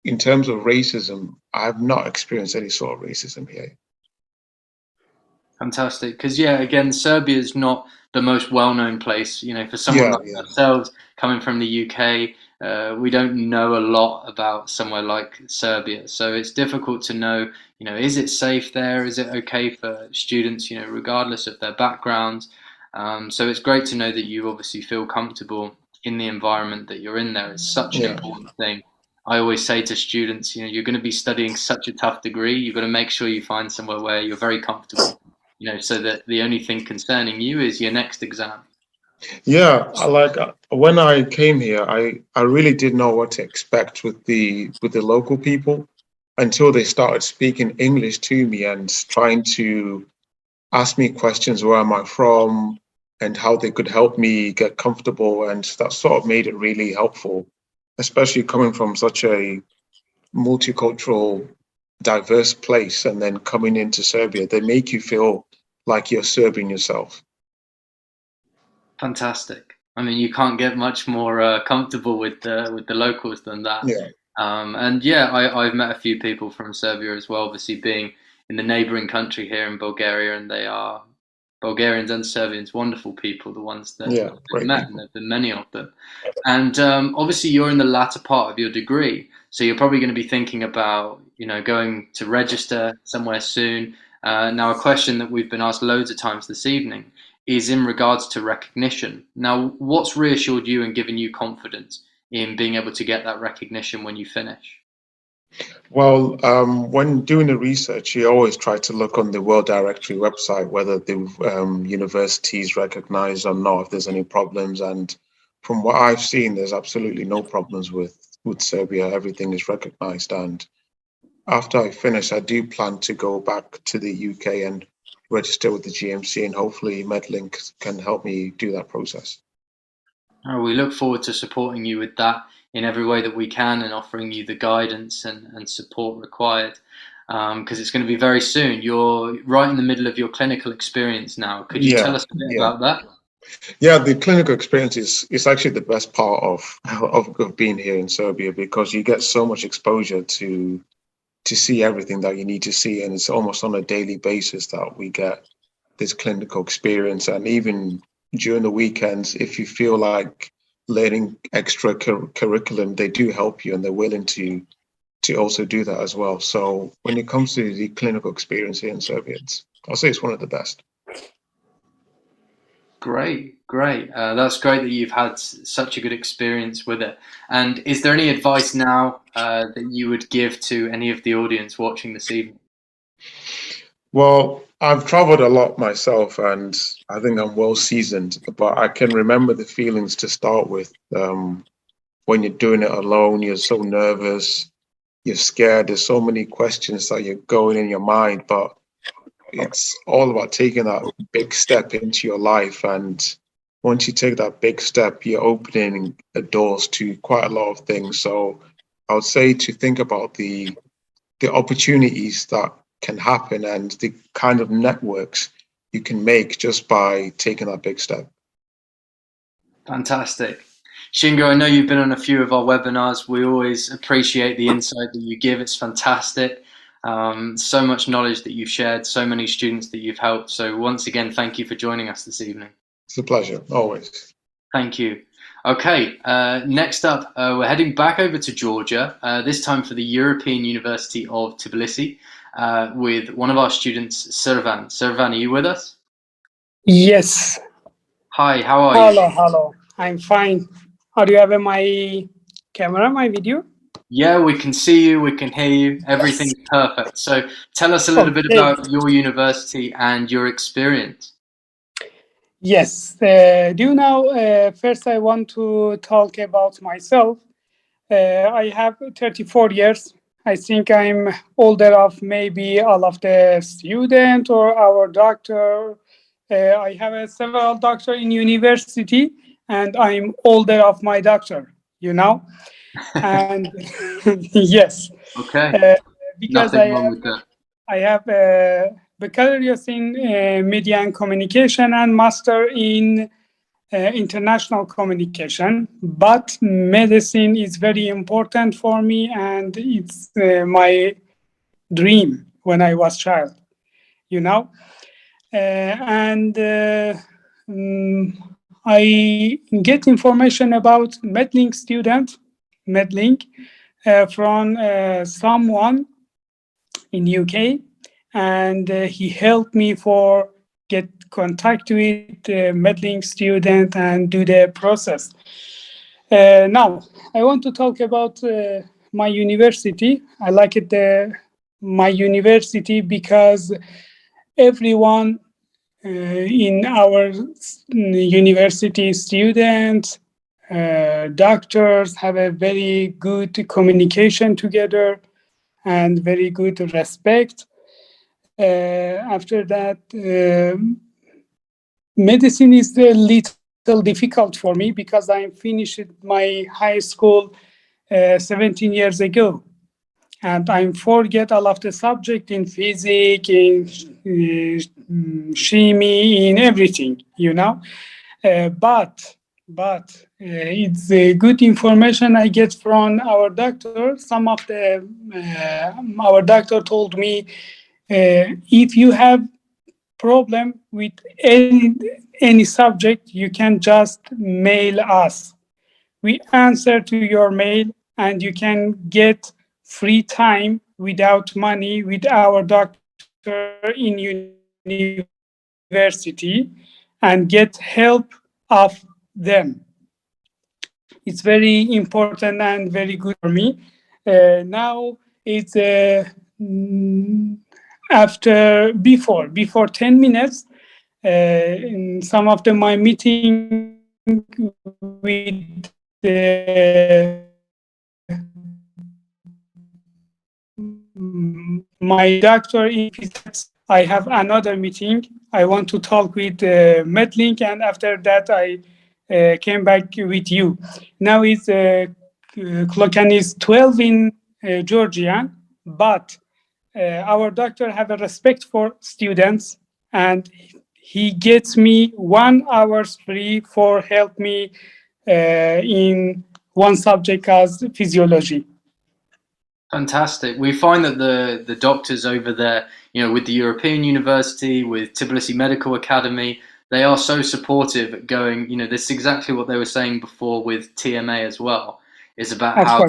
S11: in terms of racism, I've not experienced any sort of racism here.
S2: Fantastic, because again, Serbia is not the most well-known place. For someone like ourselves coming from the UK, we don't know a lot about somewhere like Serbia. So it's difficult to know, is it safe there? Is it okay for students, regardless of their backgrounds? So it's great to know that you obviously feel comfortable in the environment that you're in there. It's such an important thing. I always say to students, you're going to be studying such a tough degree. You've got to make sure you find somewhere where you're very comfortable. So that the only thing concerning you is your next exam.
S11: Yeah, when I came here, I really didn't know what to expect with the local people until they started speaking English to me and trying to ask me questions, where am I from, and how they could help me get comfortable. And that sort of made it really helpful, especially coming from such a multicultural, diverse place and then coming into Serbia. They make you feel like you're Serbian yourself.
S2: Fantastic. I mean, you can't get much more comfortable with the locals than that.
S11: Yeah.
S2: And yeah, I've met a few people from Serbia as well, obviously being in the neighboring country here in Bulgaria, and they are Bulgarians and Serbians, wonderful people, the ones that
S11: Yeah,
S2: I've
S11: great
S2: met,
S11: people.
S2: and there have been many of them. And obviously you're in the latter part of your degree, so you're probably going to be thinking about, going to register somewhere soon. Now, a question that we've been asked loads of times this evening is in regards to recognition. Now, what's reassured you and given you confidence in being able to get that recognition when you finish?
S11: Well, when doing the research, you always try to look on the World Directory website whether the university is recognized or not, if there's any problems. And from what I've seen, there's absolutely no problems with Serbia. Everything is recognized. And after I finish, I do plan to go back to the UK and register with the GMC, and hopefully Medlink can help me do that process.
S2: We look forward to supporting you with that in every way that we can, and offering you the guidance and support required, because it's going to be very soon. You're right in the middle of your clinical experience now. Could you tell us a bit about that?
S11: Yeah, the clinical experience is actually the best part of being here in Serbia, because you get so much exposure to see everything that you need to see, and it's almost on a daily basis that we get this clinical experience. And even during the weekends, if you feel like learning extra curriculum, they do help you, and they're willing to also do that as well. So when it comes to the clinical experience here in Serbia, I'll say it's one of the best.
S2: Great. That's great that you've had such a good experience with it. And is there any advice now that you would give to any of the audience watching this evening?
S11: Well, I've traveled a lot myself, and I think I'm well seasoned, but I can remember the feelings to start with. When you're doing it alone, you're so nervous, you're scared. There's so many questions that you're going in your mind, but it's all about taking that big step into your life. And once you take that big step, you're opening the doors to quite a lot of things. So I would say to think about the opportunities that can happen and the kind of networks you can make just by taking that big step.
S2: Fantastic. Shingo, I know you've been on a few of our webinars. We always appreciate the insight that you give. It's fantastic. So much knowledge that you've shared, so many students that you've helped. So once again, thank you for joining us this evening.
S11: It's a pleasure, always.
S2: Thank you. Okay, next up, we're heading back over to Georgia, this time for the European University of Tbilisi, with one of our students, Servan. Servan, are you with us?
S12: Yes.
S2: Hi, how are you?
S12: Hello. I'm fine. Do you have my camera, my video?
S2: Yeah, we can see you, we can hear you, everything's perfect. So tell us a little bit about your university and your experience.
S12: Yes. Do you know, first I want to talk about myself. I have 34 years. I think I'm older of maybe all of the student or our doctor. I have several doctor in university, and I'm older of my doctor, and yes.
S2: Okay.
S12: Because
S2: Nothing wrong with that.
S12: I have baccalaureate in media and communication and master in international communication. But medicine is very important for me, and it's my dream when I was child, I get information about Medlink student, from someone in UK, and he helped me for get contact with the Medlink student and do the process. Now, I want to talk about my university. I like it, my university, because everyone in our university, students, doctors, have a very good communication together and very good respect. After that, medicine is a little difficult for me because I finished my high school 17 years ago. And I forget all of the subject in physics, in chemistry, in everything, But it's good information I get from our doctor. Some of the our doctor told me if you have problem with any subject, you can just mail us. We answer to your mail, and you can get free time without money with our doctor in university and get help of them. It's very important and very good for me. Now it's before 10 minutes in some of my meeting with my doctor in physics. I have another meeting. I want to talk with Medlink, and after that I came back with you. Now it's clock is 12 in Georgia, but our doctor have a respect for students, and he gets me 1 hour free for help me in one subject as physiology.
S2: Fantastic. We find that the doctors over there, with the European University, with Tbilisi Medical Academy, they are so supportive at going, this is exactly what they were saying before with TMA as well, is about how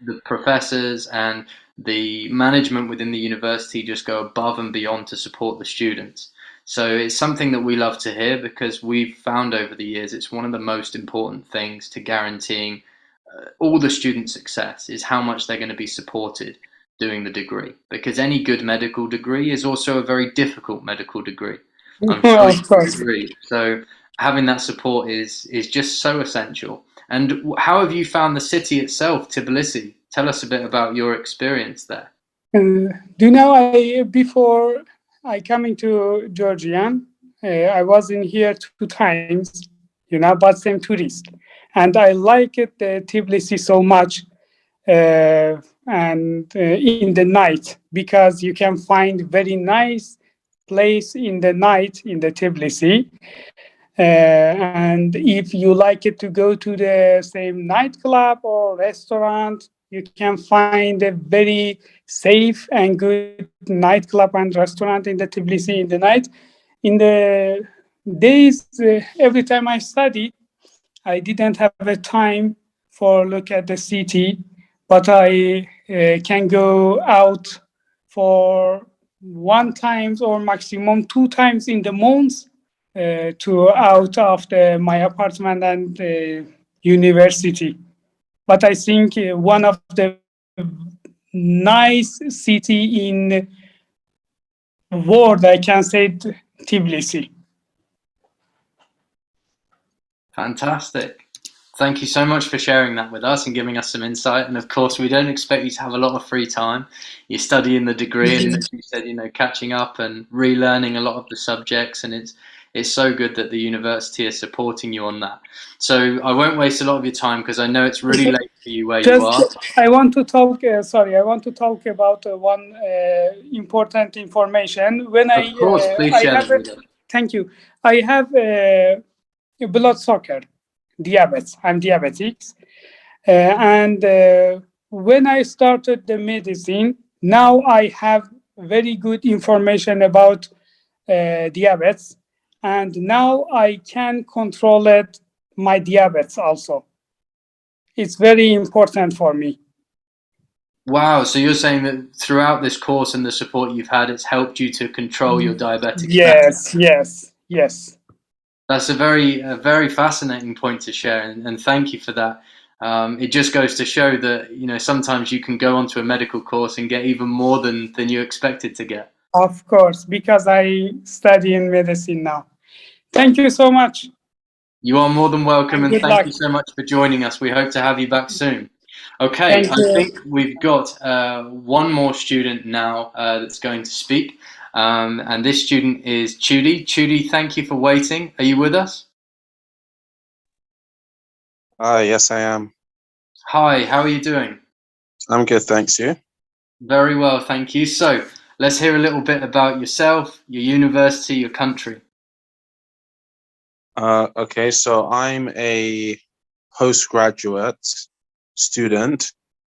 S2: the professors and the management within the university just go above and beyond to support the students. So it's something that we love to hear, because we've found over the years it's one of the most important things to guaranteeing all the student success is how much they're going to be supported doing the degree, because any good medical degree is also a very difficult medical degree. I'm sure you agree. So having that support is just so essential. And how have you found the city itself, Tbilisi? Tell us a bit about your experience there.
S12: Do you know, before I coming to Georgia, I was in here 2 times, but same tourist. And I like it, Tbilisi so much, and in the night, because you can find very nice place in the night in the Tbilisi. And if you like it to go to the same nightclub or restaurant, you can find a very safe and good nightclub and restaurant in the Tbilisi in the night. In the days, every time I study, I didn't have a time for look at the city, but I can go out for 1 time or maximum 2 times in the month to out of my apartment and university. But I think one of the nice city in world, I can say Tbilisi.
S2: Fantastic. Thank you so much for sharing that with us and giving us some insight. And of course, we don't expect you to have a lot of free time. You're studying the degree, and as you said, catching up and relearning a lot of the subjects. And it's so good that the university is supporting you on that. So I won't waste a lot of your time, because I know it's really late for you where you are.
S12: I want to talk. I want to talk about one important information. When
S2: of course, please share that with us.
S12: Thank you. I have blood sugar, diabetes. I'm diabetic, and when I started the medicine, now I have very good information about diabetes, and now I can control it, my diabetes also. It's very important for me.
S2: Wow, so you're saying that throughout this course and the support you've had, it's helped you to control your diabetic
S12: status? Yes.
S2: That's a very fascinating point to share, and thank you for that. It just goes to show that sometimes you can go onto a medical course and get even more than you expected to get.
S12: Of course, because I study in medicine now. Thank you so much.
S2: You are more than welcome, and thank you so much for joining us. We hope to have you back soon. Okay, I think we've got one more student now that's going to speak, and this student is Chudi. Chudi, thank you for waiting. Are you with us?
S13: Yes, I am.
S2: Hi, how are you doing?
S13: I'm good, thanks. You?
S2: Very well, thank you. So let's hear a little bit about yourself, your university, your country.
S13: Okay, so I'm a postgraduate student,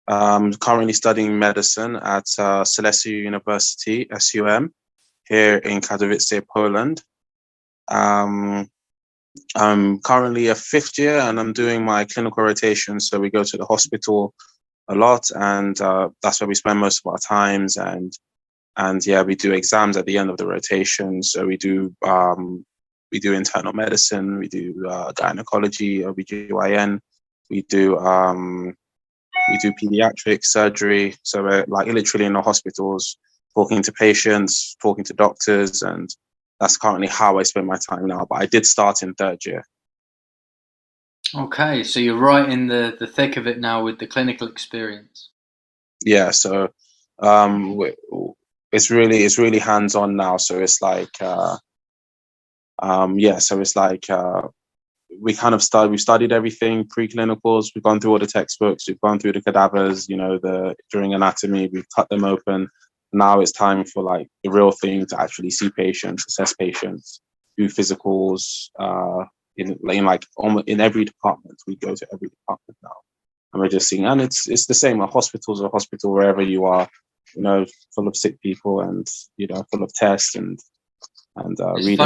S13: currently studying medicine at Silesia University, SUM, here in Katowice, Poland. I'm currently a fifth year and I'm doing my clinical rotation. So we go to the hospital a lot, and that's where we spend most of our times. And yeah, we do exams at the end of the rotation. So we do internal medicine, we do gynecology, OBGYN, we do pediatric surgery. So we're like literally in the hospitals, talking to patients, talking to doctors, and that's currently how I spend my time now. But I did start in third year.
S2: Okay, so you're right in the thick of it now with the clinical experience.
S13: Yeah, so it's really hands-on now. So it's like so it's like we've studied everything, preclinicals, we've gone through all the textbooks, we've gone through the cadavers, during anatomy, we've cut them open. Now it's time for like the real thing, to actually see patients, assess patients, do physicals, in every department. We go to every department now. And we're just seeing, and it's the same. A hospital's a hospital wherever you are, full of sick people and, full of tests and
S2: It's
S13: reading.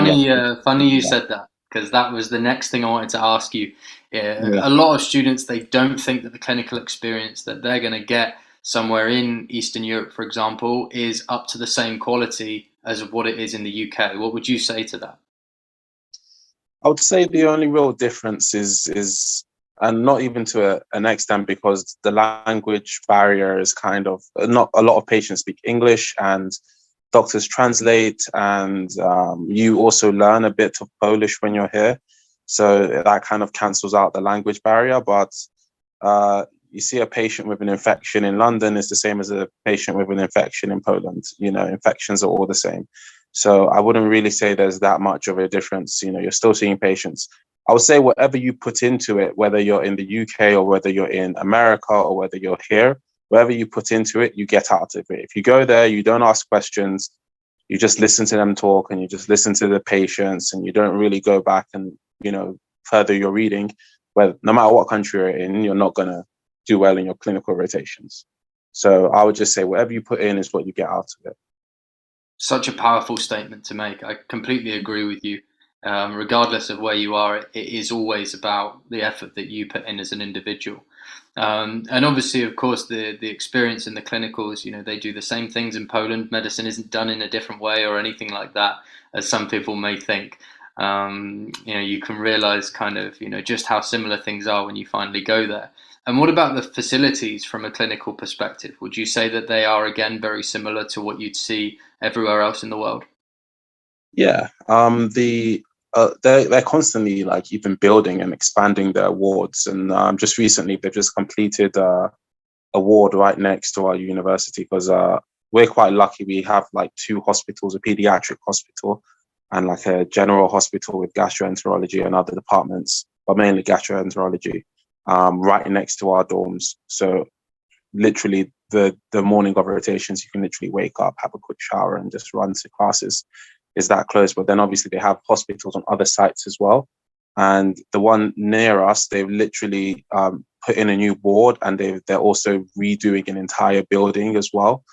S2: funny you said that, because that was the next thing I wanted to ask you.
S13: Yeah.
S2: A lot of students, they don't think that the clinical experience that they're going to get somewhere in Eastern Europe, for example, is up to the same quality as of what it is in the UK. What would you say to that?
S13: I would say the only real difference is, and not even to an extent, because the language barrier is kind of, not a lot of patients speak English, and doctors translate, and you also learn a bit of Polish when you're here. So that kind of cancels out the language barrier. But you see a patient with an infection in London is the same as a patient with an infection in Poland. Infections are all the same. So I wouldn't really say there's that much of a difference. You're still seeing patients. I would say whatever you put into it, whether you're in the UK or whether you're in America or whether you're here, whatever you put into it, you get out of it. If you go there, you don't ask questions, you just listen to them talk, and you just listen to the patients, and you don't really go back and, further your reading. Well, no matter what country you're in, you're not going to do well in your clinical rotations. So I would just say whatever you put in is what you get out of it.
S2: Such a powerful statement to make. I completely agree with you. Regardless of where you are, it is always about the effort that you put in as an individual. And obviously, of course, the experience in the clinicals, they do the same things in Poland. Medicine isn't done in a different way or anything like that, as some people may think. You can realize kind of, just how similar things are when you finally go there. And what about the facilities from a clinical perspective? Would you say that they are, again, very similar to what you'd see everywhere else in the world?
S13: Yeah, they're constantly like even building and expanding their wards, and just recently they've just completed a ward right next to our university, because we're quite lucky. We have like two hospitals, a pediatric hospital and like a general hospital with gastroenterology and other departments, but mainly gastroenterology, right next to our dorms. So literally the morning of rotations, you can literally wake up, have a quick shower and just run to classes. Is that close? But then obviously they have hospitals on other sites as well. And the one near us, they've literally put in a new ward, and they're also redoing an entire building as well.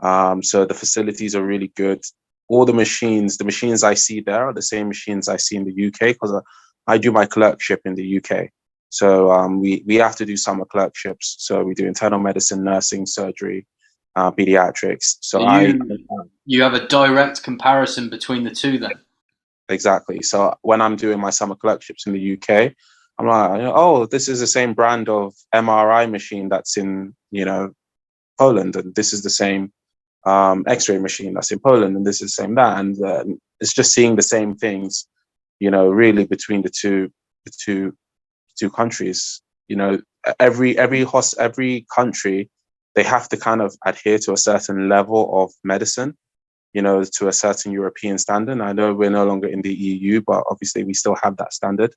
S13: So the facilities are really good. All the machines I see there are the same machines I see in the UK, because I do my clerkship in the UK. So we have to do summer clerkships. So we do internal medicine, nursing, surgery, pediatrics. So
S2: you have a direct comparison between the two then?
S13: Exactly. So when I'm doing my summer clerkships in the UK, I'm like, oh, this is the same brand of MRI machine that's in, Poland, and this is the same X-ray machine that's in Poland, and this is the same that, and it's just seeing the same things, really between the two countries. Every country, they have to kind of adhere to a certain level of medicine, to a certain European standard. I know we're no longer in the EU, but obviously we still have that standard.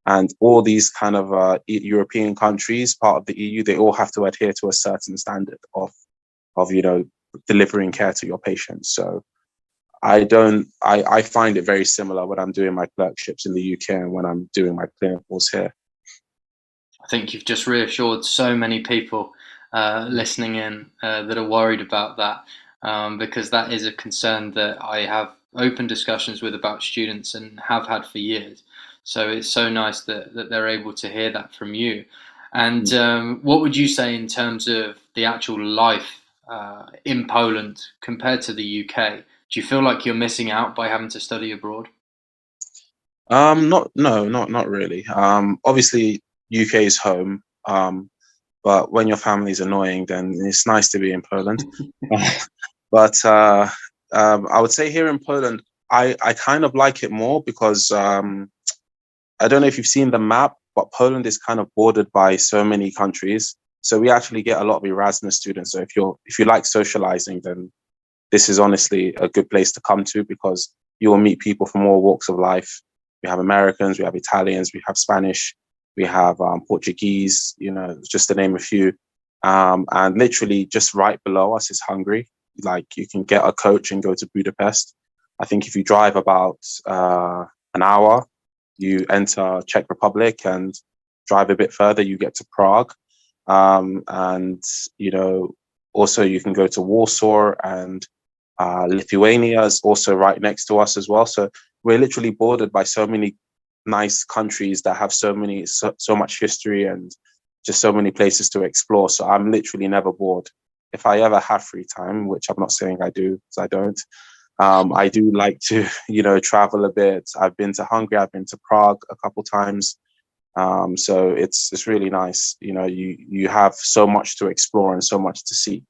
S13: And all these kind of European countries, part of the EU, they all have to adhere to a certain standard of delivering care to your patients. So I find it very similar when I'm doing my clerkships in the UK and when I'm doing my clinicals here.
S2: I think you've just reassured so many people listening in that are worried about that, because that is a concern that I have open discussions with about students and have had for years. So it's so nice that they're able to hear that from you. And what would you say in terms of the actual life in Poland compared to the UK? Do you feel like you're missing out by having to study abroad?
S13: Not really. Obviously UK is home. But when your family is annoying, then it's nice to be in Poland. But I would say here in Poland, I kind of like it more because I don't know if you've seen the map, but Poland is kind of bordered by so many countries. So we actually get a lot of Erasmus students. So if you like socializing, then this is honestly a good place to come to because you will meet people from all walks of life. We have Americans, we have Italians, we have Spanish, we have Portuguese, just to name a few. And literally just right below us is Hungary. Like you can get a coach and go to Budapest. I think if you drive about an hour, you enter Czech Republic, and drive a bit further, you get to Prague. And, also you can go to Warsaw, and Lithuania is also right next to us as well. So we're literally bordered by so many nice countries that have so much history and just so many places to explore. So I'm literally never bored. If I ever have free time, which I'm not saying I do, because I don't, I do like to, travel a bit. I've been to Hungary, I've been to Prague a couple times. So it's really nice. You have so much to explore and so much to see.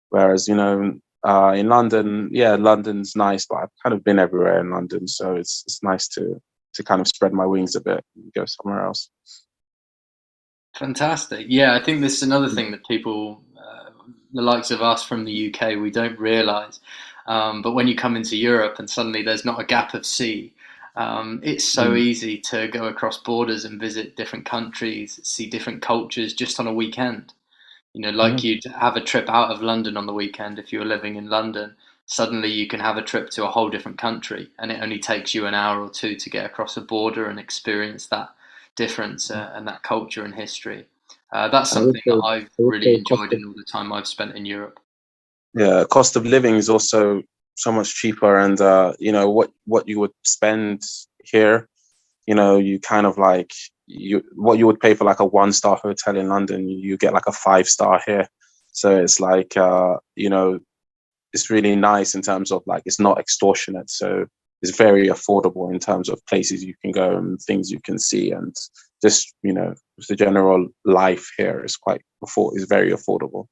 S13: Whereas, in London, yeah, London's nice, but I've kind of been everywhere in London. So it's nice to kind of spread my wings a bit and go somewhere else.
S2: Fantastic. Yeah, I think this is another thing that people, the likes of us from the UK, we don't realise. But when you come into Europe and suddenly there's not a gap of sea, it's so easy to go across borders and visit different countries, see different cultures just on a weekend. Like you'd have a trip out of London on the weekend if you were living in London. Suddenly you can have a trip to a whole different country, and it only takes you an hour or two to get across a border and experience that difference and that culture and history. That's something that I've really enjoyed in all the time I've spent in Europe.
S13: Yeah, cost of living is also so much cheaper, and what you would spend here, you kind of like what you would pay for like a 1-star hotel in London, you get like a 5-star here. So it's like it's really nice in terms of like it's not extortionate. So it's very affordable in terms of places you can go and things you can see, and just the general life here is very affordable.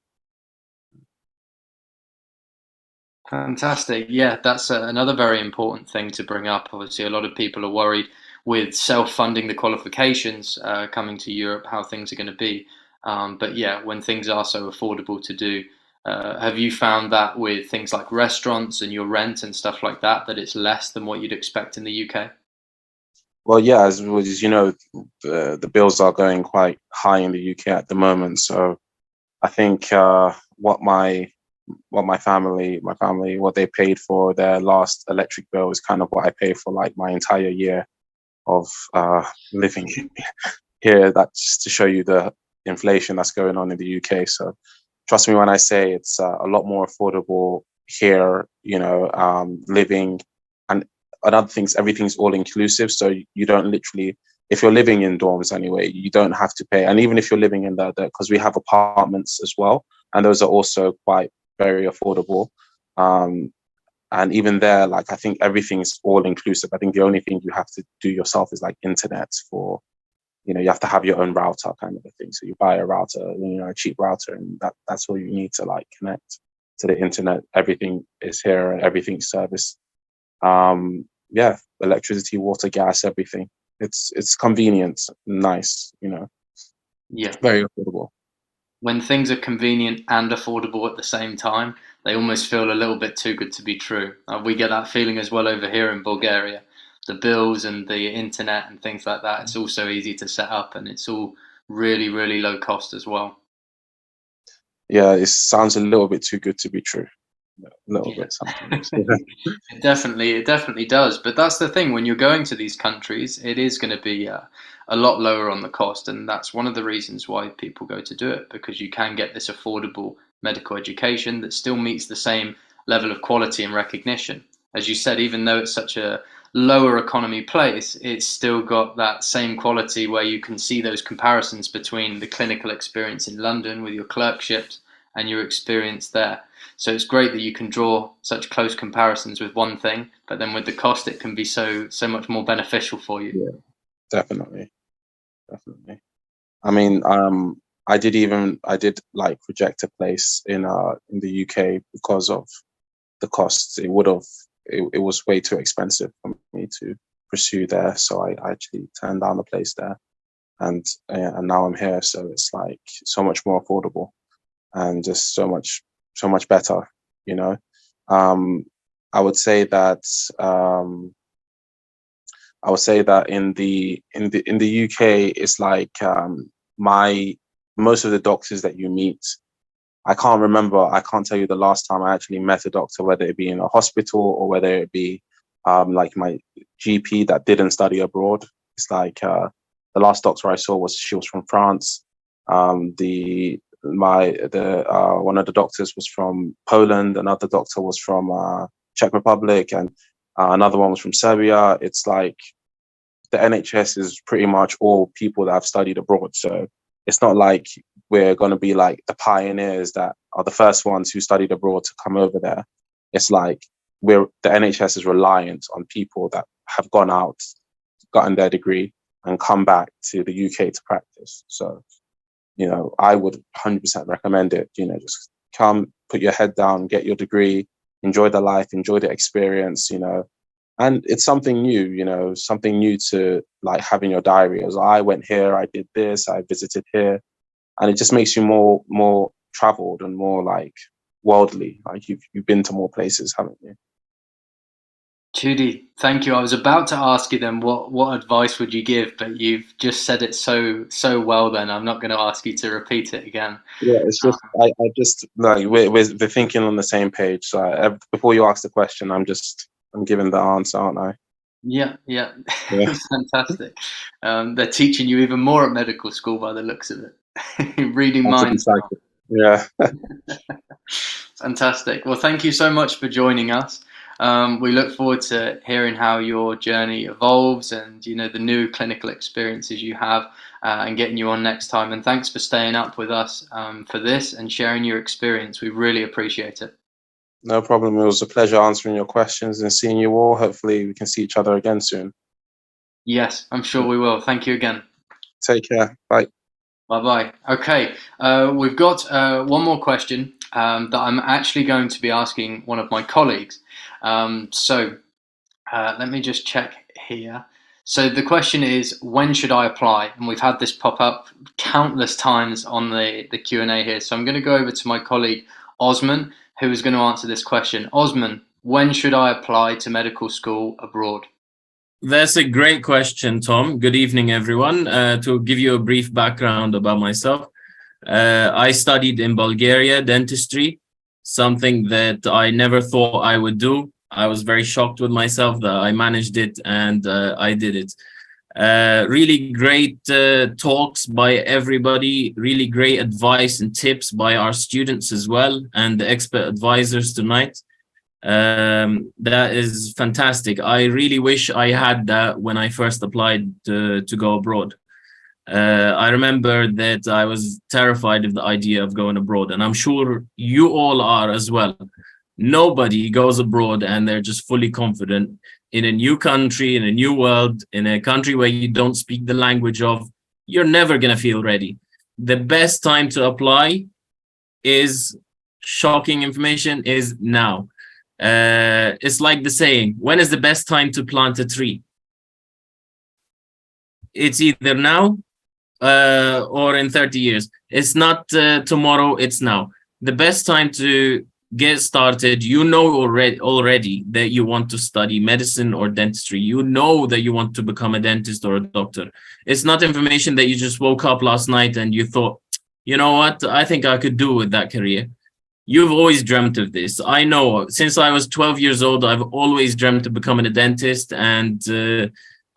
S2: Fantastic. Yeah, that's another very important thing to bring up. Obviously, a lot of people are worried with self-funding the qualifications coming to Europe, how things are going to be. But yeah, when things are so affordable to do, have you found that with things like restaurants and your rent and stuff like that, that it's less than what you'd expect in the UK?
S13: Well, yeah, as the bills are going quite high in the UK at the moment. So I think what my family, what they paid for their last electric bill is kind of what I pay for like my entire year of living here. That's to show you the inflation that's going on in the UK. So trust me when I say it's a lot more affordable here, living. And another thing is everything's all inclusive. So you don't literally, if you're living in dorms anyway, you don't have to pay. And even if you're living in because we have apartments as well, and those are also quite very affordable. And even there, like I think everything's all inclusive. I think the only thing you have to do yourself is like internet for, you have to have your own router kind of a thing. So you buy a router, a cheap router, and that's all you need to like connect to the internet. Everything is here and everything's serviced. Yeah, electricity, water, gas, everything. It's convenient, nice,
S2: Yeah.
S13: very affordable.
S2: When things are convenient and affordable at the same time, they almost feel a little bit too good to be true. We get that feeling as well over here in Bulgaria. The bills and the internet and things like that, it's all so easy to set up, and it's all really, really low cost as well.
S13: Yeah, it sounds a little bit too good to be true. a little bit sometimes.
S2: It definitely does. But that's the thing, when you're going to these countries, it is going to be a lot lower on the cost. And that's one of the reasons why people go to do it, because you can get this affordable medical education that still meets the same level of quality and recognition. As you said, even though it's such a lower economy place, it's still got that same quality where you can see those comparisons between the clinical experience in London with your clerkships and your experience there. So it's great that you can draw such close comparisons with one thing, but then with the cost, it can be so much more beneficial for you.
S13: Yeah, definitely. I mean, I did like reject a place in the UK because of the costs. It was way too expensive for me to pursue there, so I actually turned down the place there, and now I'm here. So it's like so much more affordable and just so much better, you know. I would say that in the UK, it's like most of the doctors that you meet, I can't tell you the last time I actually met a doctor, whether it be in a hospital or whether it be like my GP that didn't study abroad. It's like the last doctor I saw she was from France. One of the doctors was from Poland, another doctor was from Czech Republic, and another one was from Serbia. It's like the NHS is pretty much all people that have studied abroad. So it's not like we're going to be like the pioneers that are the first ones who studied abroad to come over there. It's like the NHS is reliant on people that have gone out, gotten their degree, and come back to the UK to practice. So, you know, I would 100% recommend it. You know, just come, put your head down, get your degree, enjoy the life, enjoy the experience, you know. And it's something new, you know, something new to like have in your diary. As I went here, I did this, I visited here, and it just makes you more traveled and more like worldly. Like you've been to more places, haven't you?
S2: Judy, thank you. I was about to ask you then what advice would you give, but you've just said it so well. Then I'm not going to ask you to repeat it again.
S13: Yeah, it's just I just like we're thinking on the same page. So before you ask the question, I'm giving the answer, aren't I?
S2: Yeah. Fantastic. They're teaching you even more at medical school by the looks of it. Reading minds.
S13: Yeah.
S2: Fantastic. Well, thank you so much for joining us. We look forward to hearing how your journey evolves and, you know, the new clinical experiences you have and getting you on next time. And thanks for staying up with us for this and sharing your experience. We really appreciate it.
S13: No problem. It was a pleasure answering your questions and seeing you all. Hopefully we can see each other again soon.
S2: Yes, I'm sure we will. Thank you again.
S13: Take care. Bye.
S2: Bye-bye. Okay, we've got one more question that I'm actually going to be asking one of my colleagues. So let me just check here. So the question is, when should I apply? And we've had this pop up countless times on the Q&A here. So I'm going to go over to my colleague, Osman, who is going to answer this question. Osman, when should I apply to medical school abroad?
S14: That's a great question, Tom. Good evening, everyone. To give you a brief background about myself, I studied in Bulgaria, dentistry, something that I never thought I would do. I was very shocked with myself that I managed it and I did it. Really great talks by everybody, really great advice and tips by our students as well, and the expert advisors tonight. That is fantastic. I really wish I had that when I first applied to go abroad. I remember that I was terrified of the idea of going abroad, and I'm sure you all are as well. Nobody goes abroad and they're just fully confident in a new country, in a new world, in a country where you don't speak the language of. You're never going to feel ready. The best time to apply is, shocking information, is now. It's like the saying, when is the best time to plant a tree? It's either now or in 30 years. It's not tomorrow, it's now. The best time to get started, you know already that you want to study medicine or dentistry. You know that you want to become a dentist or a doctor. It's not information that you just woke up last night and you thought, you know what, I think I could do with that career. You've always dreamt of this. I know since I was 12 years old, I've always dreamt of becoming a dentist. And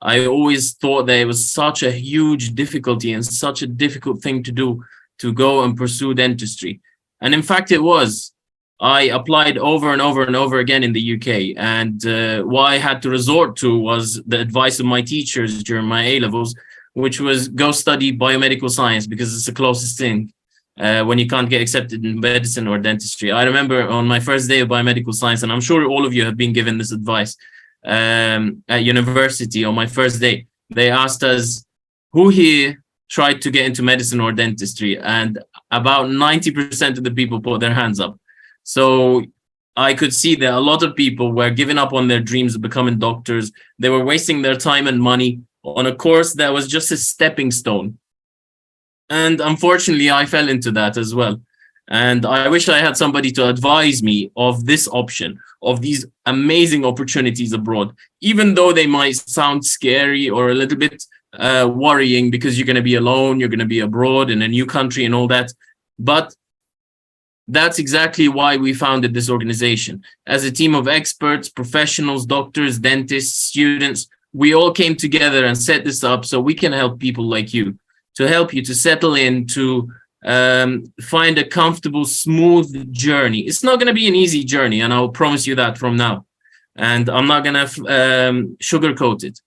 S14: I always thought that it was such a huge difficulty and such a difficult thing to do, to go and pursue dentistry. And in fact, it was. I applied over and over and over again in the UK. And what I had to resort to was the advice of my teachers during my A-levels, which was go study biomedical science because it's the closest thing. When you can't get accepted in medicine or dentistry. I remember on my first day of biomedical science, and I'm sure all of you have been given this advice at university on my first day, they asked us, who here tried to get into medicine or dentistry? And about 90% of the people put their hands up. So I could see that a lot of people were giving up on their dreams of becoming doctors. They were wasting their time and money on a course that was just a stepping stone. And unfortunately, I fell into that as well. And I wish I had somebody to advise me of this option, of these amazing opportunities abroad, even though they might sound scary or a little bit worrying because you're going to be alone, you're going to be abroad in a new country and all that. But that's exactly why we founded this organization. As a team of experts, professionals, doctors, dentists, students, we all came together and set this up so we can help people like you, to help you to settle in, to find a comfortable, smooth journey. It's not going to be an easy journey, and I'll promise you that from now. And I'm not going to sugarcoat it.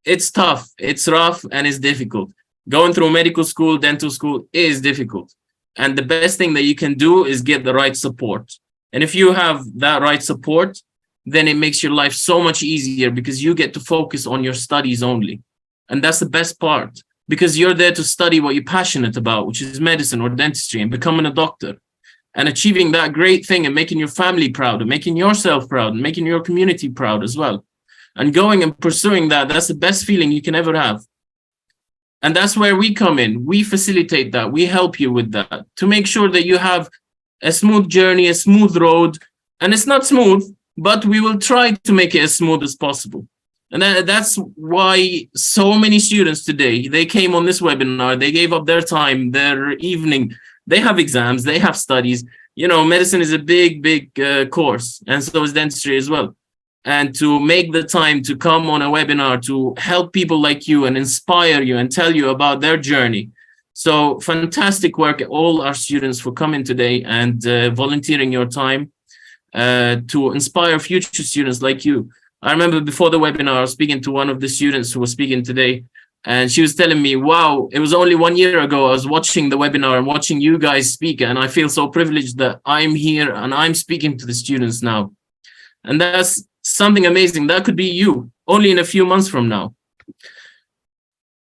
S14: It's tough, it's rough, and it's difficult. Going through medical school, dental school is difficult. And the best thing that you can do is get the right support. And if you have that right support, then it makes your life so much easier because you get to focus on your studies only. And that's the best part, because you're there to study what you're passionate about, which is medicine or dentistry, and becoming a doctor and achieving that great thing and making your family proud and making yourself proud and making your community proud as well. And going and pursuing that, that's the best feeling you can ever have. And that's where we come in. We facilitate that. We help you with that to make sure that you have a smooth journey, a smooth road. And it's not smooth, but we will try to make it as smooth as possible. And that's why so many students today, they came on this webinar, they gave up their time, their evening. They have exams, they have studies. You know, medicine is a big, big course, and so is dentistry as well. And to make the time to come on a webinar to help people like you and inspire you and tell you about their journey. So fantastic work, all our students, for coming today and volunteering your time to inspire future students like you. I remember before the webinar, I was speaking to one of the students who was speaking today, and she was telling me, wow, it was only 1 year ago I was watching the webinar and watching you guys speak, and I feel so privileged that I'm here and I'm speaking to the students now. And that's something amazing. That could be you only in a few months from now.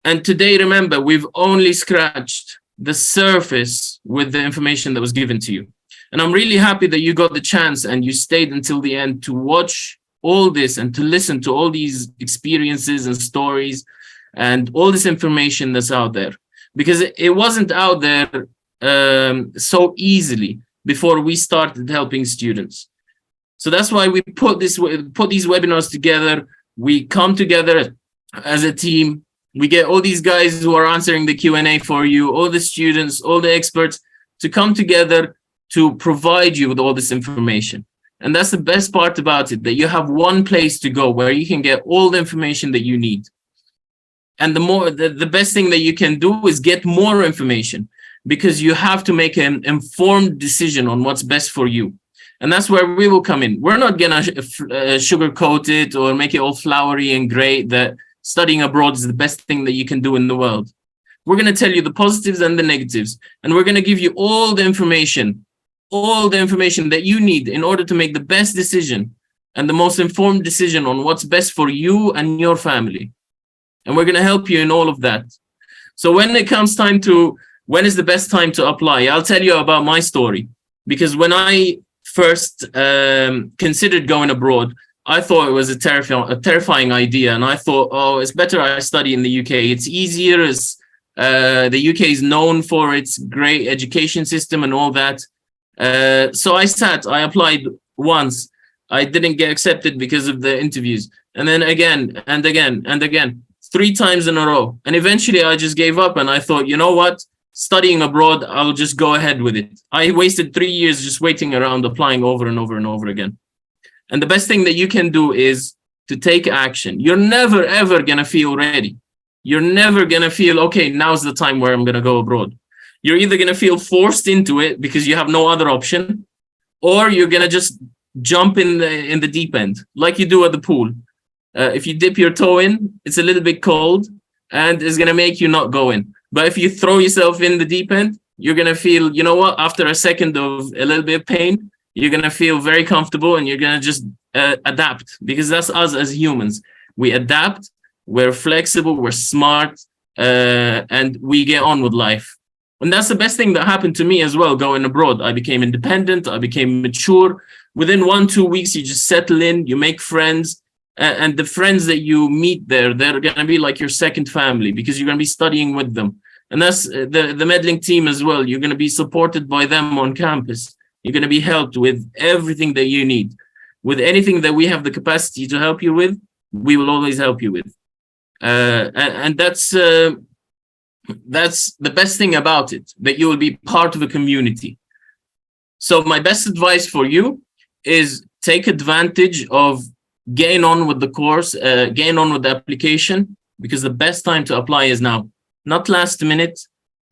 S14: And today, remember, we've only scratched the surface with the information that was given to you. And I'm really happy that you got the chance and you stayed until the end to watch all this and to listen to all these experiences and stories and all this information that's out there, because it wasn't out there so easily before we started helping students. So that's why we put these webinars together. We come together as a team. We get all these guys who are answering the Q&A for you, all the students, all the experts, to come together to provide you with all this information. And that's the best part about it, that you have one place to go where you can get all the information that you need. And the best thing that you can do is get more information, because you have to make an informed decision on what's best for you. And that's where we will come in. We're not gonna sugarcoat it or make it all flowery and great that studying abroad is the best thing that you can do in the world. We're gonna tell you the positives and the negatives, and we're gonna give you all the information that you need in order to make the best decision and the most informed decision on what's best for you and your family. And we're gonna help you in all of that. So when it comes time to, when is the best time to apply? I'll tell you about my story, because when I first considered going abroad, I thought it was a terrifying idea, and I thought, oh, it's better I study in the UK. It's easier, the UK is known for its great education system and all that. So I applied once. I didn't get accepted because of the interviews, and then again and again and again, 3 times in a row. And eventually I just gave up, and I thought, you know what? studying abroad, I'll just go ahead with it. I wasted 3 years just waiting around, applying over and over and over again. And the best thing that you can do is to take action. You're never, ever going to feel ready. You're never going to feel, okay, now's the time where I'm going to go abroad. You're either going to feel forced into it because you have no other option, or you're going to just jump in the deep end, like you do at the pool. If you dip your toe in, it's a little bit cold and it's going to make you not go in. But if you throw yourself in the deep end, you're going to feel, you know what, after a second of a little bit of pain, you're going to feel very comfortable and you're going to just adapt, because that's us as humans. We adapt, we're flexible, we're smart, and we get on with life. And that's the best thing that happened to me as well, going abroad. I became independent, I became mature. Within 1-2 weeks, you just settle in, you make friends, and the friends that you meet there, they're going to be like your second family, because you're going to be studying with them. And that's the Medlink team as well. You're going to be supported by them on campus. You're going to be helped with everything that you need. With anything that we have the capacity to help you with, we will always help you with. And that's the best thing about it, that you will be part of a community. So my best advice for you is take advantage of getting on with the course, getting on with the application, because the best time to apply is now, not last minute.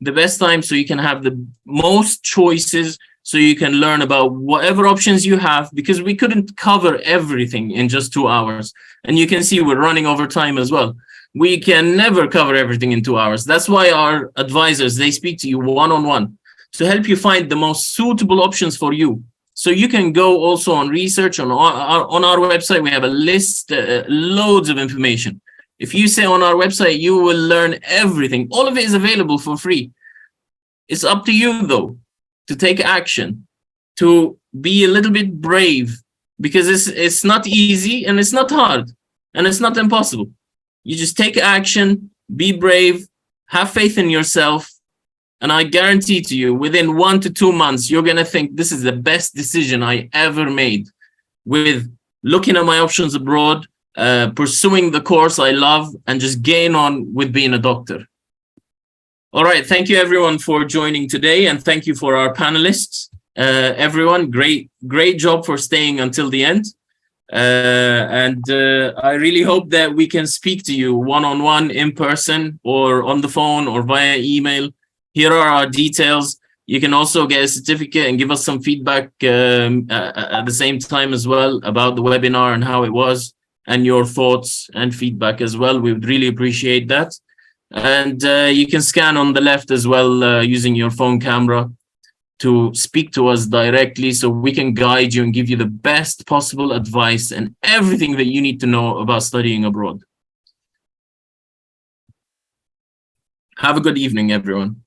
S14: The best time so you can have the most choices, so you can learn about whatever options you have, because we couldn't cover everything in just 2 hours. And you can see we're running over time as well. We can never cover everything in 2 hours. That's why our advisors, they speak to you one-on-one to help you find the most suitable options for you. So you can go also on research on our website. We have a list, loads of information. If you say on our website, you will learn everything. All of it is available for free. It's up to you though, to take action, to be a little bit brave, because it's not easy and it's not hard and it's not impossible. You just take action, be brave, have faith in yourself. And I guarantee to you, within 1 to 2 months, you're going to think this is the best decision I ever made, with looking at my options abroad, pursuing the course I love, and just getting on with being a doctor. All right. Thank you, everyone, for joining today. And thank you for our panelists. Everyone, great job for staying until the end. I really hope that we can speak to you one-on-one, in person, or on the phone, or via email. Here are our details. You can also get a certificate and give us some feedback at the same time as well about the webinar and how it was, and your thoughts and feedback as well. We would really appreciate that. And you can scan on the left as well using your phone camera to speak to us directly, so we can guide you and give you the best possible advice and everything that you need to know about studying abroad. Have a good evening, everyone.